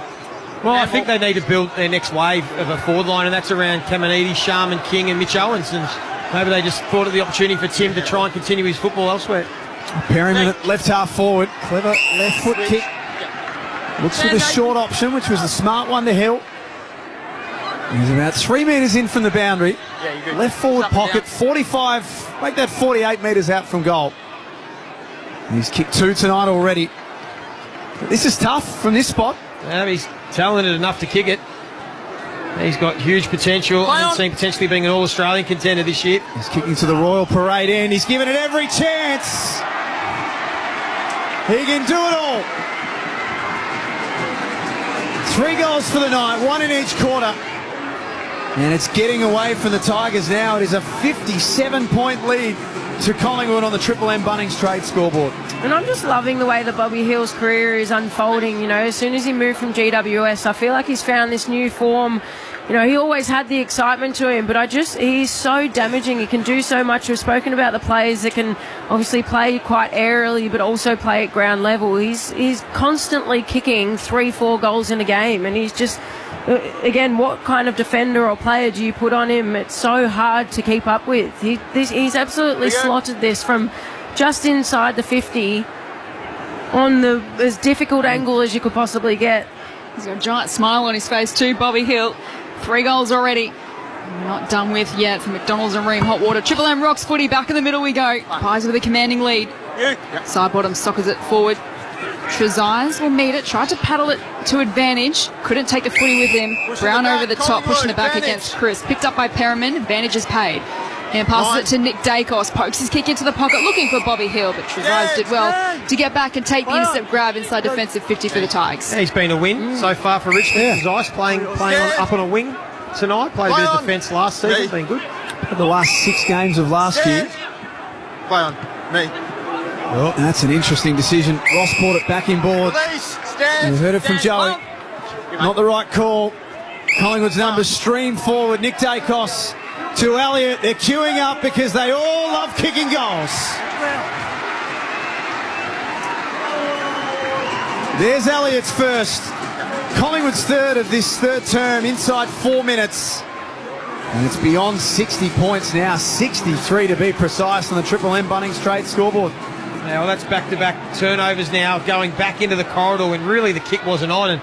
Well, I think they need to build their next wave of a forward line, and that's around Caminiti, Sharman, King and Mitch Owens. And maybe they just thought of the opportunity for Tim to try and continue his football elsewhere. Perryman at left half forward. Clever left foot kick. Looks for the short option, which was the smart one to Hill. He's about 3 metres in from the boundary. Left forward pocket, 45, make that 48 metres out from goal. He's kicked 2 tonight already. But this is tough from this spot. Yeah, he's talented enough to kick it. He's got huge potential. I've seen potentially being an All-Australian contender this year. He's kicking to the Royal Parade end. He's given it every chance. He can do it all. 3 goals for the night, 1 in each quarter. And it's getting away from the Tigers now. It is a 57-point lead to Collingwood on the Triple M Bunnings trade scoreboard. And I'm just loving the way that Bobby Hill's career is unfolding. You know, as soon as he moved from GWS, I feel like he's found this new form. You know, he always had the excitement to him, but he's so damaging. He can do so much. We've spoken about the players that can obviously play quite aerially, but also play at ground level. He's constantly kicking 3-4 goals in a game, and he's just, again, what kind of defender or player do you put on him? It's so hard to keep up with. He's absolutely slotted this from just inside the 50 on the as difficult angle as you could possibly get. He's got a giant smile on his face too, Bobby Hill. 3 goals already. Not done with yet for McDonald's and Ream Hot Water. Triple M Rocks footy, back in the middle we go. Pies with a commanding lead. Side bottom sockers it forward. Trezise will meet it, tried to paddle it to advantage. Couldn't take the footy with him. Brown over the top, pushing it back against Chris. Picked up by Perryman, advantage is paid. And passes it to Nick Daicos. Pokes his kick into the pocket, looking for Bobby Hill, but Trezise did well to get back and take the intercept grab inside defensive 50 for the Tigers. He's been a win so far for Richmond. Trezise playing up on a wing tonight. Played a bit of defence last season. Been good. The last 6 games of last year. Play on me. Oh, that's an interesting decision. Ross brought it back in board. You heard it from Joey. Not the right call. Collingwood's numbers stream forward. Nick Daicos to Elliott. They're queuing up because they all love kicking goals. There's Elliott's first. Collingwood's third of this third term inside 4 minutes. And it's beyond 60 points now, 63 to be precise on the Triple M Bunnings trade scoreboard. Well, that's back-to-back turnovers now, going back into the corridor when really the kick wasn't on. And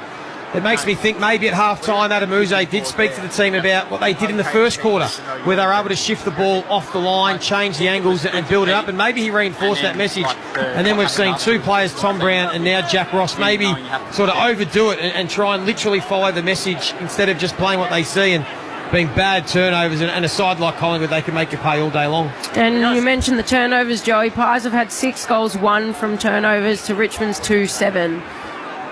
it makes me think maybe at half-time Adam Uze did speak to the team about what they did in the first quarter, where they were able to shift the ball off the line, change the angles and build it up, and maybe he reinforced that message. And then we've seen 2 players, Tom Brown and now Jack Ross, maybe sort of overdo it and try and literally follow the message instead of just playing what they see. And being bad turnovers, and a side like Collingwood, they can make you pay all day long. And you mentioned the turnovers, Joey. Pies have had 6 goals, 1 from turnovers to Richmond's 2-7.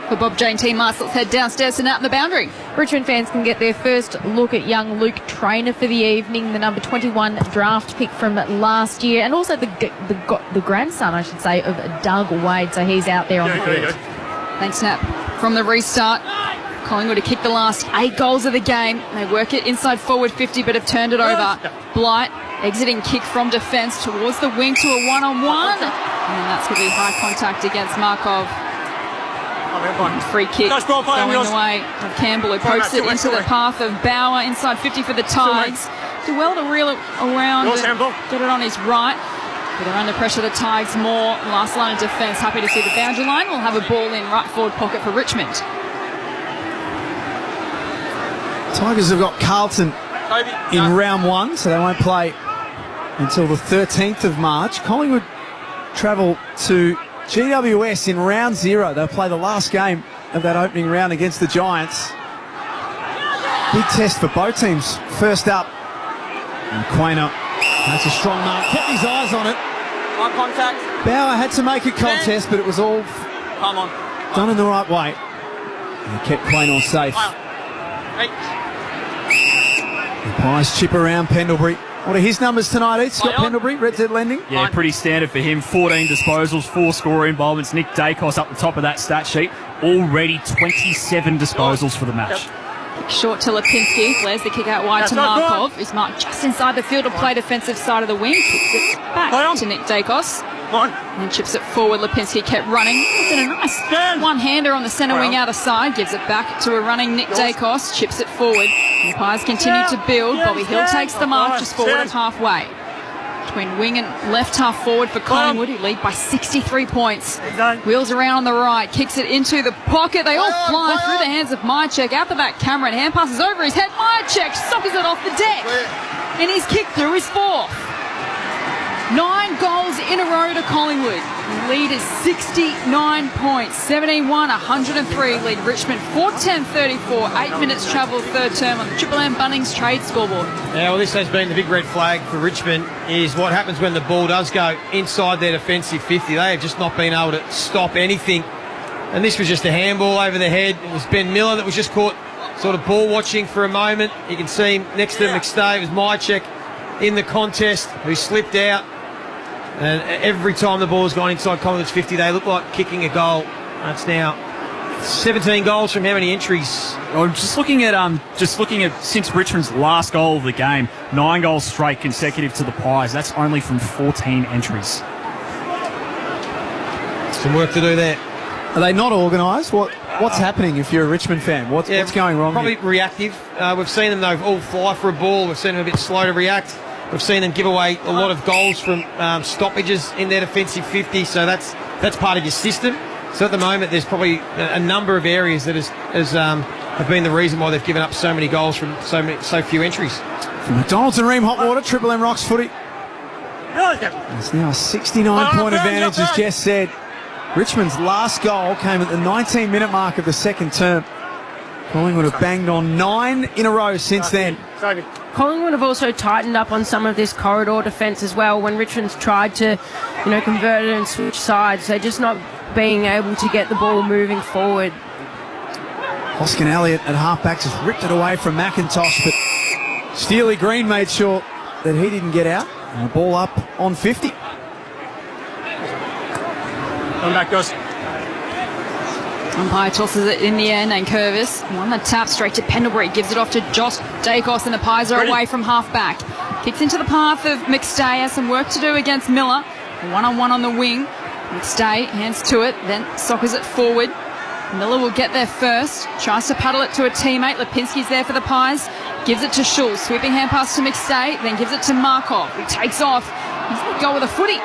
For Bob Jane Team Mars, let's head downstairs and out in the boundary. Richmond fans can get their first look at young Luke Traynor for the evening, the number 21 draft pick from last year, and also the grandson, I should say, of Doug Wade, so he's out there on the field. Thanks, Snap. From the restart, Collingwood to kick the last 8 goals of the game. They work it inside forward 50, but have turned it over. Blight, exiting kick from defence towards the wing to a one-on-one. And that's going to be high contact against Markov. Free kick going the way of Campbell, who pokes it into the path of Bauer inside 50 for the Tigers. Do well to reel it around and get it on his right. But they're under pressure, the Tigers more. Last line of defence, happy to see the boundary line. We'll have a ball in right forward pocket for Richmond. Tigers have got Carlton in round 1, so they won't play until the 13th of March. Collingwood travel to GWS in round 0. They'll play the last game of that opening round against the Giants. Big test for both teams. First up, and Quainer, that's a strong mark. Kept his eyes on it. Eye contact. Bauer had to make a contest, but it was all done in the right way. And kept Quainer safe. The Pies chip around Pendlebury. What are his numbers tonight, Ed? Scott Pendlebury, Red Z Lending? Yeah, pretty standard for him. 14 disposals, 4 scorer involvements. Nick Daicos up the top of that stat sheet. Already 27 disposals for the match. Short to Lipinski. Flares the kick out wide to Markov. He's marked just inside the field to play defensive side of the wing. Kicks it back to Nick Daicos. And chips it forward. Lipinski kept running. It's in a nice one-hander on the centre wing outer side. Gives it back to a running Nick Daicos. Chips it forward. And the Pies continue to build. Bobby Hill takes the mark just forward of halfway. Between wing and left half forward for Collingwood, who lead by 63 points. Wheels around on the right, kicks it into the pocket. They all fly through the hands of Myercheck. Out the back, Cameron. Hand passes over his head. Myercheck sockers it off the deck. And his kick through is 4th. 9 goals in a row to Collingwood. Lead is 69 points. 71-103 lead Richmond. 4:10:34. 8 minutes travel third term on the Triple M Bunnings trade scoreboard. Yeah, well, this has been the big red flag for Richmond, is what happens when the ball does go inside their defensive 50. They have just not been able to stop anything. And this was just a handball over the head. It was Ben Miller that was just caught sort of ball watching for a moment. You can see him next to McStay. It was Myercheck in the contest who slipped out. And every time the ball's gone inside Collingwood's 50, they look like kicking a goal. That's now 17 goals from how many entries? I'm just looking at since Richmond's last goal of the game, 9 goals straight consecutive to the Pies. That's only from 14 entries. Some work to do there. Are they not organised? What's happening if you're a Richmond fan? What's going wrong? Probably reactive. We've seen them though all fly for a ball. We've seen them a bit slow to react. We've seen them give away a lot of goals from stoppages in their defensive 50, so that's part of your system. So at the moment, there's probably a number of areas that have been the reason why they've given up so many goals from so few entries. From McDonald's and Ream Hotwater, Triple M Rocks footy. It's now a 69-point advantage, as Jess said. Richmond's last goal came at the 19-minute mark of the second term. Collingwood have banged on 9 in a row since then. Collingwood have also tightened up on some of this corridor defence as well. When Richmond's tried to, convert it and switch sides, they're just not being able to get the ball moving forward. Hoskin Elliott at halfback just ripped it away from McIntosh, but Steely Green made sure that he didn't get out. And the ball up on 50. Come back, guys. Umpire tosses it in the end, and Curvis on the tap straight to Pendlebury, gives it off to Josh Daicos, and the Pies are away from half-back. Kicks into the path of McStay, has some work to do against Miller. One-on-one on the wing. McStay hands to it, then sockers it forward. Miller will get there first, tries to paddle it to a teammate. Lipinski's there for the Pies, gives it to Schulz, sweeping hand pass to McStay, then gives it to Markov, who takes off. He's going to go with a footy.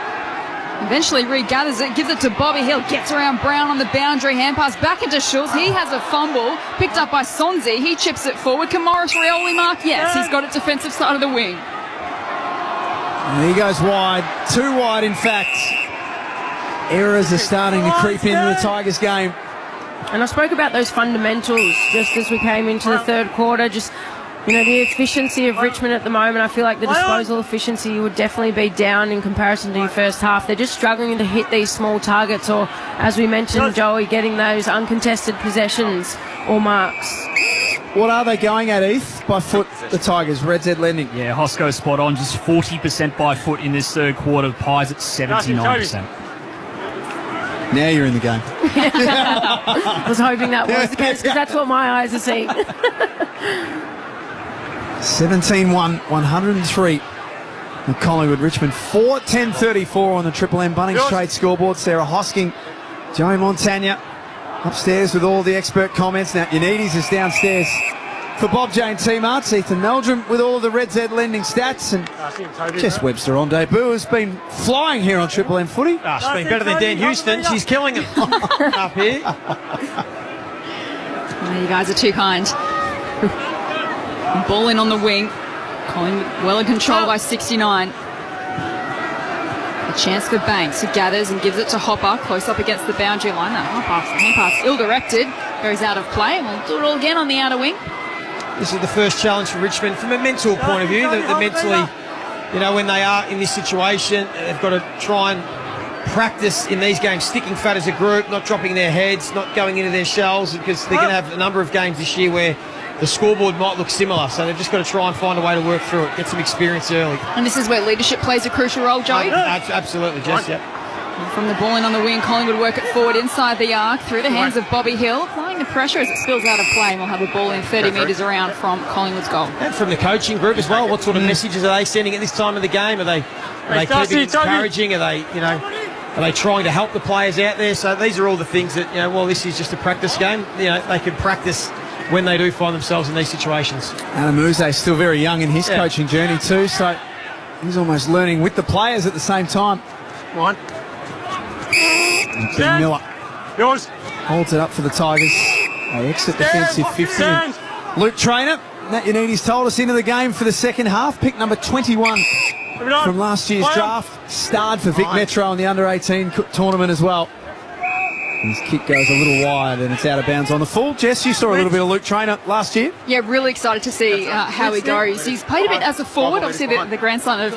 Eventually regathers it, gives it to Bobby Hill, gets around Brown on the boundary, hand pass back into Schulz. He has a fumble, picked up by Sonzi. He chips it forward. Can Morris Rioli mark? Yes, he's got it defensive side of the wing. And he goes wide, too wide in fact. Errors are starting to creep into the Tigers game. And I spoke about those fundamentals just as we came into the third quarter. Just, the efficiency of Richmond at the moment. I feel like the disposal efficiency would definitely be down in comparison to your first half. They're just struggling to hit these small targets or, as we mentioned, Joey, getting those uncontested possessions or marks. What are they going at, Heath? By foot, the Tigers, Red Z Lending. Yeah, Hosco's spot on. Just 40% by foot in this third quarter. Pies at 79%. Now you're in the game. I was hoping that was the case because that's what my eyes are seeing. 17-1, 103. The Collingwood Richmond 4:10:34 on the Triple M Bunnings trade scoreboard. Sarah Hosking, Joey Montagna upstairs with all the expert comments. Now Yanidis is downstairs for Bob Jane T-Marts. Ethan Meldrum with all of the Red Z Lending stats, and Jess Webster on debut has been flying here on Triple M footy. She's been better than Dan Houston. She's killing him up here. You guys are too kind. Ball in on the wing. Collingwood well in control by 69. A chance for Banks, who gathers and gives it to Hopper, close up against the boundary line. That hand pass ill-directed, goes out of play. We'll do it all again on the outer wing. This is the first challenge for Richmond from a mental point of view. That mentally, when they are in this situation, they've got to try and practice in these games, sticking fat as a group, not dropping their heads, not going into their shells, because they're going to have a number of games this year where the scoreboard might look similar, so they've just got to try and find a way to work through it, get some experience early. And this is where leadership plays a crucial role, Joey? Absolutely, Jess, yeah. From the ball in on the wing, Collingwood work it forward inside the arc, through the hands of Bobby Hill, applying the pressure as it spills out of play, and we'll have a ball in 30 metres around from Collingwood's goal. And from the coaching group as well, what sort of messages are they sending at this time of the game? Are they keeping encouraging? Are they, Are they trying to help the players out there? So these are all the things that, well, this is just a practice game. They can practice when they do find themselves in these situations. Adam Uze's still very young in his coaching journey too, so he's almost learning with the players at the same time. One. Ben Miller Yours. holds it up for the Tigers. They exit defensive 50. Luke Traynor, Nat Yannides told us, into the game for the second half. Pick number 21 from last year's draft. Starred for Vic Metro in the under-18 tournament as well. His kick goes a little wide and it's out of bounds on the full. Jess, you saw a little bit of Luke Traynor last year. Yeah, really excited to see how he goes. He's played a bit as a forward, obviously the grandson of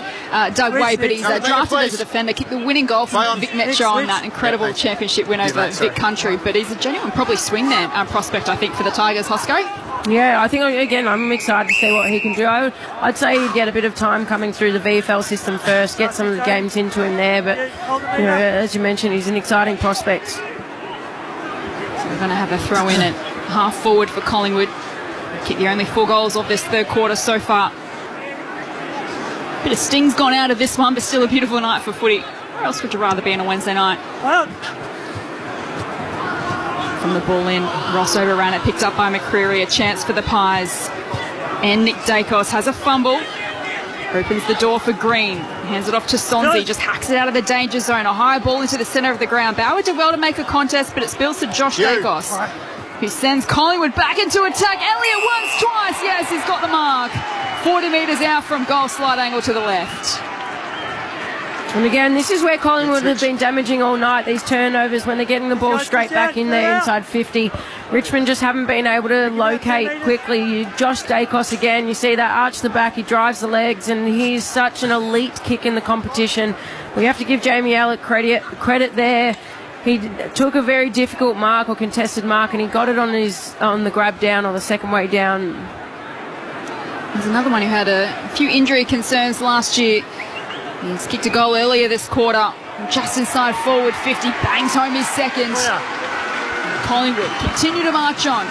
Doug Way, but he's drafted as a defender, kicked the winning goal from Vic Metro on that incredible championship win over Vic Country. But he's a genuine probably swing there prospect, I think, for the Tigers. Hosco? Yeah, I think, again, I'm excited to see what he can do. I'd say he'd get a bit of time coming through the VFL system first, get some of the games into him there. But, as you mentioned, he's an exciting prospect. We're going to have a throw in at half forward for Collingwood. Kick the only 4 goals of this third quarter so far. Bit of sting's gone out of this one, but still a beautiful night for footy. Where else would you rather be on a Wednesday night? From the ball in, Ross overran it, picked up by McCreary. A chance for the Pies. And Nick Daicos has a fumble. Opens the door for Green. Hands it off to Sonzi. Just hacks it out of the danger zone. A high ball into the centre of the ground. Bauer did well to make a contest, but it spills to Josh Daicos, who sends Collingwood back into attack. Elliott once, twice. Yes, he's got the mark. 40 metres out from goal, slight angle to the left. And again, this is where Collingwood have been damaging all night, these turnovers, when they're getting the ball straight back in there inside 50. Richmond just haven't been able to locate quickly. Josh Daicos again, you see that arch the back, he drives the legs, and he's such an elite kick in the competition. We have to give Jamie Elliott credit there. He took a very difficult mark or contested mark, and he got it on the grab down or the second way down. There's another one who had a few injury concerns last year. He's kicked a goal earlier this quarter. Just inside forward 50, bangs home his second. Collingwood continue to march on.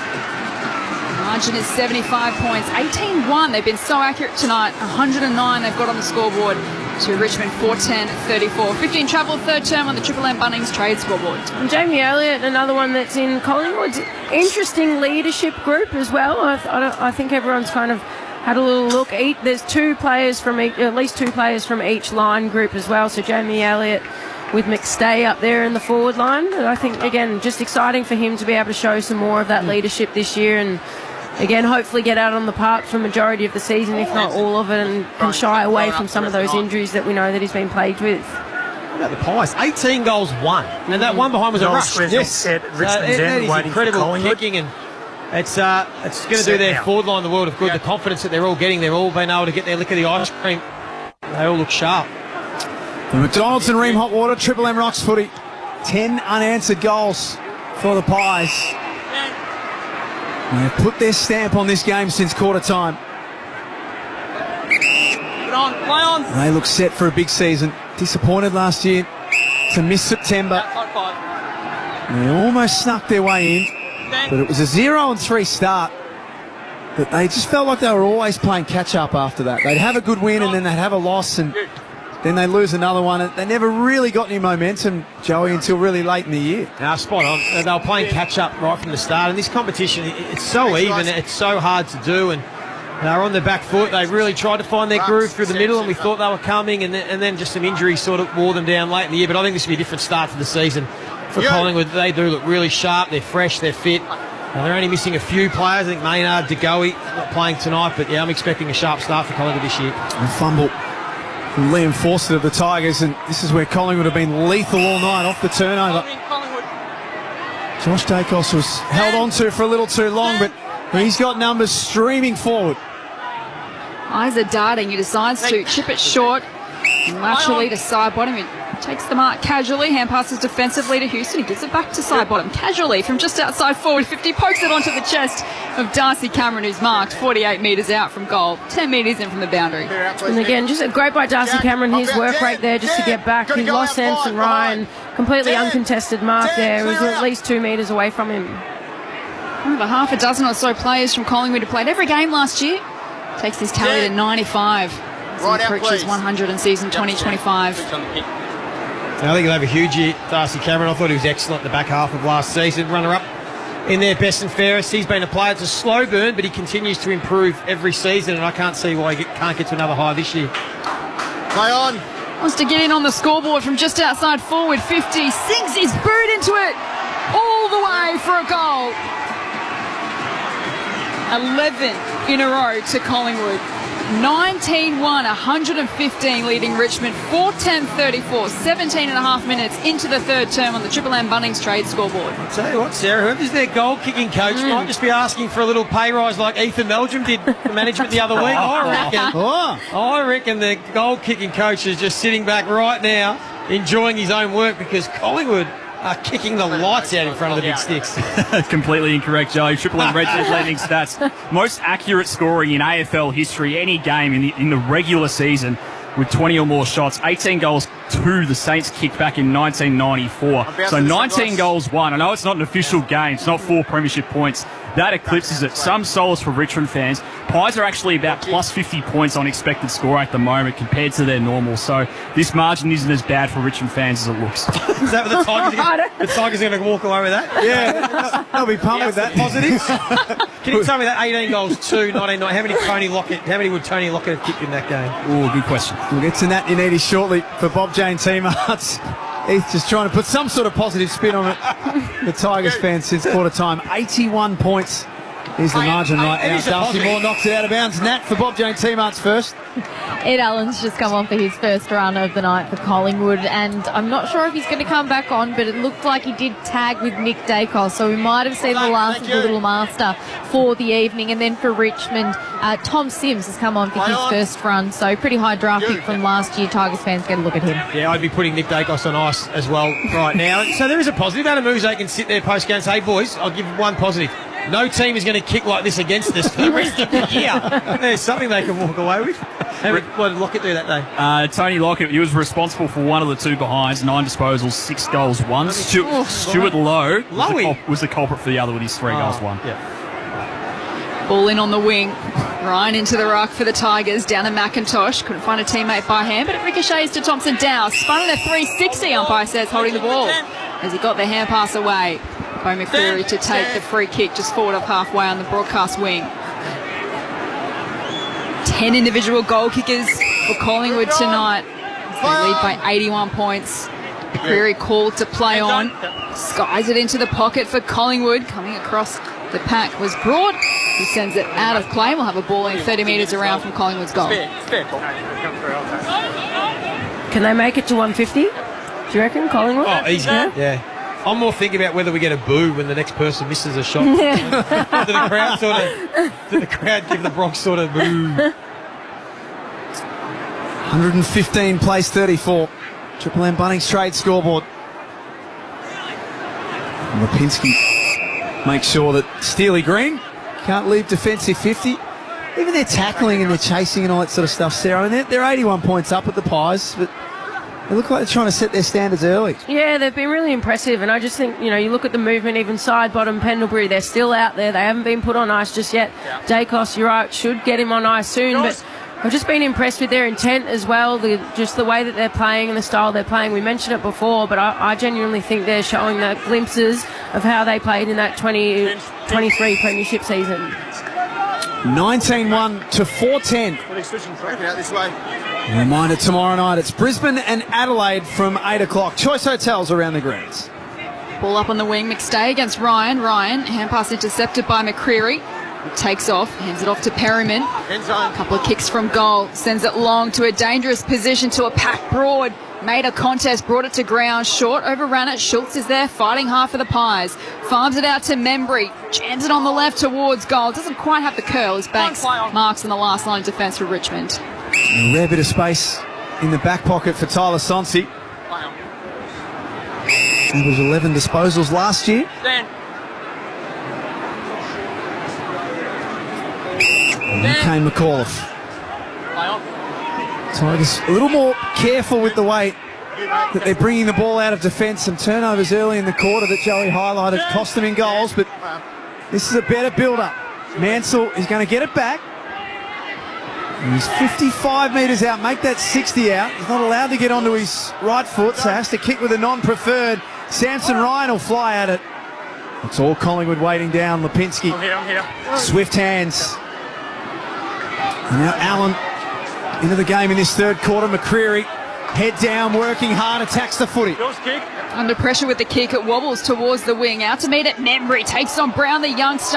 Margin is 75 points. 18-1. They've been so accurate tonight. 109 they've got on the scoreboard to Richmond 410-34. 15 travel, third term on the Triple M Bunnings trade scoreboard. And Jamie Elliott, another one that's in Collingwood's interesting leadership group as well. I think everyone's kind of had a little look. There's at least two players from each line group as well. So Jamie Elliott with McStay up there in the forward line. I think, again, just exciting for him to be able to show some more of that leadership this year, and again, hopefully get out on the park for the majority of the season, if not all of it, and can shy away from some of those injuries that we know that he's been plagued with. What about the Pies? 18 goals, 1. And that one behind was a rush. Yes. Richmond's end, incredible kicking, and it's going to do their forward line the world of good. The confidence that they're all getting, they've all been able to get their lick of the ice cream. They all look sharp. The McDonald's and Ream Hot Water, Triple M Rocks footy. 10 unanswered goals for the Pies. They've put their stamp on this game since quarter time. Play on. They look set for a big season. Disappointed last year to miss September. They almost snuck their way in, but it was a 0-3 start. But they just felt like they were always playing catch-up after that. They'd have a good win and then they'd have a loss, and then they lose another one. They never really got any momentum, Joey, until really late in the year. Now, spot on. They were playing catch-up right from the start. And this competition, it's so even. It's so hard to do. And they were on the back foot. They really tried to find their groove through the middle, and we thought they were coming. And then just some injuries sort of wore them down late in the year. But I think this will be a different start to the season for Collingwood. They do look really sharp. They're fresh. They're fit. And they're only missing a few players. I think Maynard, DeGoey, not playing tonight. But, yeah, I'm expecting a sharp start for Collingwood this year. And fumble from Liam Fawcett of the Tigers, and this is where Collingwood have been lethal all night off the turnover. Josh Daicos was held on to for a little too long, but he's got numbers streaming forward. Eyes are darting. He decides to chip it short. Laterally to side bottom. He takes the mark casually. Hand passes defensively to Houston. He gives it back to side bottom casually from just outside forward 50. Pokes it onto the chest of Darcy Cameron, who's marked 48 metres out from goal. 10 metres in from the boundary. And again, just a great by Darcy Cameron. His work rate there just to get back. He lost Samson Ryan. Completely uncontested mark there. He was at least 2 metres away from him. Over half a dozen or so players from Collingwood who played every game last year. Takes his tally to 95. As he approaches 100 in season 2025. I think he'll have a huge year, Darcy Cameron. I thought he was excellent in the back half of last season. Runner-up in their best and fairest. He's been a player. It's a slow burn, but he continues to improve every season, and I can't see why he can't get to another high this year. Play on. Wants to get in on the scoreboard from just outside forward 50. Sinks his boot into it all the way for a goal. 11 in a row to Collingwood. 19-1, 115 leading Richmond. 4:10:34, 17 and a half minutes into the third term on the Triple M Bunnings trade scoreboard. I'll tell you what, Sarah, whoever's their goal-kicking coach might just be asking for a little pay rise like Ethan Meldrum did for management the other week. I reckon the goal-kicking coach is just sitting back right now enjoying his own work because Collingwood are kicking the lights out in front of the big sticks. Completely incorrect, Joe. Triple M Red Zone leading stats. Most accurate scoring in AFL history, any game in the regular season with 20 or more shots. 18 goals to the Saints kicked back in 1994. So 19 goals won. I know it's not an official game. It's not 4 premiership points. That eclipses it. Some solace for Richmond fans. Pies are actually about plus 50 points on expected score at the moment compared to their normal. So this margin isn't as bad for Richmond fans as it looks. Is that what the Tigers are going to walk away with that? Yeah, they'll be pumped with that. Positives. Can you tell me that 18 goals to 19? How many would Tony Lockett have kicked in that game? Oh, good question. We'll get to Nat Yanidi shortly for Bob Jane Team Arts. He's just trying to put some sort of positive spin on it. The Tigers fans since quarter time. 81 points is the margin right now. Darcy Moore knocks it out of bounds. Nat for Bob Jane Team Arts first. Ed Allen's just come on for his first run of the night for Collingwood, and I'm not sure if he's going to come back on, but it looked like he did tag with Nick Daicos, so we might have seen the last of the little master for the evening. And then for Richmond, Tom Sims has come on for his first run, so pretty high draft pick from last year. Tigers fans get a look at him. Yeah, I'd be putting Nick Daicos on ice as well right now. So there is a positive. Adam Muzay can sit there post-game and say, hey, boys, I'll give one positive. No team is going to kick like this against us for the rest of the year. There's something they can walk away with. What did Lockett do that day? Tony Lockett, he was responsible for one of the 2 behinds, 9 disposals, 6 goals, 1. Stuart Lowe was the culprit for the other with his 3 goals, 1. Yeah. Ball in on the wing. Ryan into the ruck for the Tigers. Down to McIntosh. Couldn't find a teammate by hand, but it ricochets to Thompson Dow. Spun in a 360, umpire says, holding the ball as he got the hand pass away by McCreary to take the free kick just forward of halfway on the broadcast wing. 10 individual goal kickers for Collingwood tonight. They lead by 81 points. McCreary called to play on. Skies it into the pocket for Collingwood. Coming across the pack was Broad. He sends it out of play. We'll have a ball in 30 metres around from Collingwood's goal. Can they make it to 150? Do you reckon, Collingwood? Oh, easy. Yeah. I'm more thinking about whether we get a boo when the next person misses a shot. Did the crowd give the Bronx sort of boo? 115 plays 34. Triple M Bunnings trade scoreboard. And Lipinski makes sure that Steely Green can't leave defensive 50. Even their tackling and their chasing and all that sort of stuff, Sarah. And they're 81 points up at the Pies, but they look like they're trying to set their standards early. Yeah, they've been really impressive, and I just think, you look at the movement, even side bottom Pendlebury, they're still out there. They haven't been put on ice just yet. Yeah. Daicos, you're right, should get him on ice soon, but I've just been impressed with their intent as well, just the way that they're playing and the style they're playing. We mentioned it before, but I genuinely think they're showing the glimpses of how they played in that 2023 premiership season. 19-1 to 4-10. A reminder, tomorrow night it's Brisbane and Adelaide from 8 o'clock. Choice Hotels around the greens. Ball up on the wing, McStay against Ryan. Ryan, hand pass intercepted by McCreary. He takes off, hands it off to Perryman. A couple of kicks from goal, sends it long to a dangerous position to a pack Broad. Made a contest, brought it to ground, short, overran it. Schultz is there, fighting hard for the Pies. Farms it out to Membrey, jams it on the left towards goal. Doesn't quite have the curl as Banks marks on the last line of defence for Richmond. A rare bit of space in the back pocket for Tyler Sonsi. He was 11 disposals last year. And then came McAuliffe. Tigers a little more careful with the way that they're bringing the ball out of defence. Some turnovers early in the quarter that Joey highlighted cost them in goals, but this is a better build-up. Mansell is going to get it back. He's 55 metres out. Make that 60 out. He's not allowed to get onto his right foot, so has to kick with a non-preferred. Samson Ryan will fly at it. It's all Collingwood waiting down. Lipinski. I'm here. Swift hands. And now Allen into the game in this third quarter. McCreary, head down, working hard, attacks the footy. Under pressure with the kick, it wobbles towards the wing. Out to meet it, Membrey takes on Brown, the youngster.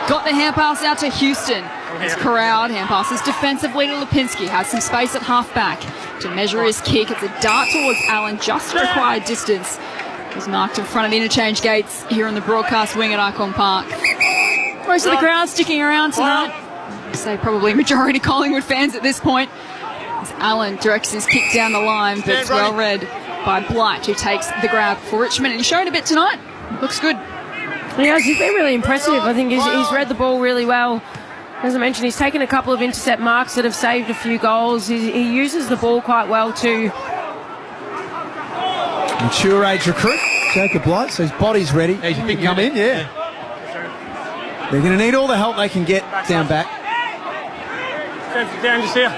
Got the hand pass out to Houston. It's corralled, hand passes defensively to Lipinski. Has some space at half-back to measure his kick. It's a dart towards Allen, just required distance. It was marked in front of the interchange gates here on the broadcast wing at Ikon Park. Most of the crowd sticking around tonight. I'd say probably majority Collingwood fans at this point. As Allen directs his kick down the line, but it's well read by Blight, who takes the grab for Richmond. And he showed a bit tonight. Looks good. Yeah, he's been really impressive. I think he's read the ball really well. As I mentioned, he's taken a couple of intercept marks that have saved a few goals. He uses the ball quite well too. Mature age recruit, Jacob Blight, so his body's ready. He's a big come in, yeah. They're going to need all the help they can get down back. Down just here.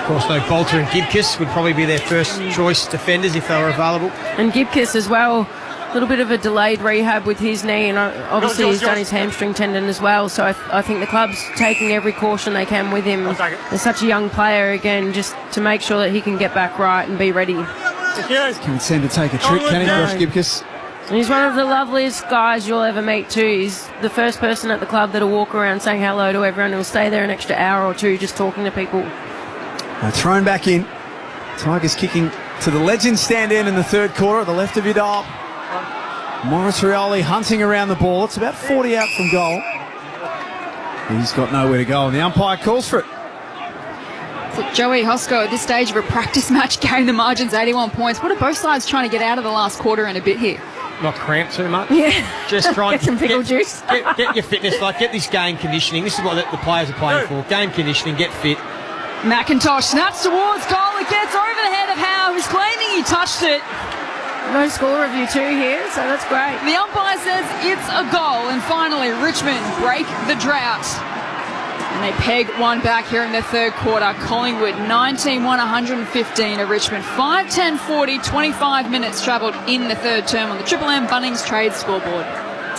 Of course, though, Bolter and Gibkiss would probably be their first choice defenders if they were available. And Gibkiss as well. A little bit of a delayed rehab with his knee, and obviously he's done his hamstring tendon as well, so I think the club's taking every caution they can with him. He's such a young player, again, just to make sure that he can get back right and be ready. Can send to take a trick, can he, Josh Gibkiss? And he's one of the loveliest guys you'll ever meet too. He's the first person at the club that'll walk around saying hello to everyone. He'll stay there an extra hour or two just talking to people. Thrown back in. Tigers kicking to the legend stand in the third quarter at the left of your dial. Morris Rioli hunting around the ball. It's about 40 out from goal. He's got nowhere to go, and the umpire calls for it. So Joey Hosco at this stage of a practice match game, the margin's 81 points. What are both sides trying to get out of the last quarter and a bit here? Not cramp too much. Yeah. Just try and get some pickle juice. Get your fitness, get this game conditioning. This is what the players are playing for. Game conditioning, get fit. McIntosh snaps towards goal. It gets over the head of Howe, who's claiming he touched it. No score review too here, so that's great. The umpire says it's a goal, and finally Richmond break the drought. And they peg one back here in the third quarter. Collingwood 19-115 at Richmond. 5-10-40, 25 minutes travelled in the third term on the Triple M Bunnings Trade scoreboard.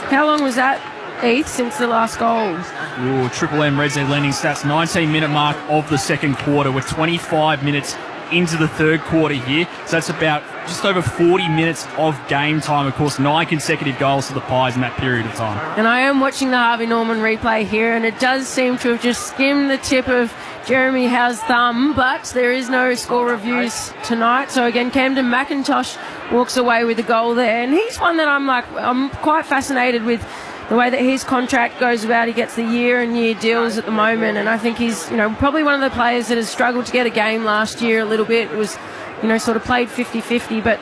How long was that, Heath, since the last goal? Ooh, Triple M Red Z Lending Stats, 19-minute mark of the second quarter. We're 25 minutes into the third quarter here. So that's about just over 40 minutes of game time. Of course, 9 consecutive goals for the Pies in that period of time. And I am watching the Harvey Norman replay here, and it does seem to have just skimmed the tip of Jeremy Howe's thumb, but there is no score reviews tonight. So again, Camden McIntosh walks away with a goal there, and he's one that I'm quite fascinated with the way that his contract goes about. He gets the year-and-year deals at the moment, and I think he's, probably one of the players that has struggled to get a game last year a little bit. It was, sort of played 50-50, but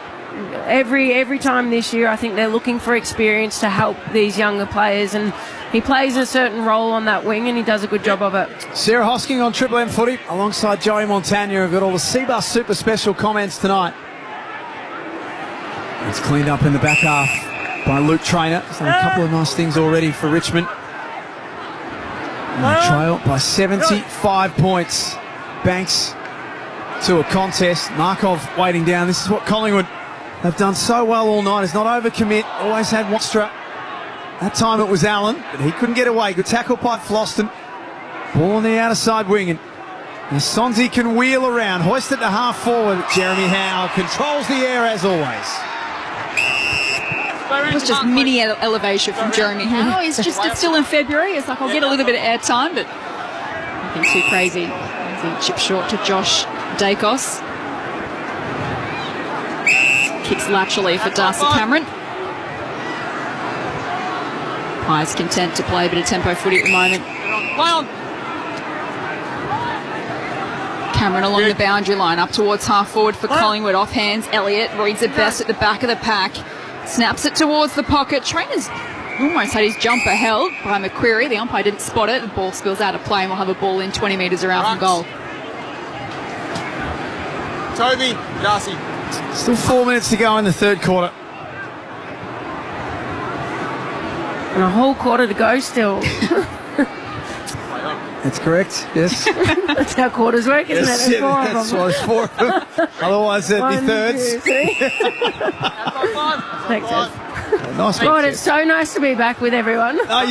every time this year I think they're looking for experience to help these younger players, and he plays a certain role on that wing and he does a good job of it. Sarah Hosking on Triple M Footy alongside Joey Montagna have got all the Seabus Super Special comments tonight. It's cleaned up in the back half by Luke Traynor. He's done a couple of nice things already for Richmond. And they trail by 75 points. Banks to a contest. Markov waiting down. This is what Collingwood have done so well all night, is not overcommit. Always had Wastra. That time it was Allen, but he couldn't get away. Good tackle by Floston. Ball on the outer side wing. And Sonzi can wheel around. Hoist it to half forward. Jeremy Howe controls the air as always. It was just mini elevation from Jeremy Howe. It's still in February. It's like, I'll get a little bit of airtime, but nothing too crazy. He chips short to Josh Daicos. Kicks laterally for Darcy Cameron. Pies content to play a bit of tempo footy at the moment. Cameron along the boundary line, up towards half forward for Collingwood. Off hands, Elliott reads it best at the back of the pack. Snaps it towards the pocket. Trainer's almost had his jumper held by McQuarrie. The umpire didn't spot it. The ball spills out of play and we'll have a ball in 20 metres around from goal. Toby, Darcy. Still 4 minutes to go in the third quarter. And a whole quarter to go still. That's correct, yes. That's how quarters work, isn't it? There's four of them. That's why there's four of them. Otherwise, there'd be 1, thirds. 2, 3. Thanks, Ed. Nice God, one. it's so nice to be back with everyone. Oh,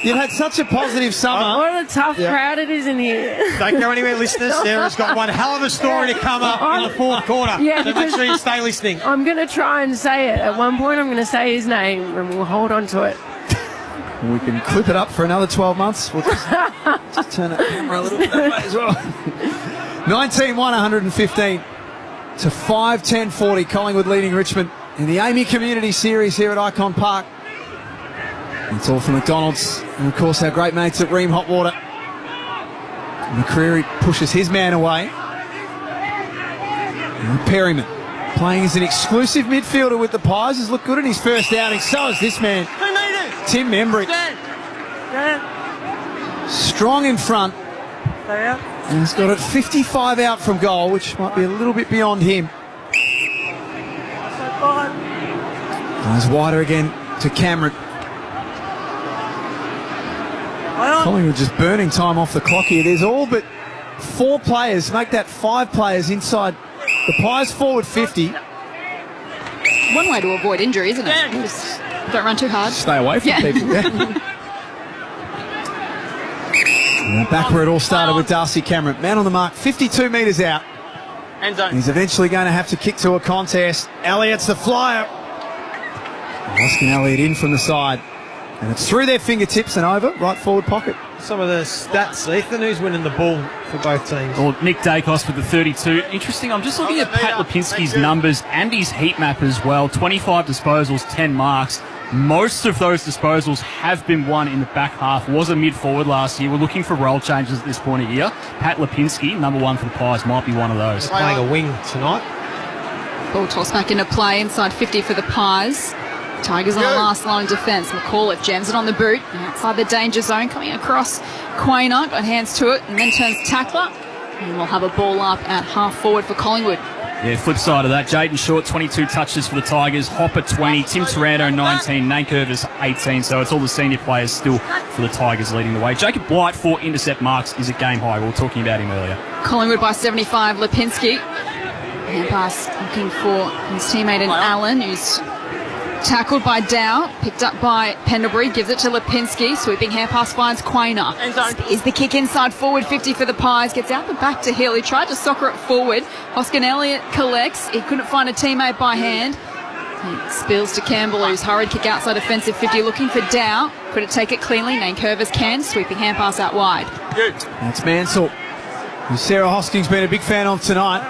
you've had such a positive summer. What a tough crowd it is in here. Don't go anywhere, listeners. Sarah's got one hell of a story to come up in the fourth quarter. Yeah, So make sure you stay listening. I'm going to try and say it. At one point, I'm going to say his name, and we'll hold on to it. We can clip it up for another 12 months. We'll just turn the camera a little bit that way as well. 19-1, 115 to 5-10-40. Collingwood leading Richmond in the AAMI Community Series here at Ikon Park. It's all from McDonald's and, of course, our great mates at Ream Hot Water. McCreary pushes his man away. And Perryman, playing as an exclusive midfielder with the Pies, has looked good in his first outing. So is this man, Tim Membrey. Strong in front. And he's got it 55 out from goal, which might be a little bit beyond him. Goes wider again to Cameron. Collingwood just burning time off the clock here. There's all but 4 players, make that 5 players inside the Pies forward 50. One way to avoid injury, isn't it? Just don't run too hard. Stay away from people. Yeah. And back where it all started with Darcy Cameron. Man on the mark, 52 metres out. End zone. He's eventually going to have to kick to a contest. Elliott's the flyer. Hoskin Elliott in from the side. And it's through their fingertips and over, right forward pocket. Some of the stats, Ethan, who's winning the ball for both teams? Well, Nick Daicos with the 32. Interesting, I'm just looking at Pat Lipinski's numbers and his heat map as well. 25 disposals, 10 marks. Most of those disposals have been won in the back half. Was a mid-forward last year. We're looking for role changes at this point of year. Pat Lipinski, number 1 for the Pies, might be one of those. Playing a wing tonight. Ball tossed back into play inside 50 for the Pies. Tigers on the last line of defence. McAuliffe jams it on the boot. Outside the danger zone, coming across Quainer. Got hands to it and then turns tackler. And we'll have a ball up at half forward for Collingwood. Yeah, flip side of that. Jaden Short, 22 touches for the Tigers. Hopper, 20. Tim Taranto, 19. Nankervis, 18. So it's all the senior players still for the Tigers leading the way. Jacob Blight, 4 intercept marks, is a game high. We were talking about him earlier. Collingwood by 75. Lipinski. Hand pass looking for his teammate in Allen, who's tackled by Dow, picked up by Pendlebury, gives it to Lipinski. Sweeping hand pass finds Quainer. Is the kick inside forward 50 for the Pies. Gets out the back to Hill. He tried to soccer it forward. Hoskin Elliott collects. He couldn't find a teammate by hand. He spills to Campbell, who's hurried kick outside offensive 50, looking for Dow. Could it take it cleanly? Nankervis can. Sweeping hand pass out wide. That's Mansell, who Sarah Hosking's been a big fan of tonight.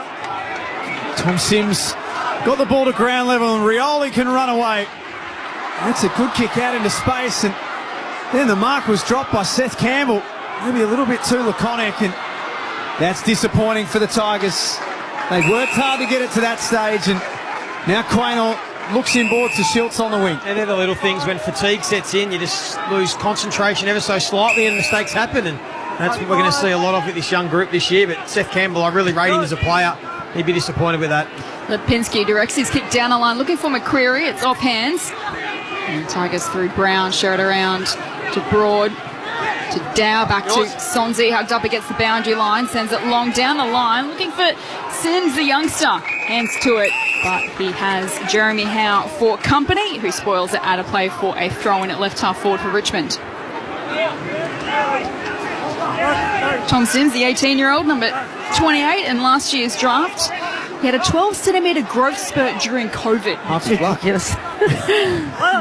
Tom Sims got the ball to ground level and Rioli can run away. That's a good kick out into space, and then the mark was dropped by Seth Campbell. Maybe a little bit too laconic, and that's disappointing for the Tigers. They've worked hard to get it to that stage, and now Quaynor looks inboard to Schultz on the wing. And they're the little things when fatigue sets in, you just lose concentration ever so slightly and mistakes happen, and that's what we're going to see a lot of with this young group this year. But Seth Campbell, I really rate him as a player. He'd be disappointed with that. Lipinski directs his kick down the line, looking for McCreary. It's off hands. And Tigers through Brown, share it around to Broad, to Dow, back to Sonzi, hugged up against the boundary line, sends it long down the line, looking for Sims, the youngster. Hands to it, but he has Jeremy Howe for company, who spoils it out of play for a throw-in at left half forward for Richmond. Tom Sims, the 18-year-old, number 28 in last year's draft. He had a 12-centimetre growth spurt during COVID. That's ridiculous.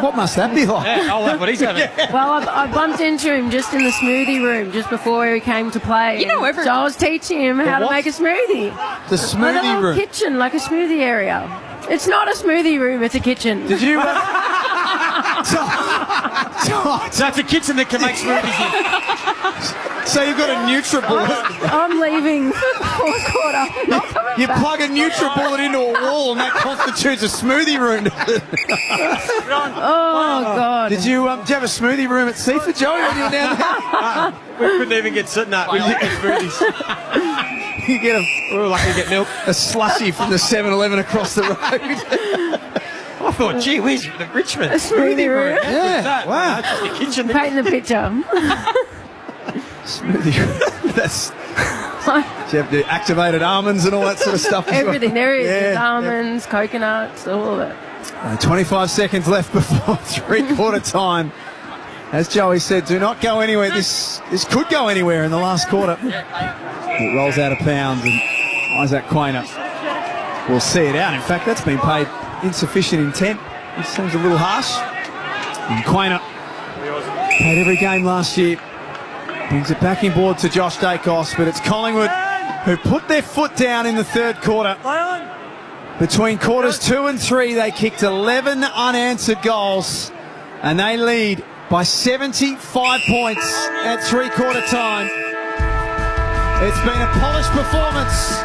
What must that be like? Yeah, I'll have what he's having. Well, I bumped into him just in the smoothie room just before he came to play. You know everyone. So I was teaching him how to make a smoothie. The smoothie room? Kitchen, like a smoothie area. It's not a smoothie room, it's a kitchen. Did you... So it's a kitchen that can make smoothies in. So you've got a NutriBullet. I'm leaving fourth quarter. You plug a NutriBullet into a wall and that constitutes a smoothie room. Oh, God. Did you have a smoothie room at Seaford, Joey, when you were down there? We couldn't even get sitting up. We licked the smoothies. You get We were lucky to get milk. a slushy from the 7-Eleven across the road. I thought, gee whiz, the Richmond. A smoothie room. Yeah, wow. Just the kitchen. Paint the picture. Smoothie. That's. Do you have to activated almonds and all that sort of stuff? Everything there is. There's almonds, coconuts, all of it. 25 seconds left before three-quarter time. As Joey said, do not go anywhere. This could go anywhere in the last quarter. It rolls out of bounds, and Isaac Quainer will see it out. In fact, that's been paid insufficient intent. It seems a little harsh. And Quainer played every game last year. Brings it back inboard to Josh Daicos, but it's Collingwood who put their foot down in the third quarter. Between quarters 2 and 3, they kicked 11 unanswered goals, and they lead by 75 points at three-quarter time. It's been a polished performance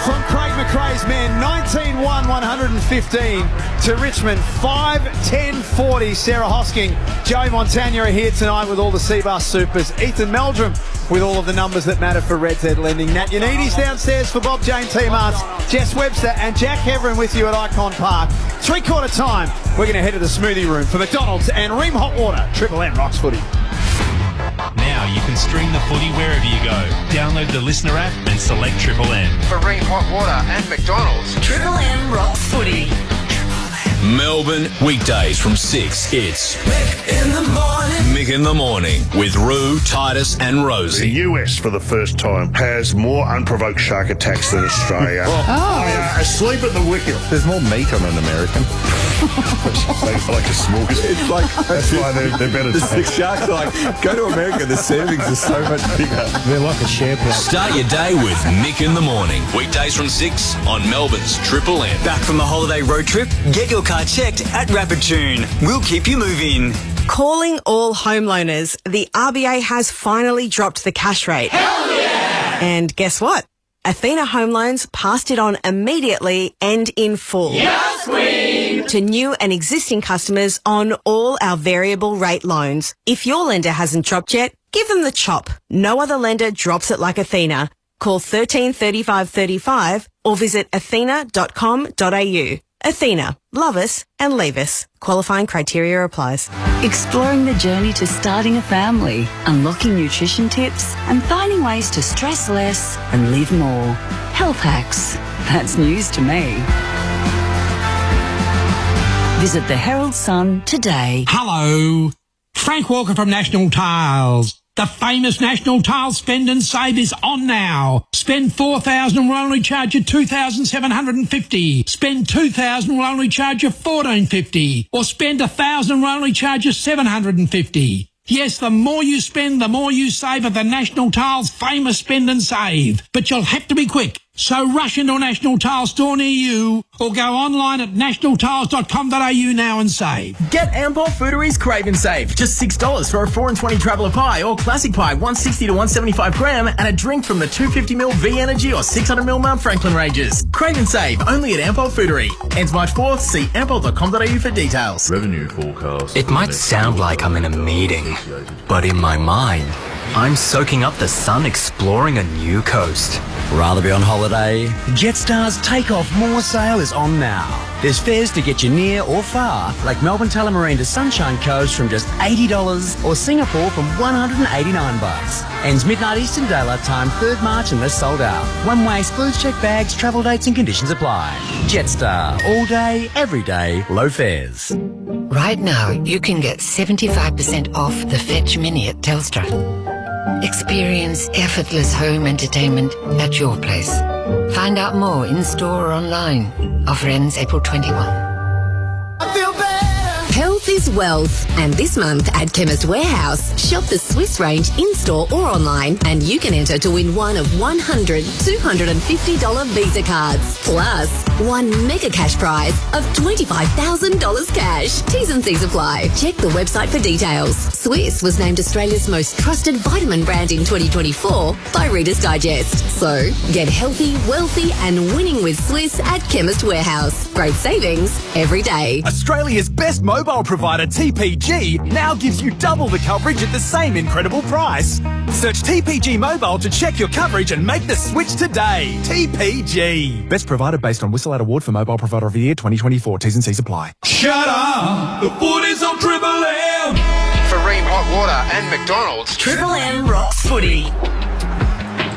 from Craig McRae's men. 19-1, 115 to Richmond. 5-10-40. Sarah Hosking, Joey Montagna are here tonight with all the Seabus Supers. Ethan Meldrum with all of the numbers that matter for Red Z Lending. Nat Yanides downstairs for Bob Jane T-Marts. Jess Webster and Jack Heverin with you at Ikon Park. Three-quarter time, we're going to head to the smoothie room for McDonald's and Ream Hot Water. Triple M rocks footy. Now you can stream the footy wherever you go. Download the Listener app and select Triple M. For Ream Hot Water and McDonald's, Triple M rocks footy. Melbourne, weekdays from 6. It's Mick in the morning. Mick in the Morning with Roo, Titus and Rosie. The US, for the first time, has more unprovoked shark attacks than Australia. Asleep at the wicket. There's more meat on an American. They like a smorgasbord. It's like that's why they're better. The sharks are like, go to America, the servings are so much bigger. They're like a share plate. Start your day with Mick in the Morning. Weekdays from 6 on Melbourne's Triple M. Back from the holiday road trip? Get your car checked at Rapid Tune. We'll keep you moving. Calling all home loaners. The RBA has finally dropped the cash rate. Hell yeah! And guess what? Athena Home Loans passed it on immediately and in full. Yes, Queen! To new and existing customers on all our variable rate loans. If your lender hasn't dropped yet, give them the chop. No other lender drops it like Athena. Call 13 35 35 or visit athena.com.au. Athena. Love us and leave us. Qualifying criteria applies. Exploring the journey to starting a family, unlocking nutrition tips, and finding ways to stress less and live more. Health hacks. That's news to me. Visit the Herald Sun today. Hello. Frank Walker from National Tiles. The famous National Tiles Spend and Save is on now. Spend $4,000 and we'll only charge you $2,750. Spend $2,000 and we'll only charge you $1,450. Or spend $1,000 and we'll only charge you $750. Yes, the more you spend, the more you save at the National Tiles famous Spend and Save. But you'll have to be quick. So rush into a National Tiles store near you or go online at nationaltiles.com.au now and save. Get Ampol Foodery's Crave and Save. Just $6 for a 4 and 20 traveller pie or classic pie 160 to 175 gram and a drink from the 250ml V Energy or 600ml Mount Franklin ranges. Crave and Save only at Ampol Foodery. Ends March 4th. See ampol.com.au for details. Revenue forecast. It might sound like I'm in a meeting, but in my mind, I'm soaking up the sun exploring a new coast. Rather be on holiday? Jetstar's Takeoff More sale is on now. There's fares to get you near or far, like Melbourne Tullamarine to Sunshine Coast from just $80 or Singapore from $189. Ends midnight Eastern Daylight Time, 3rd March unless sold out. One way excludes check bags, travel dates and conditions apply. Jetstar, all day, every day, low fares. Right now, you can get 75% off the Fetch Mini at Telstra. Experience effortless home entertainment at your place. Find out more in-store or online. Offer ends April 21. Health is wealth, and this month at Chemist Warehouse, shop the Swiss range in-store or online, and you can enter to win one of 100 $250 Visa cards, plus one mega cash prize of $25,000 cash. T's and C's apply. Check the website for details. Swiss was named Australia's most trusted vitamin brand in 2024 by Reader's Digest. So, get healthy, wealthy, and winning with Swiss at Chemist Warehouse. Great savings every day. Australia's best mobile provider TPG now gives you double the coverage at the same incredible price. Search TPG Mobile to check your coverage and make the switch today. TPG. Best provider based on Whistle Out Award for Mobile Provider of the Year 2024. T's and C's apply. Shut up! The footy's on Triple M! For Ream Hot hot water and McDonald's. Triple M rocks footy.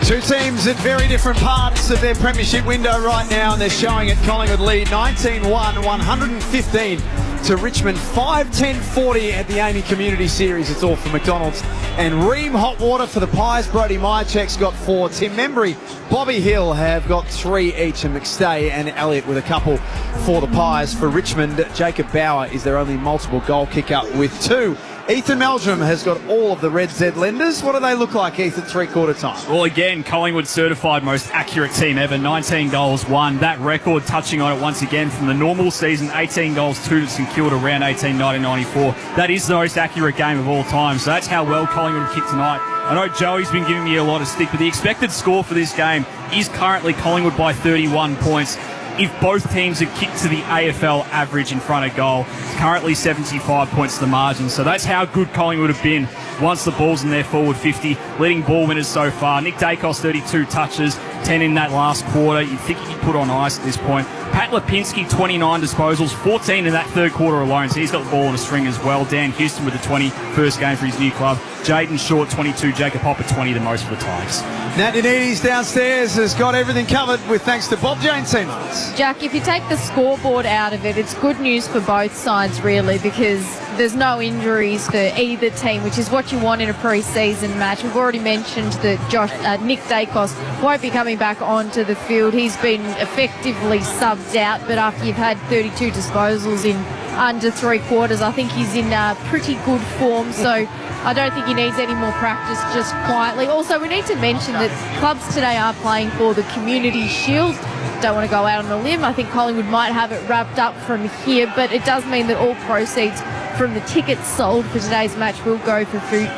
Two teams at very different parts of their premiership window right now, and they're showing it. Collingwood lead 19-1, 115 to Richmond, 5-10-40 at the AAMI Community Series. It's all for McDonald's and Ream Hot Water for the Pies. Brody Myercheck's got 4. Tim Membrey, Bobby Hill have got 3 each, and McStay and Elliott with a couple for the Pies. For Richmond, Jacob Bauer is their only multiple goal kicker with 2. Ethan Meldrum has got all of the Red Z lenders. What do they look like, Ethan, three-quarter time? Well, again, Collingwood certified most accurate team ever. 19 goals, 1. That record touching on it once again from the normal season. 18 goals, 2 to St Kilda around 1994. That is the most accurate game of all time. So that's how well Collingwood kicked tonight. I know Joey's been giving me a lot of stick, but the expected score for this game is currently Collingwood by 31 points. If both teams had kicked to the AFL average in front of goal, it's currently 75 points to the margin. So that's how good Collingwood have been once the ball's in their forward 50, leading ball winners so far. Nick Daicos, 32 touches, 10 in that last quarter. You'd think he could put on ice at this point. Pat Lipinski, 29 disposals, 14 in that third quarter alone, so he's got the ball in a string as well. Dan Houston with the 20, first game for his new club. Jaden Short, 22, Jacob Hopper, 20, the most for the Tigers. Nat Ninides downstairs has got everything covered with thanks to Bob Jane teammates. Jack, if you take the scoreboard out of it, it's good news for both sides, really, because there's no injuries for either team, which is what you want in a pre-season match. We've already mentioned that Nick Daicos won't be coming back onto the field. He's been effectively subbed out, but after you've had 32 disposals in under 3 quarters, I think he's in pretty good form, so I don't think he needs any more practice, just quietly. Also, we need to mention that clubs today are playing for the Community Shield. Don't want to go out on a limb. I think Collingwood might have it wrapped up from here, but it does mean that all proceeds from the tickets sold for today's match will go for food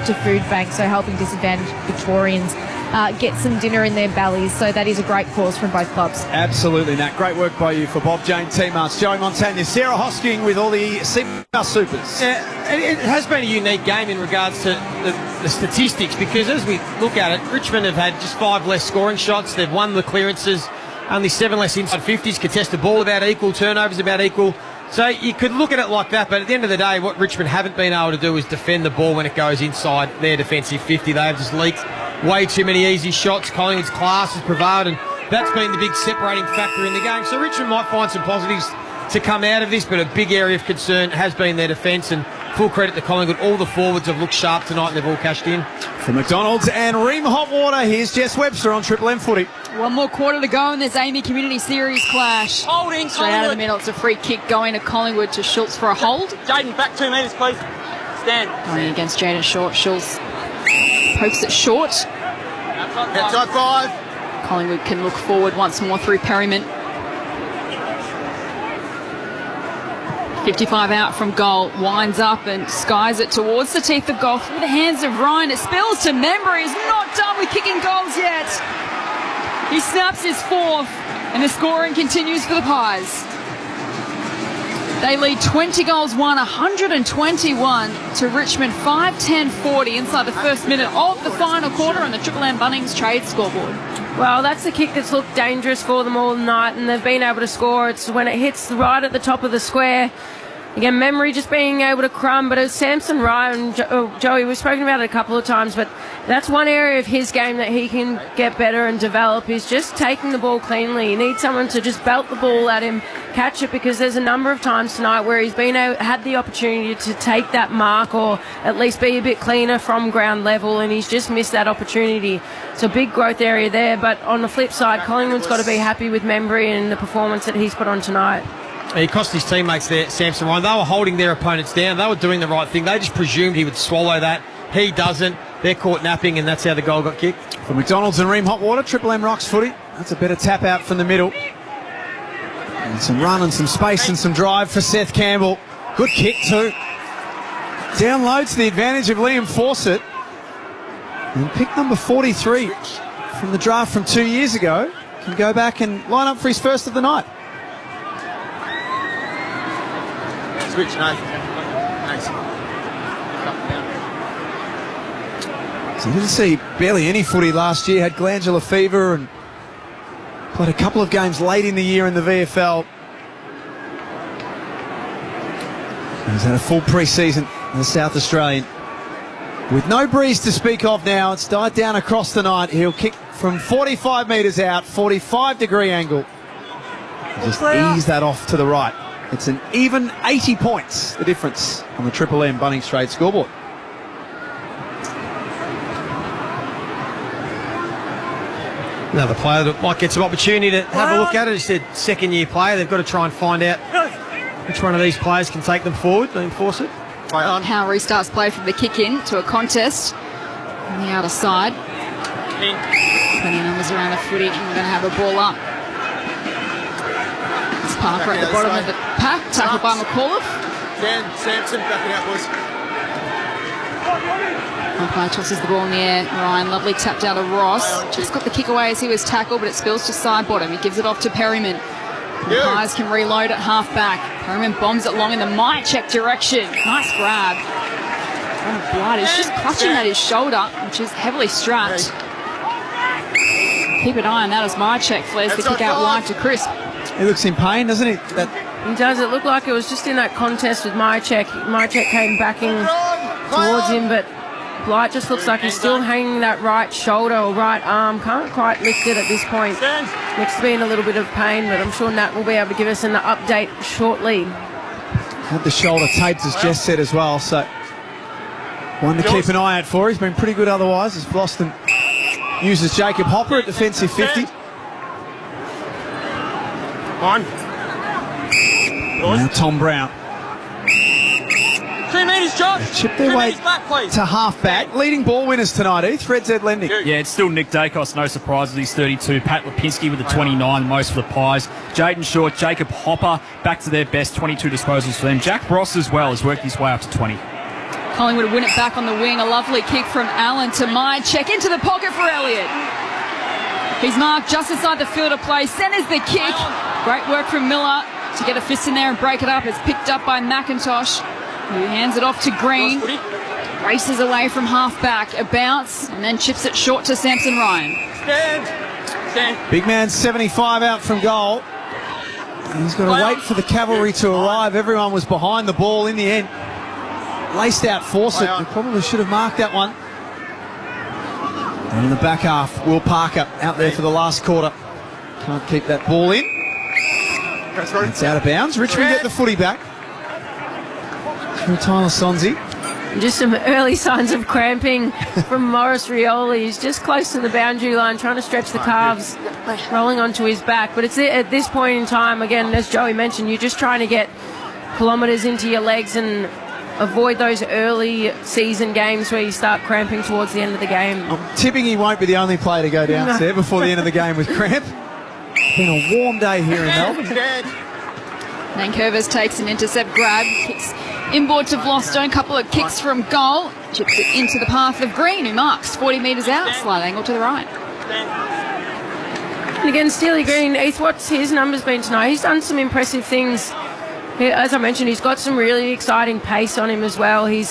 banks, so helping disadvantaged Victorians get some dinner in their bellies. So that is a great cause from both clubs. Absolutely, Nat. Great work by you for Bob Jane teammates. Joey Montagna, Sarah Hosking with all the Supers. Yeah, it has been a unique game in regards to the statistics, because as we look at it, Richmond have had just 5 less scoring shots. They've won the clearances, only 7 less inside 50s, contested ball about equal, turnovers about equal. So you could look at it like that, but at the end of the day, what Richmond haven't been able to do is defend the ball when it goes inside their defensive 50. They have just leaked way too many easy shots. Collingwood's class has prevailed, and that's been the big separating factor in the game. So Richmond might find some positives to come out of this, but a big area of concern has been their defence, and full credit to Collingwood. All the forwards have looked sharp tonight, and they've all cashed in. For McDonald's and Ream Hot Water, here's Jess Webster on Triple M Footy. One more quarter to go in this AAMI Community Series clash. Holding, straight out of the middle. It's a free kick going to Collingwood, to Schultz for a hold. Jaden, back 2 metres, please. Stand. Going against Jaden Short. Schultz pokes it short. Outside 5. Collingwood can look forward once more through Perryman. 55 out from goal, winds up and skies it towards the teeth of goal through the hands of Ryan. It spills to Membrey. He's not done with kicking goals yet. He snaps his 4th, and the scoring continues for the Pies. They lead 20 goals, 121 to Richmond, 5-10-40 inside the first minute of the final quarter on the Triple M Bunnings trade scoreboard. Well, that's the kick that's looked dangerous for them all night, and they've been able to score. It's when it hits right at the top of the square. Again, Membrey just being able to crumb, but it's Samson Ryan, Joey, we've spoken about it a couple of times, but that's one area of his game that he can get better and develop, is just taking the ball cleanly. You need someone to just belt the ball at him, catch it, because there's a number of times tonight where he's had the opportunity to take that mark or at least be a bit cleaner from ground level, and he's just missed that opportunity. It's a big growth area there, but on the flip side, Collingwood's got to be happy with Membrey and the performance that he's put on tonight. He cost his teammates there, Samson Ryan. They were holding their opponents down. They were doing the right thing. They just presumed he would swallow that. He doesn't. They're caught napping, and that's how the goal got kicked. For McDonald's and Ream Hot Water, Triple M Rocks Footy. That's a better tap out from the middle. And some run and some space and some drive for Seth Campbell. Good kick too. Downloads the advantage of Liam Fawcett. And pick number 43 from the draft from 2 years ago can go back and line up for his first of the night. Switch, nice. So you didn't see barely any footy last year. Had glandular fever and played a couple of games late in the year in the VFL. He's had a full pre-season in the South Australian. With no breeze to speak of now, it's died down across the night. He'll kick from 45 metres out, 45-degree angle. Just ease that off to the right. It's an even 80 points, the difference on the Triple M Bunnings Trade scoreboard. Another player that might get some opportunity to have a look at it. He said second-year player. They've got to try and find out which one of these players can take them forward and enforce it. How restarts play from the kick in to a contest on the outer side. Plenty of numbers around the footy, and we're going to have a ball up. It's Parker at the bottom of the pack, tackled by McAuliffe. Dan Sampson backing out, boys. Umpire tosses the ball in the air. Ryan Lovely tapped out of Ross. Just got the kick away as he was tackled, but it spills to side bottom. He gives it off to Perryman. The Pies can reload at half back. Perryman bombs it long in the Myercheck direction. Nice grab. Run of blood. He's just clutching at his shoulder, which is heavily strapped. Keep an eye on that as Myercheck flares the kick out wide to Crisp. He looks in pain, doesn't he? He does. It looked like it was just in that contest with Myercheck. Myercheck came backing towards him, but Blight just looks like he's still hanging that right shoulder or right arm. Can't quite lift it at this point. Looks to be in a little bit of pain, but I'm sure Nat will be able to give us an update shortly. Had the shoulder taped, as Jess said as well, so one to keep an eye out for. He's been pretty good otherwise, as Boston uses Jacob Hopper at defensive 50. Now Tom Brown. 2 metres, Josh. Chip their way to half-back. Leading ball winners tonight, Heath. Fred's Ed Lending. Yeah, it's still Nick Daicos, no surprises. He's 32. Pat Lipinski with the 29, most for the Pies. Jaden Short, Jacob Hopper, back to their best, 22 disposals for them. Jack Ross as well has worked his way up to 20. Collingwood win it back on the wing. A lovely kick from Allen to Myercheck into the pocket for Elliott. He's marked just inside the field of play. Centres the kick. Great work from Miller to get a fist in there and break it up. It's picked up by McIntosh, who hands it off to Green. Races away from half-back. A bounce and then chips it short to Samson Ryan. Stand. Big man 75 out from goal. He's got to wait for the cavalry to arrive. Everyone was behind the ball in the end. Laced out Fawcett. They probably should have marked that one. And in the back half, Will Parker out there for the last quarter. Can't keep that ball in. It's out of bounds. Richmond get the footy back. Through Tyler Sonzi. Just some early signs of cramping from Morris Rioli. He's just close to the boundary line, trying to stretch the calves, rolling onto his back. But it's at this point in time, again, as Joey mentioned, you're just trying to get kilometres into your legs and avoid those early season games where you start cramping towards the end of the game. I'm tipping he won't be the only player to go down there before the end of the game with cramp. It's been a warm day here in Melbourne. Nankervis takes an intercept grab, kicks inboard to Vlostone, couple of kicks from goal, chips it into the path of Green, who marks 40 metres out, slight angle to the right. And again, Steely Green, Heath, what's his numbers been tonight? He's done some impressive things. As I mentioned, he's got some really exciting pace on him as well. He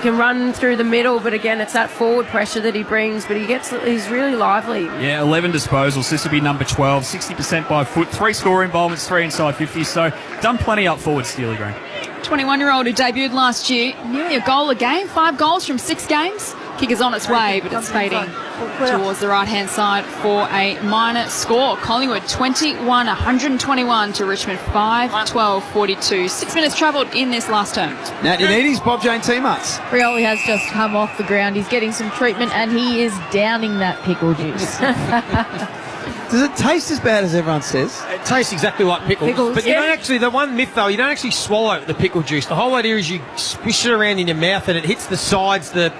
can run through the middle, but again, it's that forward pressure that he brings, but he's really lively. Yeah, 11 disposals. This will be number 12, 60% by foot, 3 score involvements, 3 inside 50, so done plenty up forward, Steely Green. 21-year-old who debuted last year, nearly a goal a game, 5 goals from 6 games. Kick is on its way, but it's fading towards the right-hand side for a minor score. Collingwood 21-121 to Richmond 5-12-42. 6 minutes travelled in this last term. Nat Unides, Bob Jane T-Marts. Rioli has just come off the ground. He's getting some treatment and he is downing that pickle juice. Does it taste as bad as everyone says? It tastes exactly like pickles. But you don't actually, the one myth though, you don't actually swallow the pickle juice. The whole idea is you swish it around in your mouth and it hits the sides, the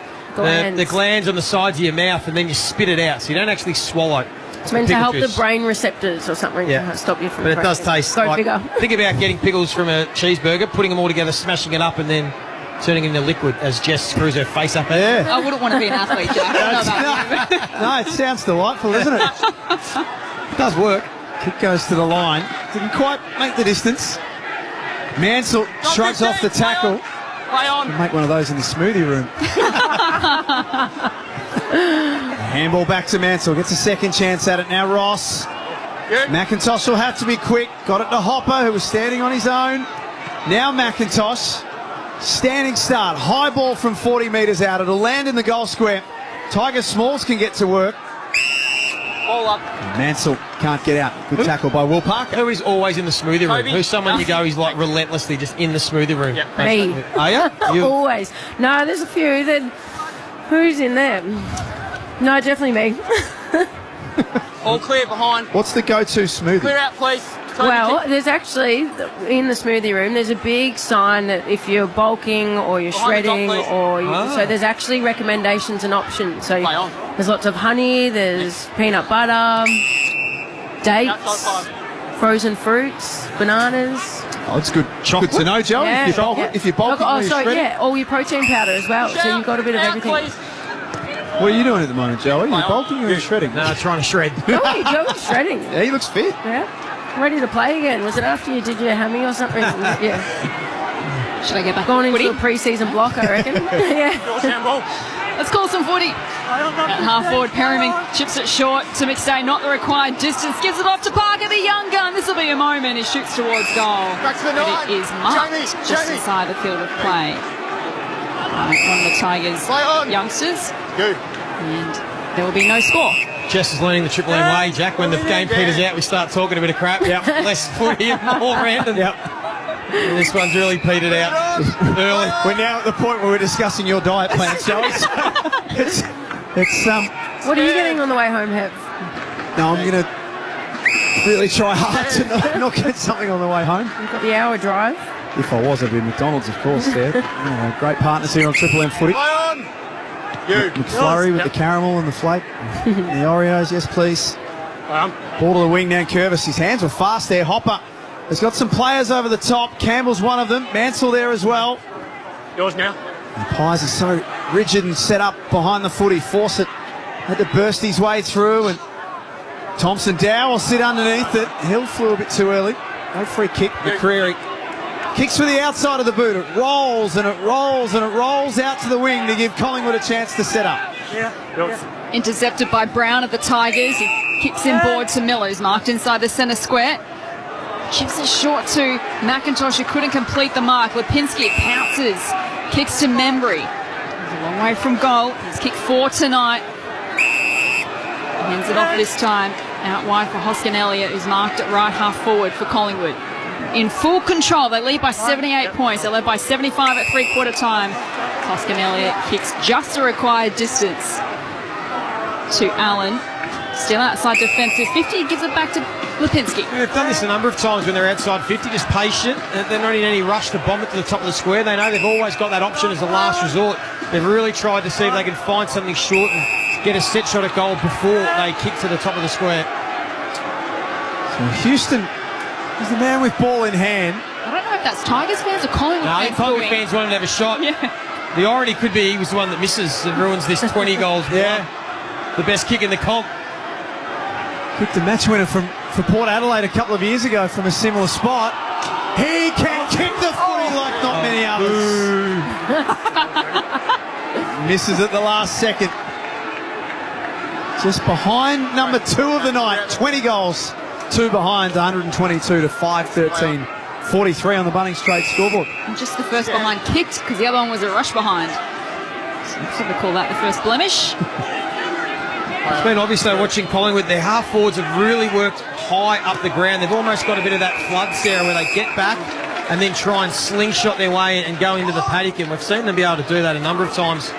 glands on the sides of your mouth, and then you spit it out. So you don't actually swallow. It's meant to help the brain receptors or something. Yeah. To stop you from. But it does taste. Go like, figure. Think about getting pickles from a cheeseburger, putting them all together, smashing it up, and then turning it into liquid as Jess screws her face up. Yeah. I wouldn't want to be an athlete, Jack. I don't know about you. No, it sounds delightful, doesn't it? It does work. Kick goes to the line. Didn't quite make the distance. Mansell shrugs off the tackle. Play on. Make one of those in the smoothie room. Handball back to Mansell. Gets a second chance at it now. Ross. Good. McIntosh will have to be quick. Got it to Hopper, who was standing on his own. Now McIntosh. Standing start. High ball from 40 metres out. It'll land in the goal square. Tiger Smalls can get to work. Ball up. Mansell can't get out. Good tackle by Will Parker. Who is always in the smoothie room? Toby. Who's someone you go, he's like relentlessly just in the smoothie room? Yep. Me. Are you? Always. No, there's a few. Who's in there? No, definitely me. All clear behind. What's the go-to smoothie? Clear out, please. Toby, Well, there's actually, in the smoothie room, there's a big sign that if you're bulking or you're Behind the top, shredding please. or... So there's actually recommendations and options. So Play on. there's lots of honey, there's peanut butter, dates, Outside 5. frozen fruits, bananas. Oh, it's good. Good to know, Joe. Yeah, If you're bulking, Oh, or you're sorry, shredding. yeah, all your protein powder as well. So you've got a bit of Out, everything. please. What are you doing at the moment, Joe? Are you bulking or are you shredding? No, trying to shred. Oh, Joe's shredding. Yeah, he looks fit. Yeah. Ready to play again. Was it after you did your hammy or something? Yeah. Should I get back? Going into Footy? a pre-season block, I reckon. Yeah. Yours handball. Let's call some footy. At half forward, Perryman chips it short to McStay, not the required distance. Gives it off to Parker, the young gun. This will be a moment. He shoots towards goal. Back to the But nine. it is marked Jamie, just Jamie. inside the field of play. One of the Tigers' Play on. youngsters. Good. And there will be no score. Jess is learning the Triple M way, Jack. When the game peters out, we start talking a bit of crap. Yep. Less footy and more random. Yep. And this one's really petered out early. We're now at the point where we're discussing your diet plans, Joe. it's What are you getting on the way home, Hev? No, I'm going to really try hard to not get something on the way home. You've got the hour drive. If I was, I'd be McDonald's, of course, there. Great partners here on Triple M Footy. Play on. You. McFlurry with the caramel and the flake. The Oreos, yes, please. Ball to the wing now, Curvis. His hands were fast there. Hopper has got some players over the top. Campbell's one of them. Mansell there as well. Yours now. And Pies is so rigid and set up behind the footy. Fawcett had to burst his way through, and Thompson Dow will sit underneath it. Hill flew a bit too early. No free kick. McCreary kicks for the outside of the boot. It rolls and it rolls and it rolls out to the wing to give Collingwood a chance to set up. Yeah. Intercepted by Brown of the Tigers. He kicks in board to Miller, who's marked inside the centre square. Chips it short to McIntosh, who couldn't complete the mark. Lipinski pounces. Kicks to Membrey. He's a long way from goal. He's kicked 4 tonight. Hands it off this time. Out wide for Hoskin Elliott, who's marked at right half forward for Collingwood. In full control, they lead by 78 points. They're led by 75 at three-quarter time. Hoskin Elliott kicks just the required distance to Allen. Still outside defensive 50, gives it back to Lipinski. They've done this a number of times when they're outside 50, just patient. They're not in any rush to bomb it to the top of the square. They know they've always got that option as a last resort. They've really tried to see if they can find something short and get a set shot at goal before they kick to the top of the square. So Houston is the man with ball in hand. I don't know if that's Tigers fans or Collingwood No, I fans. think Collingwood booing. fans wanted to have a shot. Yeah. The irony could be he was the one that misses and ruins this 20 goals. Yeah. The best kick in the comp. Kicked the match winner for Port Adelaide a couple of years ago from a similar spot. He can kick the footy like not many others. Misses at the last second. Just behind number 2 of the night. 20 goals. 2 behind, 122 to 513. 43 on the Bunnings Trade scoreboard. And just the first behind kicked because the other one was a rush behind. So we call that the first blemish. It's been obvious though watching Collingwood, their half forwards have really worked high up the ground. They've almost got a bit of that flood, Sarah, where they get back and then try and slingshot their way and go into the paddock, and we've seen them be able to do that a number of times.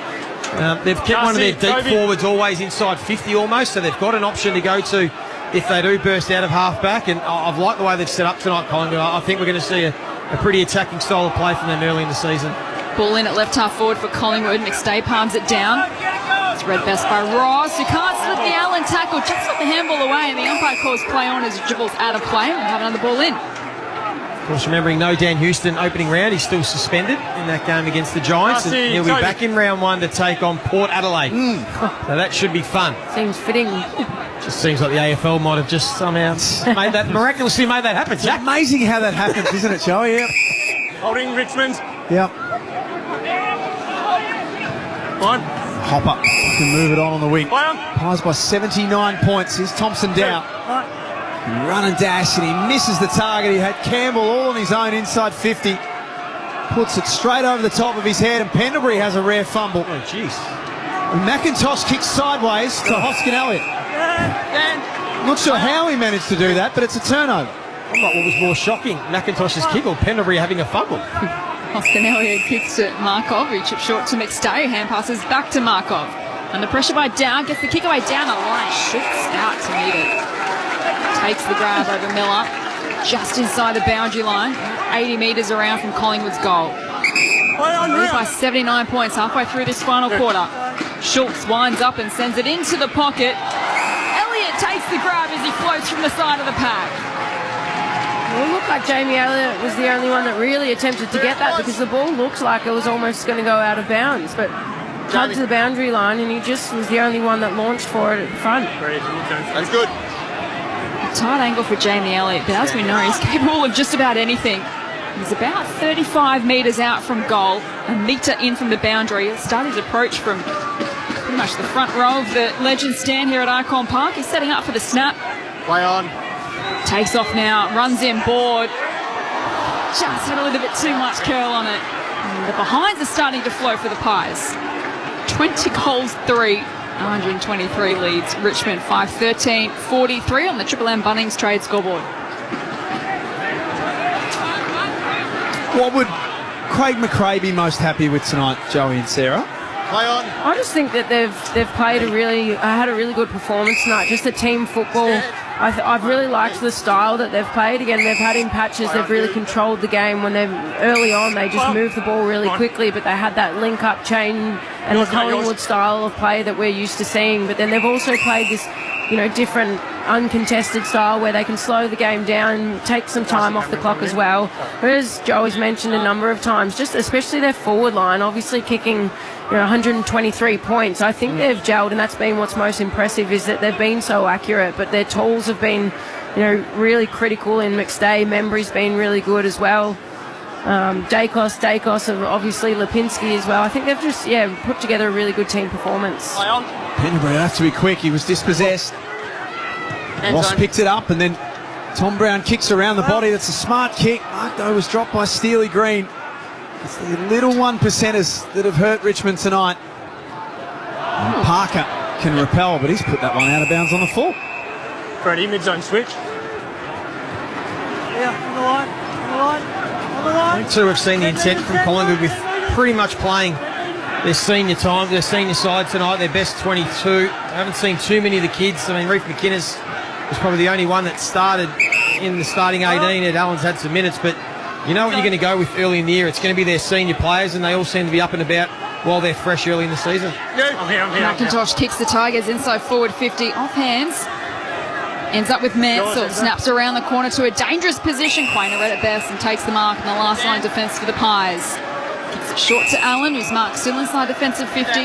They've kept one of their deep forwards always inside 50 almost, so they've got an option to go to if they do burst out of half-back, and I've liked the way they've set up tonight, Collingwood. I think we're going to see a pretty attacking style of play from them early in the season. Ball in at left half forward for Collingwood. McStay palms it down. It's read best by Ross, who can't slip the Allen tackle. Just got the handball away, and the umpire calls play on as it dribbles out of play. We'll have another ball in. Of course, remembering no Dan Houston opening round. He's still suspended in that game against the Giants, and he'll be back in round 1 to take on Port Adelaide. So that should be fun. Seems fitting. Just seems like the AFL might have just somehow miraculously made that happen, Jack. It's amazing how that happens, isn't it, Joey? Yep. Holding Richmond. Yep. One. Hopper can move it on the wing. Play on. Pies by 79 points. Here's Thompson Dow. Run and dash, and he misses the target. He had Campbell all on his own inside 50. puts it straight over the top of his head, and Pendlebury has a rare fumble. Oh, jeez. McIntosh kicks sideways to Hoskin Elliott. Not sure how he managed to do that, but it's a turnover. I'm like, what was more shocking, McIntosh's kick or Pendlebury having a fumble? Hoskin Elliott kicks it. Markov, he chips short to McStay. Hand passes back to Markov. Under pressure by Down, gets the kick away down the line. Shoots out to meet it. Takes the grab over Miller. Just inside the boundary line. 80 metres around from Collingwood's goal. Lead by 79 points halfway through this final quarter. Schultz winds up and sends it into the pocket. Elliott takes the grab as he floats from the side of the pack. Well, it looked like Jamie Elliott was the only one that really attempted to get that, because the ball looked like it was almost going to go out of bounds, but tugged to the boundary line, and he just was the only one that launched for it at the front. That's good. Tight angle for Jamie Elliott, but as we know, he's capable of just about anything. He's about 35 metres out from goal, a metre in from the boundary. He'll start his approach from pretty much the front row of the legend stand here at Ikon Park. He's setting up for the snap. Play on. Takes off now, runs in board. Just had a little bit too much curl on it. And the behinds are starting to flow for the Pies. 20 goals, 3, 123 leads. Richmond 5-13-43 on the Triple M Bunnings trade scoreboard. What would Craig McRae be most happy with tonight, Joey and Sarah? Play on. I just think that they've played had a really good performance tonight. Just a team football. I've really liked the style that they've played. Again, they've had in patches. They've really controlled the game. When they're early on, they just moved the ball really quickly, but they had that link-up chain and the Collingwood style of play that we're used to seeing. But then they've also played this, different uncontested style where they can slow the game down, take some time off the clock as well. Whereas Joey's mentioned a number of times, just especially their forward line, obviously kicking 123 points. I think they've gelled, and that's been what's most impressive, is that they've been so accurate, but their tools have been, really critical in McStay. Membrey's been really good as well. Daicos, and obviously Lipinski as well. I think they've just, put together a really good team performance. Pendlebury will have to be quick. He was dispossessed. Ross picked it up, and then Tom Brown kicks around the body. That's a smart kick. Markdo was dropped by Steely Green. It's the little 1%ers that have hurt Richmond tonight. And Parker can repel, but he's put that one out of bounds on the full. Freddie, mid-zone switch. Yeah, on the line. I think too, we've seen the intent from Collingwood with pretty much playing their senior side tonight, their best 22. I haven't seen too many of the kids. I mean, Reef McInnes was probably the only one that started in the starting 18. Ed Allen's had some minutes, but you know what you're going to go with early in the year. It's going to be their senior players, and they all seem to be up and about while they're fresh early in the season. I'm here. McIntosh kicks the Tigers inside forward 50, off hands. Ends up with Mansell, snaps around the corner to a dangerous position. Quainer read it best and takes the mark in the last line defence for the Pies. Kicks it short to Allen, who's marked still inside defensive 50.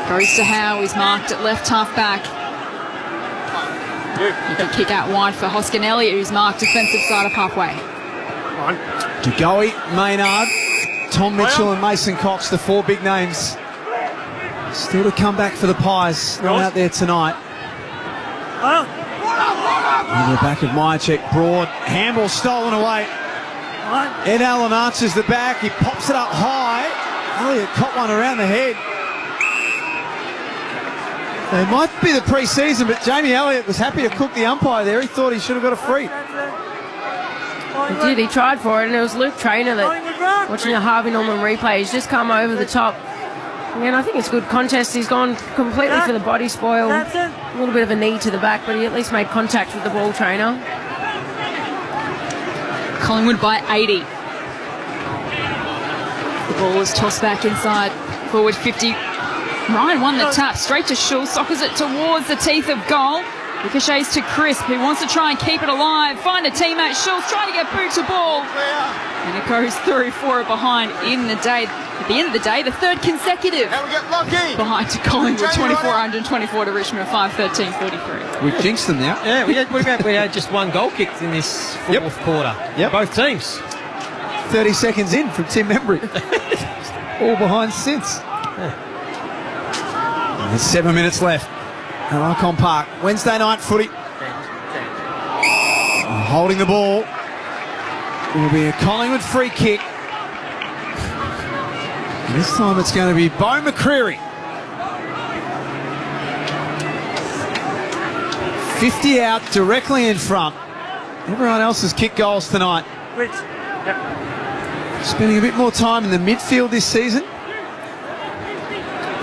Goes to Howe, who's marked at left half back. You can kick out wide for Hoskin Elliott, who's marked defensive side of halfway. DeGoey, Maynard, Tom Mitchell and Mason Cox, the 4 big names. Still to come back for the Pies, not out there tonight. In the back of Myercheck, Broad, handball stolen away. Ed Allen answers the back, he pops it up high. Elliott caught one around the head. It might be the pre-season, but Jamie Elliott was happy to cook the umpire there. He thought he should have got a free. He did, he tried for it, and it was Luke Traynor that, watching the Harvey Norman replay, he's just come over the top. Again, I think it's a good contest. He's gone completely for the body spoil. A little bit of a knee to the back, but he at least made contact with the ball trainer. Collingwood by 80. The ball is tossed back inside forward 50. Ryan won the tap straight to Schultz, sockers it towards the teeth of goal. Ricochets to Crisp, who wants to try and keep it alive. Find a teammate, Schultz trying to get boot to ball. And it goes through for a behind in the day. At the end of the day, the third consecutive behind to Collingwood, 24-124 to Richmond, 5-13-43. We've jinxed them now. Yeah, we had just one goal kicked in this fourth quarter. Yep. Both teams. 30 seconds in from Tim Membrey. All behind since. There's 7 minutes left at Ikon Park. Wednesday night footy. Holding the ball. It'll be a Collingwood free kick. And this time it's going to be Bo McCreary. 50 out, directly in front. Everyone else has kicked goals tonight. Spending a bit more time in the midfield this season.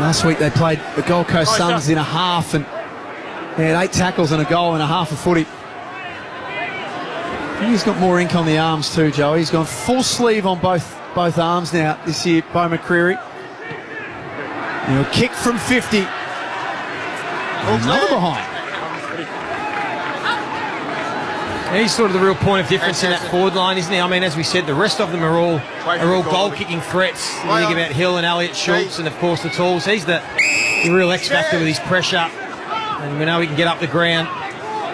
Last week they played the Gold Coast Suns in a half and they had 8 tackles and a goal and a half a footy. I think he's got more ink on the arms too, Joey. He's gone full sleeve on both arms now this year, Bo McCreary. A kick from 50. Another behind. He's sort of the real point of difference in that forward line, isn't he? I mean, as we said, the rest of them are all goal-kicking threats. You think about Hill and Elliott Schultz and, of course, the Tools. He's the real X-factor with his pressure. And we know he can get up the ground.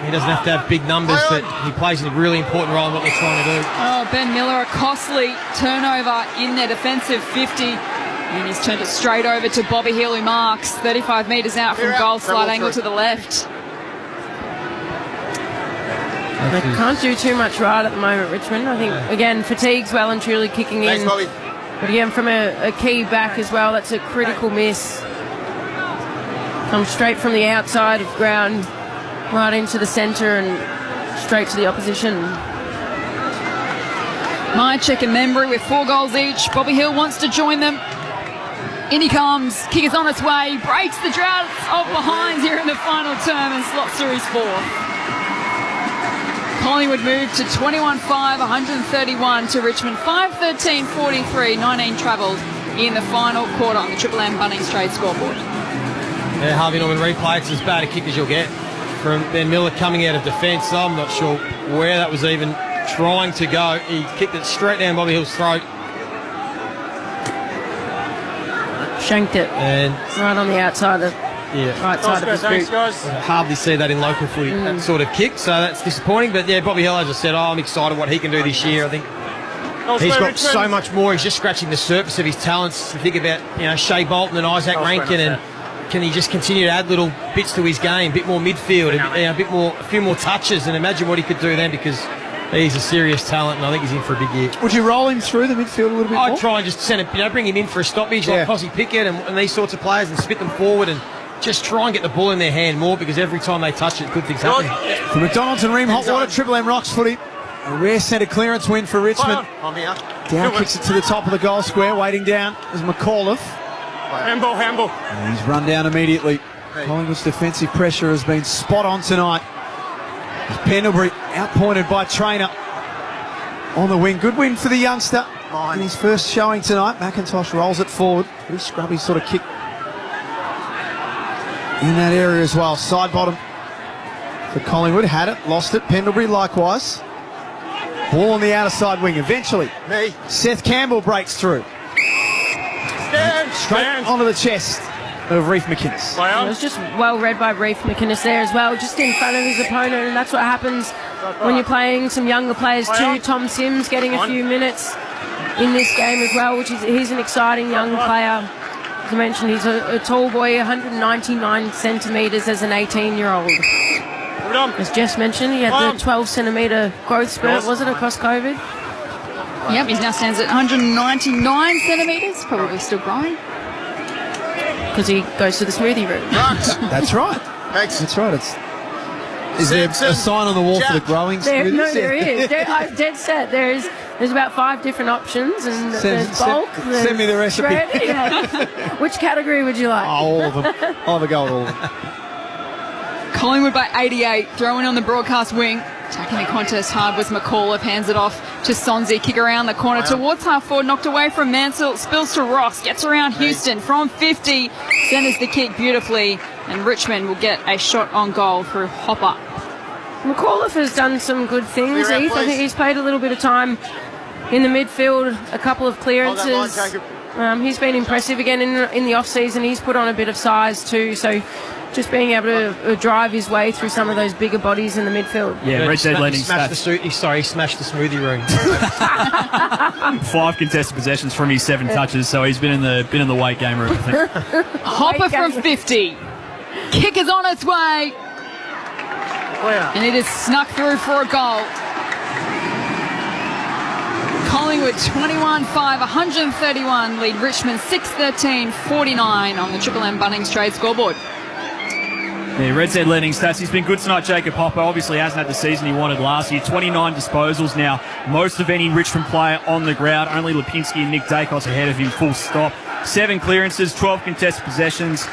He doesn't have to have big numbers, but he plays a really important role in what they're trying to do. Oh, Ben Miller, a costly turnover in their defensive 50. And he's turned it straight over to Bobby Hill, who marks 35 metres out from goal, slight angle to the left. They can't do too much right at the moment, Richmond. I think, again, fatigue's well and truly kicking in. But again, from a key back as well, that's a critical miss. Comes straight from the outside of ground, right into the centre and straight to the opposition. Mychek and Membrey with 4 goals each. Bobby Hill wants to join them. In he comes, kick is on its way, breaks the drought of behind here in the final term and slots through his 4th. Collingwood moved to 21-5, 131 to Richmond, 5-13, 43, 19 travelled in the final quarter on the Triple M Bunnings Trade scoreboard. Yeah, Harvey Norman replay, it's as bad a kick as you'll get from Ben Miller coming out of defence. I'm not sure where that was even trying to go. He kicked it straight down Bobby Hill's throat. Shanked it. And right on the outside of right side of his boot. I hardly see that in local footy, that sort of kick, so that's disappointing. But yeah, Bobby Hill, as I said, I'm excited what he can do this year. I think he's got so much more. He's just scratching the surface of his talents. You think about, Shea Bolton and Isaac Rankin, and can he just continue to add little bits to his game, a bit more midfield, a few more touches, and imagine what he could do then, because he's a serious talent, and I think he's in for a big year. Would you roll him through the midfield a little bit more? I'd try and just send it, bring him in for a stoppage like Possie Pickett and these sorts of players, and spit them forward and just try and get the ball in their hand more, because every time they touch it, good things happen. For McDonald's and Ream Hot Water, Triple M Rocks footy. A rare centre clearance win for Richmond. I'm here. Down kicks it to the top of the goal square. Waiting down is McAuliffe. Handball. And he's run down immediately. Collingwood's defensive pressure has been spot on tonight. Pendlebury outpointed by Trainer on the wing. Good win for the youngster in his first showing tonight. McIntosh rolls it forward. Pretty scrubby sort of kick in that area as well. Side bottom for Collingwood. Had it, lost it. Pendlebury likewise. Ball on the outer side wing. Eventually, Seth Campbell breaks through. Straight onto the chest of Reef McInnes. It was just well read by Reef McInnes there as well, just in front of his opponent, and that's what happens when you're playing some younger players too. Tom Sims getting a few minutes in this game as well, which is he's an exciting young player. As I mentioned, he's a tall boy, 199 centimetres as an 18-year-old. As Jess mentioned, he had the 12-centimetre growth spurt, was it, across COVID? Yep, he now stands at 199 centimetres, probably still growing. Because he goes to the smoothie room. That's right. That's right. Is there a sign on the wall for the growing smoothies? No, there is. I'm dead set. There's about 5 different options, and there's bulk. Send me the recipe. Which category would you like? All of them. I'll have a go at all of them. Collingwood by 88, throwing on the broadcast wing. Attacking the contest hard was McAuliffe, hands it off to Sonzi, kick around the corner towards half forward, knocked away from Mansell, spills to Ross, gets around Houston from 50, centres the kick beautifully, and Richmond will get a shot on goal through Hopper. McAuliffe has done some good things, Heath. I think he's played a little bit of time in the midfield, a couple of clearances. He's been impressive again in the off-season. He's put on a bit of size too, so just being able to drive his way through some of those bigger bodies in the midfield. Yeah, Red Dead Lending stats. He smashed the smoothie room. 5 contested possessions from his 7 touches, so he's been in the weight game room, I think. Hopper from 50. Kick is on its way. And it is snuck through for a goal. Collingwood 21-5, 131 lead Richmond 6-13, 49 on the Triple M Bunnings trade scoreboard. Yeah, Red Z leading stats. He's been good tonight, Jacob Hopper. Obviously hasn't had the season he wanted last year. 29 disposals now. Most of any Richmond player on the ground. Only Lipinski and Nick Daicos ahead of him, full stop. 7 clearances, 12 contested possessions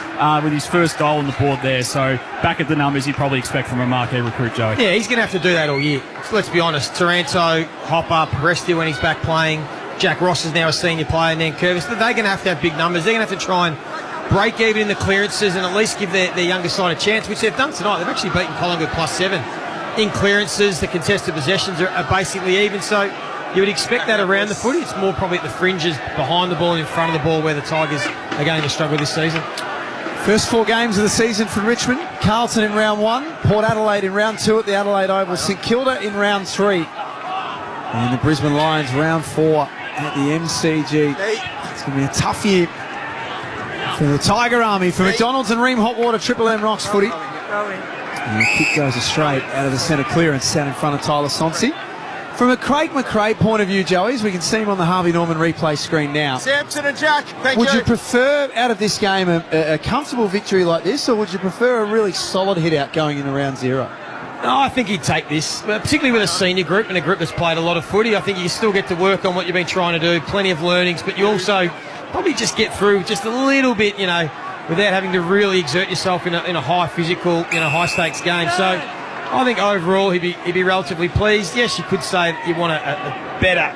with his first goal on the board there. So back at the numbers you'd probably expect from a marquee recruit, Joey. Yeah, he's going to have to do that all year. So let's be honest. Taranto, Hopper, Prestia when he's back playing. Jack Ross is now a senior player, and then Curvis. They're going to have big numbers. They're going to have to try and break even in the clearances and at least give their younger side a chance, which they've done tonight. They've actually beaten Collingwood +7 in clearances. The contested possessions are basically even, so you would expect that around the footy. It's more probably at the fringes, behind the ball and in front of the ball, where the Tigers are going to struggle this season. First 4 games of the season for Richmond. Carlton in round 1, Port Adelaide in round 2 at the Adelaide Oval, St Kilda in round 3, and the Brisbane Lions round 4 at the MCG. It's going to be a tough year for the Tiger Army. For McDonald's and Ream Hot Water, Triple M Rocks footy. And the kick goes straight out of the centre clearance, out in front of Tyler Sonsi. From a Craig McRae point of view, Joey's, we can see him on the Harvey Norman replay screen now. Sampson and Jack, Would you prefer, out of this game, a comfortable victory like this, or would you prefer a really solid hit-out going into round 0? No, I think he'd take this, particularly with a senior group and a group that's played a lot of footy. I think you still get to work on what you've been trying to do, plenty of learnings, but you also probably just get through just a little bit, without having to really exert yourself in a high physical, high stakes game. So I think overall he'd be relatively pleased. Yes, you could say that you want a better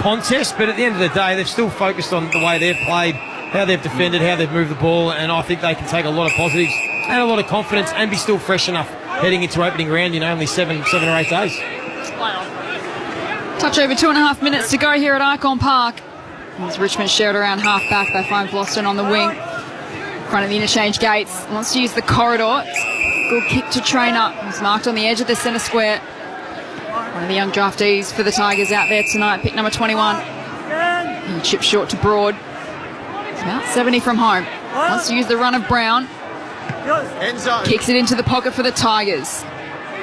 contest, but at the end of the day, they've still focused on the way they've played, how they've defended, how they've moved the ball, and I think they can take a lot of positives and a lot of confidence and be still fresh enough heading into opening round, only 7 or 8 days. Touch over 2.5 minutes to go here at Ikon Park. As Richmond shared around half back, they find Boston on the wing. In front of the interchange gates. Wants to use the corridor. Good kick to trainer. He's marked on the edge of the centre square. One of the young draftees for the Tigers out there tonight, pick number 21. He chips short to Broad. It's about 70 from home. Wants to use the run of Brown. Kicks it into the pocket for the Tigers.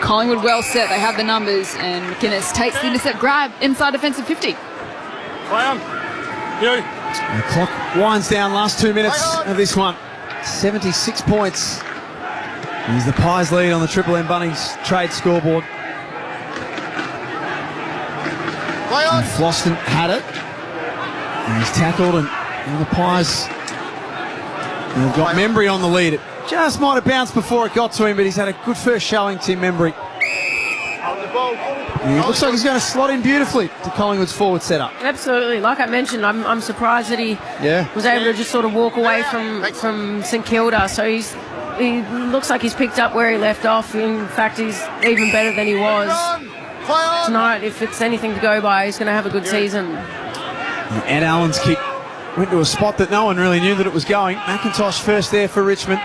Collingwood well set. They have the numbers. And McInnes takes the intercept grab inside defensive 50. The clock winds down, last 2 minutes of this one. 76 points. Here's the Pies lead on the Triple M Bunnings trade scoreboard. And Floston had it. And he's tackled, and the Pies have got Membrey on the lead. It just might have bounced before it got to him, but he's had a good first showing, Tim Membrey. It looks like he's going to slot in beautifully to Collingwood's forward setup. Absolutely. Like I mentioned, I'm surprised that he was able to just sort of walk away from St Kilda. So he looks like he's picked up where he left off. In fact, he's even better than he was tonight. If it's anything to go by, he's going to have a good season. And Ed Allen's kick went to a spot that no one really knew that it was going. McIntosh first there for Richmond.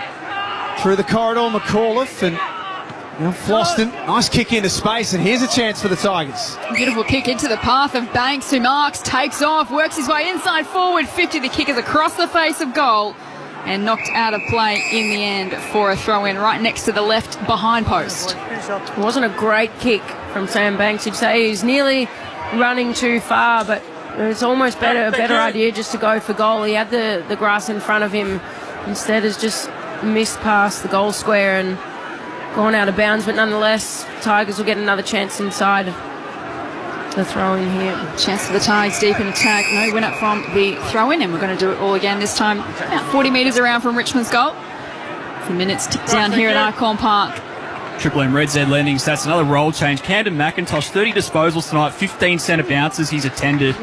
Through the corridor, McAuliffe, and now Floston. Nice kick into space, and here's a chance for the Tigers. Beautiful kick into the path of Banks, who marks, takes off, works his way inside forward 50. The kick is across the face of goal and knocked out of play in the end for a throw-in right next to the left behind post. It wasn't a great kick from Sam Banks. You'd say he's nearly running too far, but it's almost a better idea just to go for goal. He had the grass in front of him. Instead has just missed past the goal square and gone out of bounds, but nonetheless Tigers will get another chance inside the throw-in here. Chance for the Tigers deep in attack. No winner from the throw-in, and we're going to do it all again this time about 40 metres around from Richmond's goal. The minutes tick down here at Ikon Park. Triple M Red Z lending stats, another role change. Camden McIntosh, 30 disposals tonight, 15 centre bounces he's attended.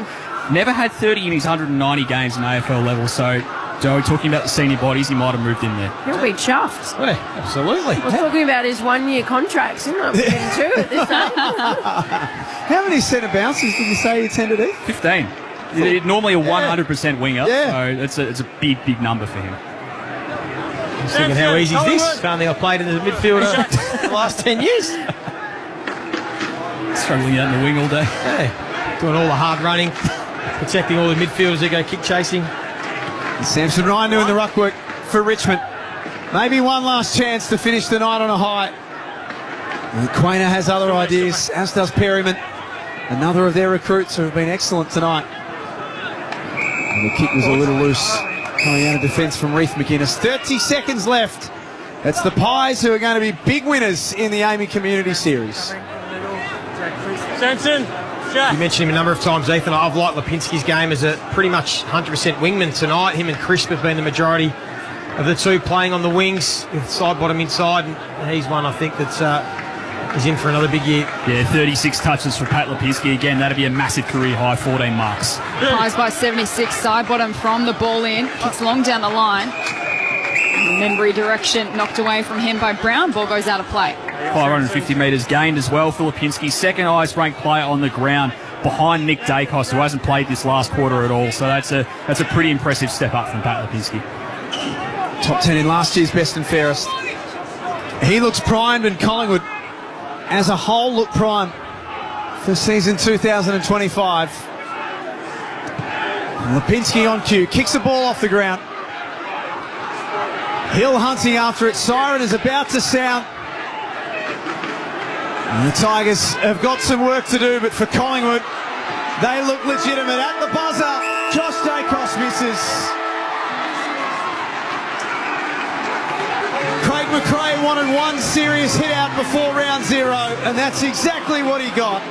Never had 30 in his 190 games in AFL level, so Joe, talking about the senior bodies, he might have moved in there. He'll be chuffed. Yeah, absolutely. We're talking about his 1-year contracts, isn't it? We're getting 2 at this time. How many centre bounces did you say he attended? 15. Normally a 100% winger, so it's a big number for him. I was thinking, how easy is this? Finally, I played in the midfielder the last 10 years. Struggling out in the wing all day. Yeah. Doing all the hard running, protecting all the midfielders that go kick chasing. Samson Ryan doing the ruck work for Richmond. Maybe one last chance to finish the night on a high. And Quainer has other ideas, as does Perryman. Another of their recruits who have been excellent tonight. And the kick was a little loose coming out of defence from Reith McGuinness. 30 seconds left. It's the Pies who are going to be big winners in the AAMI Community Series. Samson, Jack. You mentioned him a number of times, Ethan. I've liked Lipinski's game as a pretty much 100% wingman tonight. Him and Crisp have been the majority of the two playing on the wings with side bottom inside, and he's one I think that's is in for another big year. Yeah, 36 touches for Pat Lipinski. Again, that'd be a massive career high, 14 marks. Pies by 76, side bottom from the ball in, kicks long down the line. Membrey direction knocked away from him by Brown. Ball goes out of play. 550 metres gained as well for Lipinski. Second highest ranked player on the ground behind Nick Daicos, who hasn't played this last quarter at all. So that's a pretty impressive step up from Pat Lipinski. Top 10 in last year's best and fairest. He looks primed, and Collingwood as a whole look primed for season 2025. Lipinski on cue, kicks the ball off the ground. Hill hunting after it. Siren is about to sound. And the Tigers have got some work to do, but for Collingwood, they look legitimate. At the buzzer, Josh Daicos misses. Craig McRae wanted one serious hit out before round 0, and that's exactly what he got.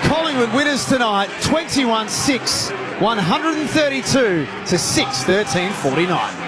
Collingwood winners tonight, 21-6, 132 to 6-13-49.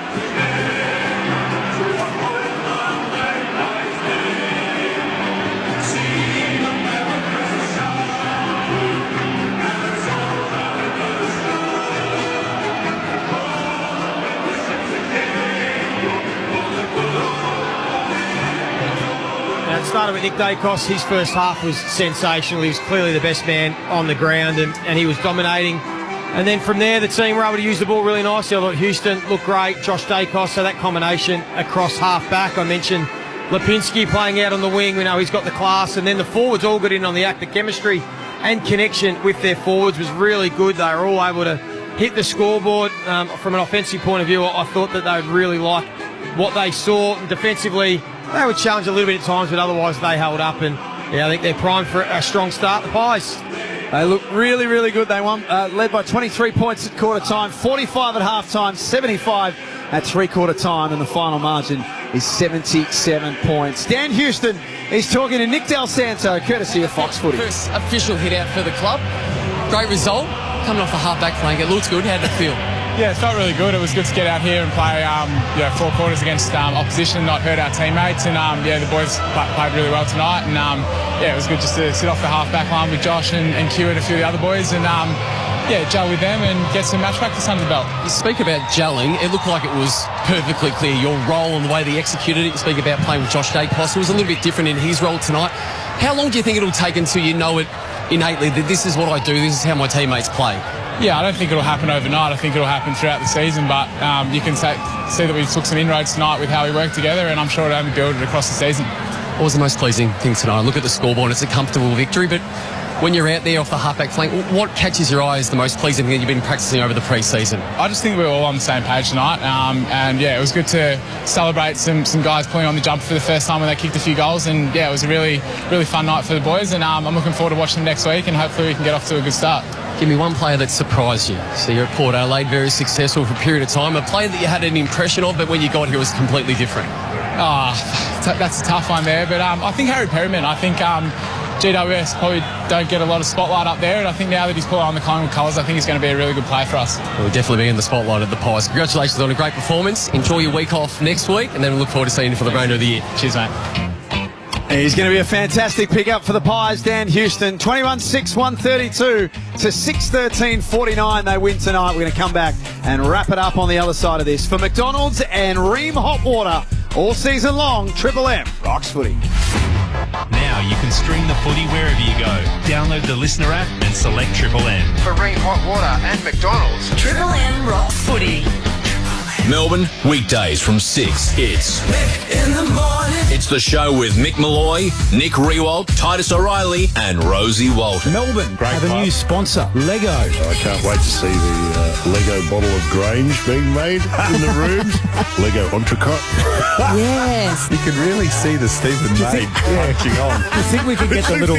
Started with Nick Daicos. His first half was sensational. He was clearly the best man on the ground, and he was dominating. And then from there, the team were able to use the ball really nicely. I thought Houston looked great, Josh Daicos, so that combination across half-back. I mentioned Lipinski playing out on the wing. We know he's got the class. And then the forwards all got in on the act. The chemistry and connection with their forwards was really good. They were all able to hit the scoreboard. From an offensive point of view, I thought that they would really like what they saw. And defensively, they would challenge a little bit at times, but otherwise they held up, and yeah, I think they're primed for a strong start, the Pies. They look really, really good. They won, led by 23 points at quarter time, 45 at half time, 75 at three-quarter time, and the final margin is 77 points. Dan Houston is talking to Nick Del Santo, courtesy of Fox Footy. First official hit out for the club. Great result. Coming off the half-back flank, it looks good. How did it feel? Yeah, it felt really good. It was good to get out here and play 4 quarters against opposition, not hurt our teammates. And the boys played really well tonight. And it was good just to sit off the half-back line with Josh and Q and a few of the other boys and gel with them and get some match practice under the belt. You speak about gelling. It looked like it was perfectly clear, your role and the way they executed it. You speak about playing with Josh Daicos. It was a little bit different in his role tonight. How long do you think it'll take until you know it innately that this is what I do, this is how my teammates play? Yeah, I don't think it'll happen overnight. I think it'll happen throughout the season, but you can see that we took some inroads tonight with how we worked together, and I'm sure it'll only build it across the season. What was the most pleasing thing tonight? Look at the scoreboard, it's a comfortable victory, but when you're out there off the half-back flank, what catches your eye as the most pleasing thing that you've been practicing over the pre-season? I just think we were all on the same page tonight, and it was good to celebrate some guys pulling on the jumper for the first time when they kicked a few goals, and it was a really, really fun night for the boys, and I'm looking forward to watching them next week, and hopefully we can get off to a good start. Give me one player that surprised you. So you're at Port Adelaide, very successful for a period of time. A player that you had an impression of, but when you got here it was completely different. That's a tough one there. But I think Harry Perryman. I think GWS probably don't get a lot of spotlight up there. And I think now that he's put on the Collingwood colours, I think he's going to be a really good player for us. We'll definitely be in the spotlight of the Pies. Congratulations on a great performance. Enjoy your week off next week, and then we look forward to seeing you for the remainder of the year. Cheers, mate. He's going to be a fantastic pickup for the Pies, Dan Houston. 21-6, 132 to 6-13-49. They win tonight. We're going to come back and wrap it up on the other side of this. For McDonald's and Ream Hot Water, all season long, Triple M rocks footy. Now you can stream the footy wherever you go. Download the Listener app and select Triple M. For Ream Hot Water and McDonald's, Triple M rocks footy. Melbourne, weekdays from 6. It's Mick in the morning. It's It's the show with Mick Malloy, Nick Rewalt, Titus O'Reilly and Rosie Walton. Melbourne have a new sponsor, Lego. I can't wait to see the Lego bottle of Grange being made in the rooms. Lego entrecote. Yes. You can really see the Stephen May punching on. I think we could get the little...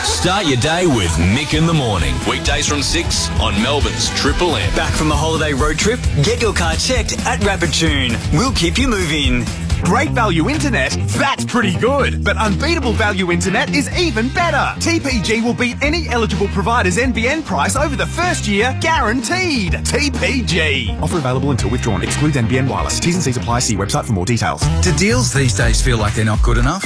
Start your day with Mick in the morning. Weekdays from 6 on Melbourne's Triple M. Back from a holiday road trip? Get your car checked at Rapid Tune. We'll keep you moving. Great value internet? That's pretty good. But unbeatable value internet is even better. TPG will beat any eligible provider's NBN price over the first year, guaranteed. TPG. Offer available until withdrawn. Excludes NBN wireless. T's and C's apply. See website for more details. Do deals these days feel like they're not good enough?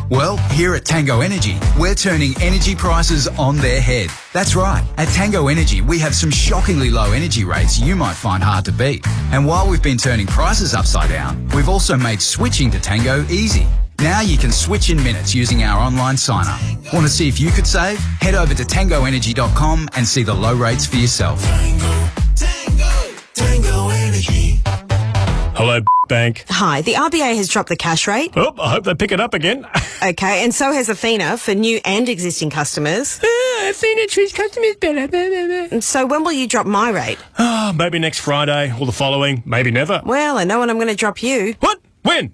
Well, here at Tango Energy, we're turning energy prices on their head. That's right. At Tango Energy, we have some shockingly low energy rates you might find hard to beat. And while we've been turning prices upside down, we've also made switching to Tango easy. Now you can switch in minutes using our online sign-up. Want to see if you could save? Head over to tangoenergy.com and see the low rates for yourself. Tango Energy. Hello, bank. Hi, the RBA has dropped the cash rate. Oh, I hope they pick it up again. Okay, and so has Athena for new and existing customers. Athena treats customers better. So when will you drop my rate? Maybe next Friday or the following. Maybe never. Well, I know when I'm going to drop you. What? When?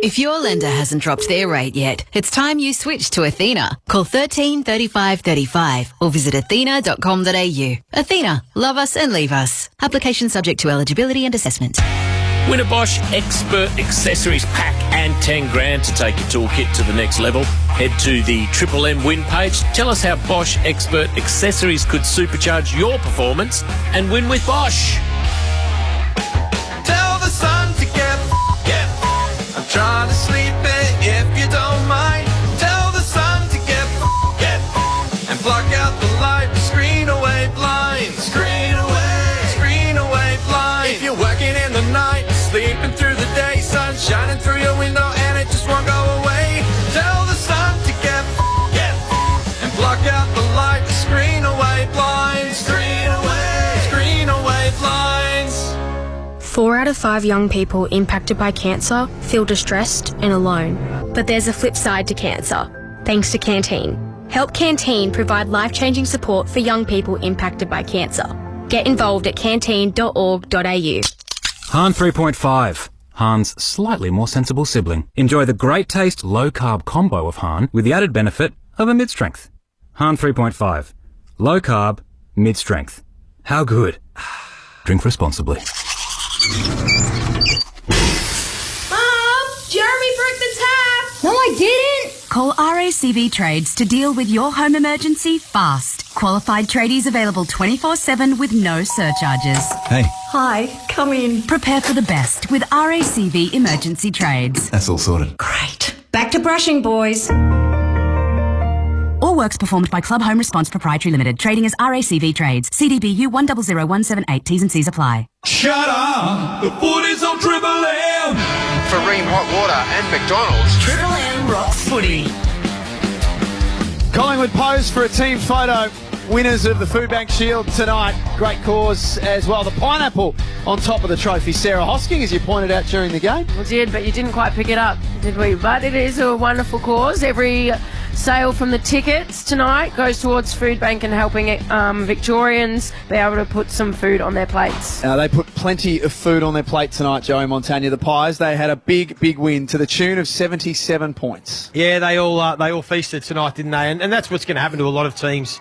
If your lender hasn't dropped their rate yet, it's time you switch to Athena. Call 13 35 35 or visit athena.com.au. Athena, love us and leave us. Application subject to eligibility and assessment. Win a Bosch Expert Accessories Pack and 10 grand to take your toolkit to the next level. Head to the Triple M win page. Tell us how Bosch Expert Accessories could supercharge your performance and win with Bosch. Tell the sun to get I'm trying to sleep in if you don't mind. Tell the sun to get and block out the light. Screen away blinds. Screen away blinds. If you're working in the night, sleeping through the day, sun shining through your window and it just won't go away. Tell the sun to get and block out the light. Screen away blinds. Screen away blinds. 4 out of 5 young people impacted by cancer feel distressed and alone. But there's a flip side to cancer, thanks to Canteen. Help Canteen provide life-changing support for young people impacted by cancer. Get involved at canteen.org.au. Han 3.5. Han's slightly more sensible sibling. Enjoy the great taste low-carb combo of Han with the added benefit of a mid-strength. Han 3.5. Low-carb, mid-strength. How good? Drink responsibly. Mom! Jeremy broke the tap! No, I didn't! Call RACV Trades to deal with your home emergency fast. Qualified tradies available 24/7 with no surcharges. Hey. Hi, come in. Prepare for the best with RACV Emergency Trades. That's all sorted. Great. Back to brushing, boys. All works performed by Club Home Response Proprietary Limited, trading as RACV Trades. CDBU 100178. T's and C's apply. Shut up! The footy's on Triple M! For Ream Hot Water and McDonald's. Triple M rocks footy. Collingwood pose for a team photo. Winners of the Food Bank Shield tonight. Great cause as well. The pineapple on top of the trophy. Sarah Hosking, as you pointed out during the game. We did, but you didn't quite pick it up, did we? But it is a wonderful cause. Every sale from the tickets tonight goes towards Food Bank and helping Victorians be able to put some food on their plates. They put plenty of food on their plate tonight, Joey Montagna. The Pies, they had a big win to the tune of 77 points. Yeah, they all feasted tonight, didn't they? And that's what's going to happen to a lot of teams.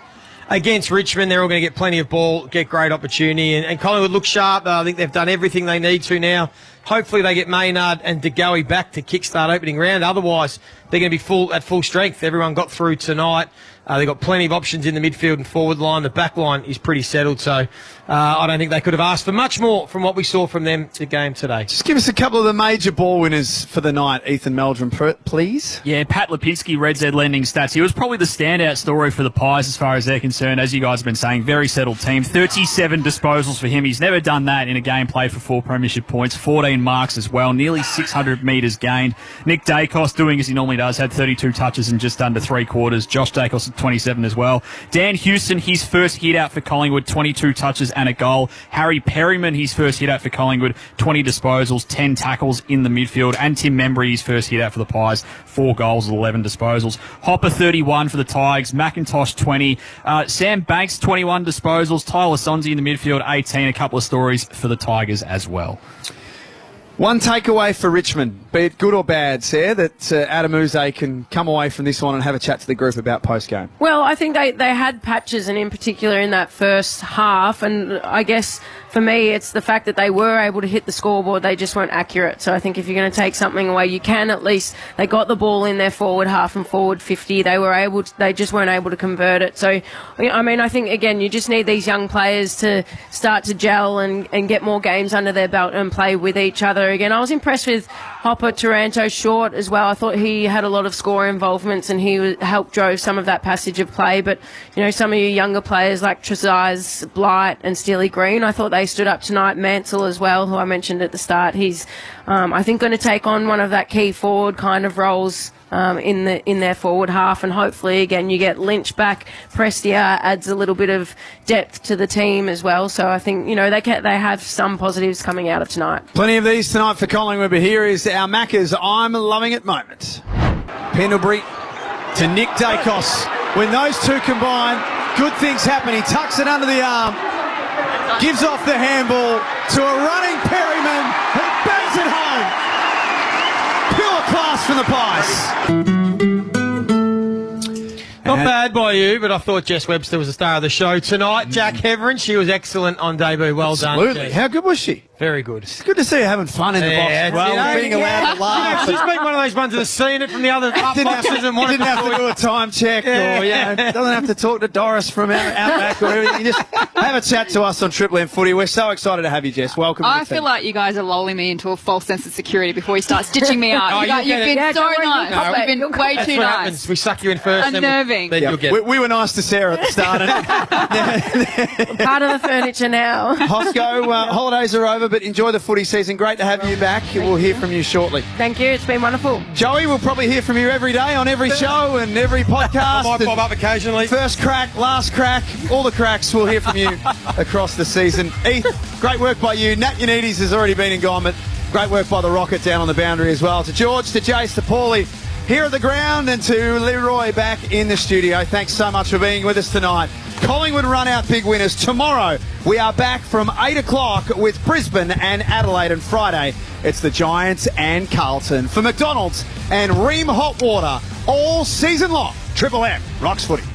Against Richmond, they're all going to get plenty of ball, get great opportunity, and Collingwood look sharp. I think they've done everything they need to now. Hopefully they get Maynard and De Goey back to kickstart opening round. Otherwise, they're going to be at full strength. Everyone got through tonight. They've got plenty of options in the midfield and forward line. The back line is pretty settled, so I don't think they could have asked for much more from what we saw from them the game today. Just give us a couple of the major ball winners for the night, Ethan Meldrum, please. Yeah, Pat Lipinski, Red Z Lending Stats. He was probably the standout story for the Pies as far as they're concerned. As you guys have been saying, very settled team. 37 disposals for him. He's never done that in a game played for 4 premiership points, 14 14 marks as well, nearly 600 metres gained. Nick Daicos doing as he normally does, had 32 touches in just under 3 quarters. Josh Daicos at 27 as well. Dan Houston, his first hit out for Collingwood, 22 touches and a goal. Harry Perryman, his first hit out for Collingwood, 20 disposals, 10 tackles in the midfield. And Tim Membrey, his first hit out for the Pies, 4 goals, 11 disposals. Hopper, 31 for the Tigers. McIntosh, 20. Sam Banks, 21 disposals. Tyler Sonsie in the midfield, 18. A couple of stories for the Tigers as well. One takeaway for Richmond, be it good or bad, Sarah, that Adam Uze can come away from this one and have a chat to the group about post-game. Well, I think they had patches, and in particular in that first half, and I guess for me it's the fact that they were able to hit the scoreboard, they just weren't accurate. So I think if you're going to take something away, you can at least, they got the ball in their forward half and forward 50, they just weren't able to convert it. So, I mean, I think, again, you just need these young players to start to gel and get more games under their belt and play with each other. Again, I was impressed with Hopper, Taranto, Short as well. I thought he had a lot of score involvements and he helped drove some of that passage of play. But, you know, some of your younger players like Trezise, Blight and Steely Green, I thought they stood up tonight. Mansell as well, who I mentioned at the start. He's, I think, going to take on one of that key forward kind of roles in their forward half, and hopefully again you get Lynch back. Prestia adds a little bit of depth to the team as well, so I think, you know, they have some positives coming out of tonight. Plenty of these tonight for Collingwood, but here is our Macca's I'm loving it moment. Pendlebury to Nick Daicos. When those two combine, good things happen. He tucks it under the arm, gives off the handball to a running Perryman who bangs it home. Pure class from the Pies. Not bad by you, but I thought Jess Webster was the star of the show tonight. Jack Heverin, she was excellent on debut. Well done. Absolutely. How good was she? Very good. It's good to see her having fun in the box. Well, being allowed to laugh. She's been one of those ones that has seen it from the other boxes and wanted didn't have to do a time check or, doesn't have to talk to Doris from out back or everything. You just have a chat to us on Triple M Footy. We're so excited to have you, Jess. Welcome to the team. I feel like you guys are lulling me into a false sense of security before you start stitching me up. You've been so nice. You've been way too nice. Happens. We suck you in first. Unnerving. Then you'll get we were nice to Sarah at the start. Part of the furniture now. Hosco, holidays are over, but enjoy the footy season. Great to have you back. We'll hear from you shortly. Thank you. It's been wonderful. Joey, we'll probably hear from you every day on every show and every podcast. I might pop up occasionally. First crack, last crack, all the cracks. We'll hear from you across the season. Heath, great work by you. Nat Unides has already been and gone, but great work by the Rocket down on the boundary as well. To George, to Jace, to Paulie here at the ground, and to Leroy back in the studio. Thanks so much for being with us tonight. Collingwood run out big winners. Tomorrow we are back from 8 o'clock with Brisbane and Adelaide, and Friday it's the Giants and Carlton. For McDonald's and Ream Hot Water all season long, Triple M rocks footy.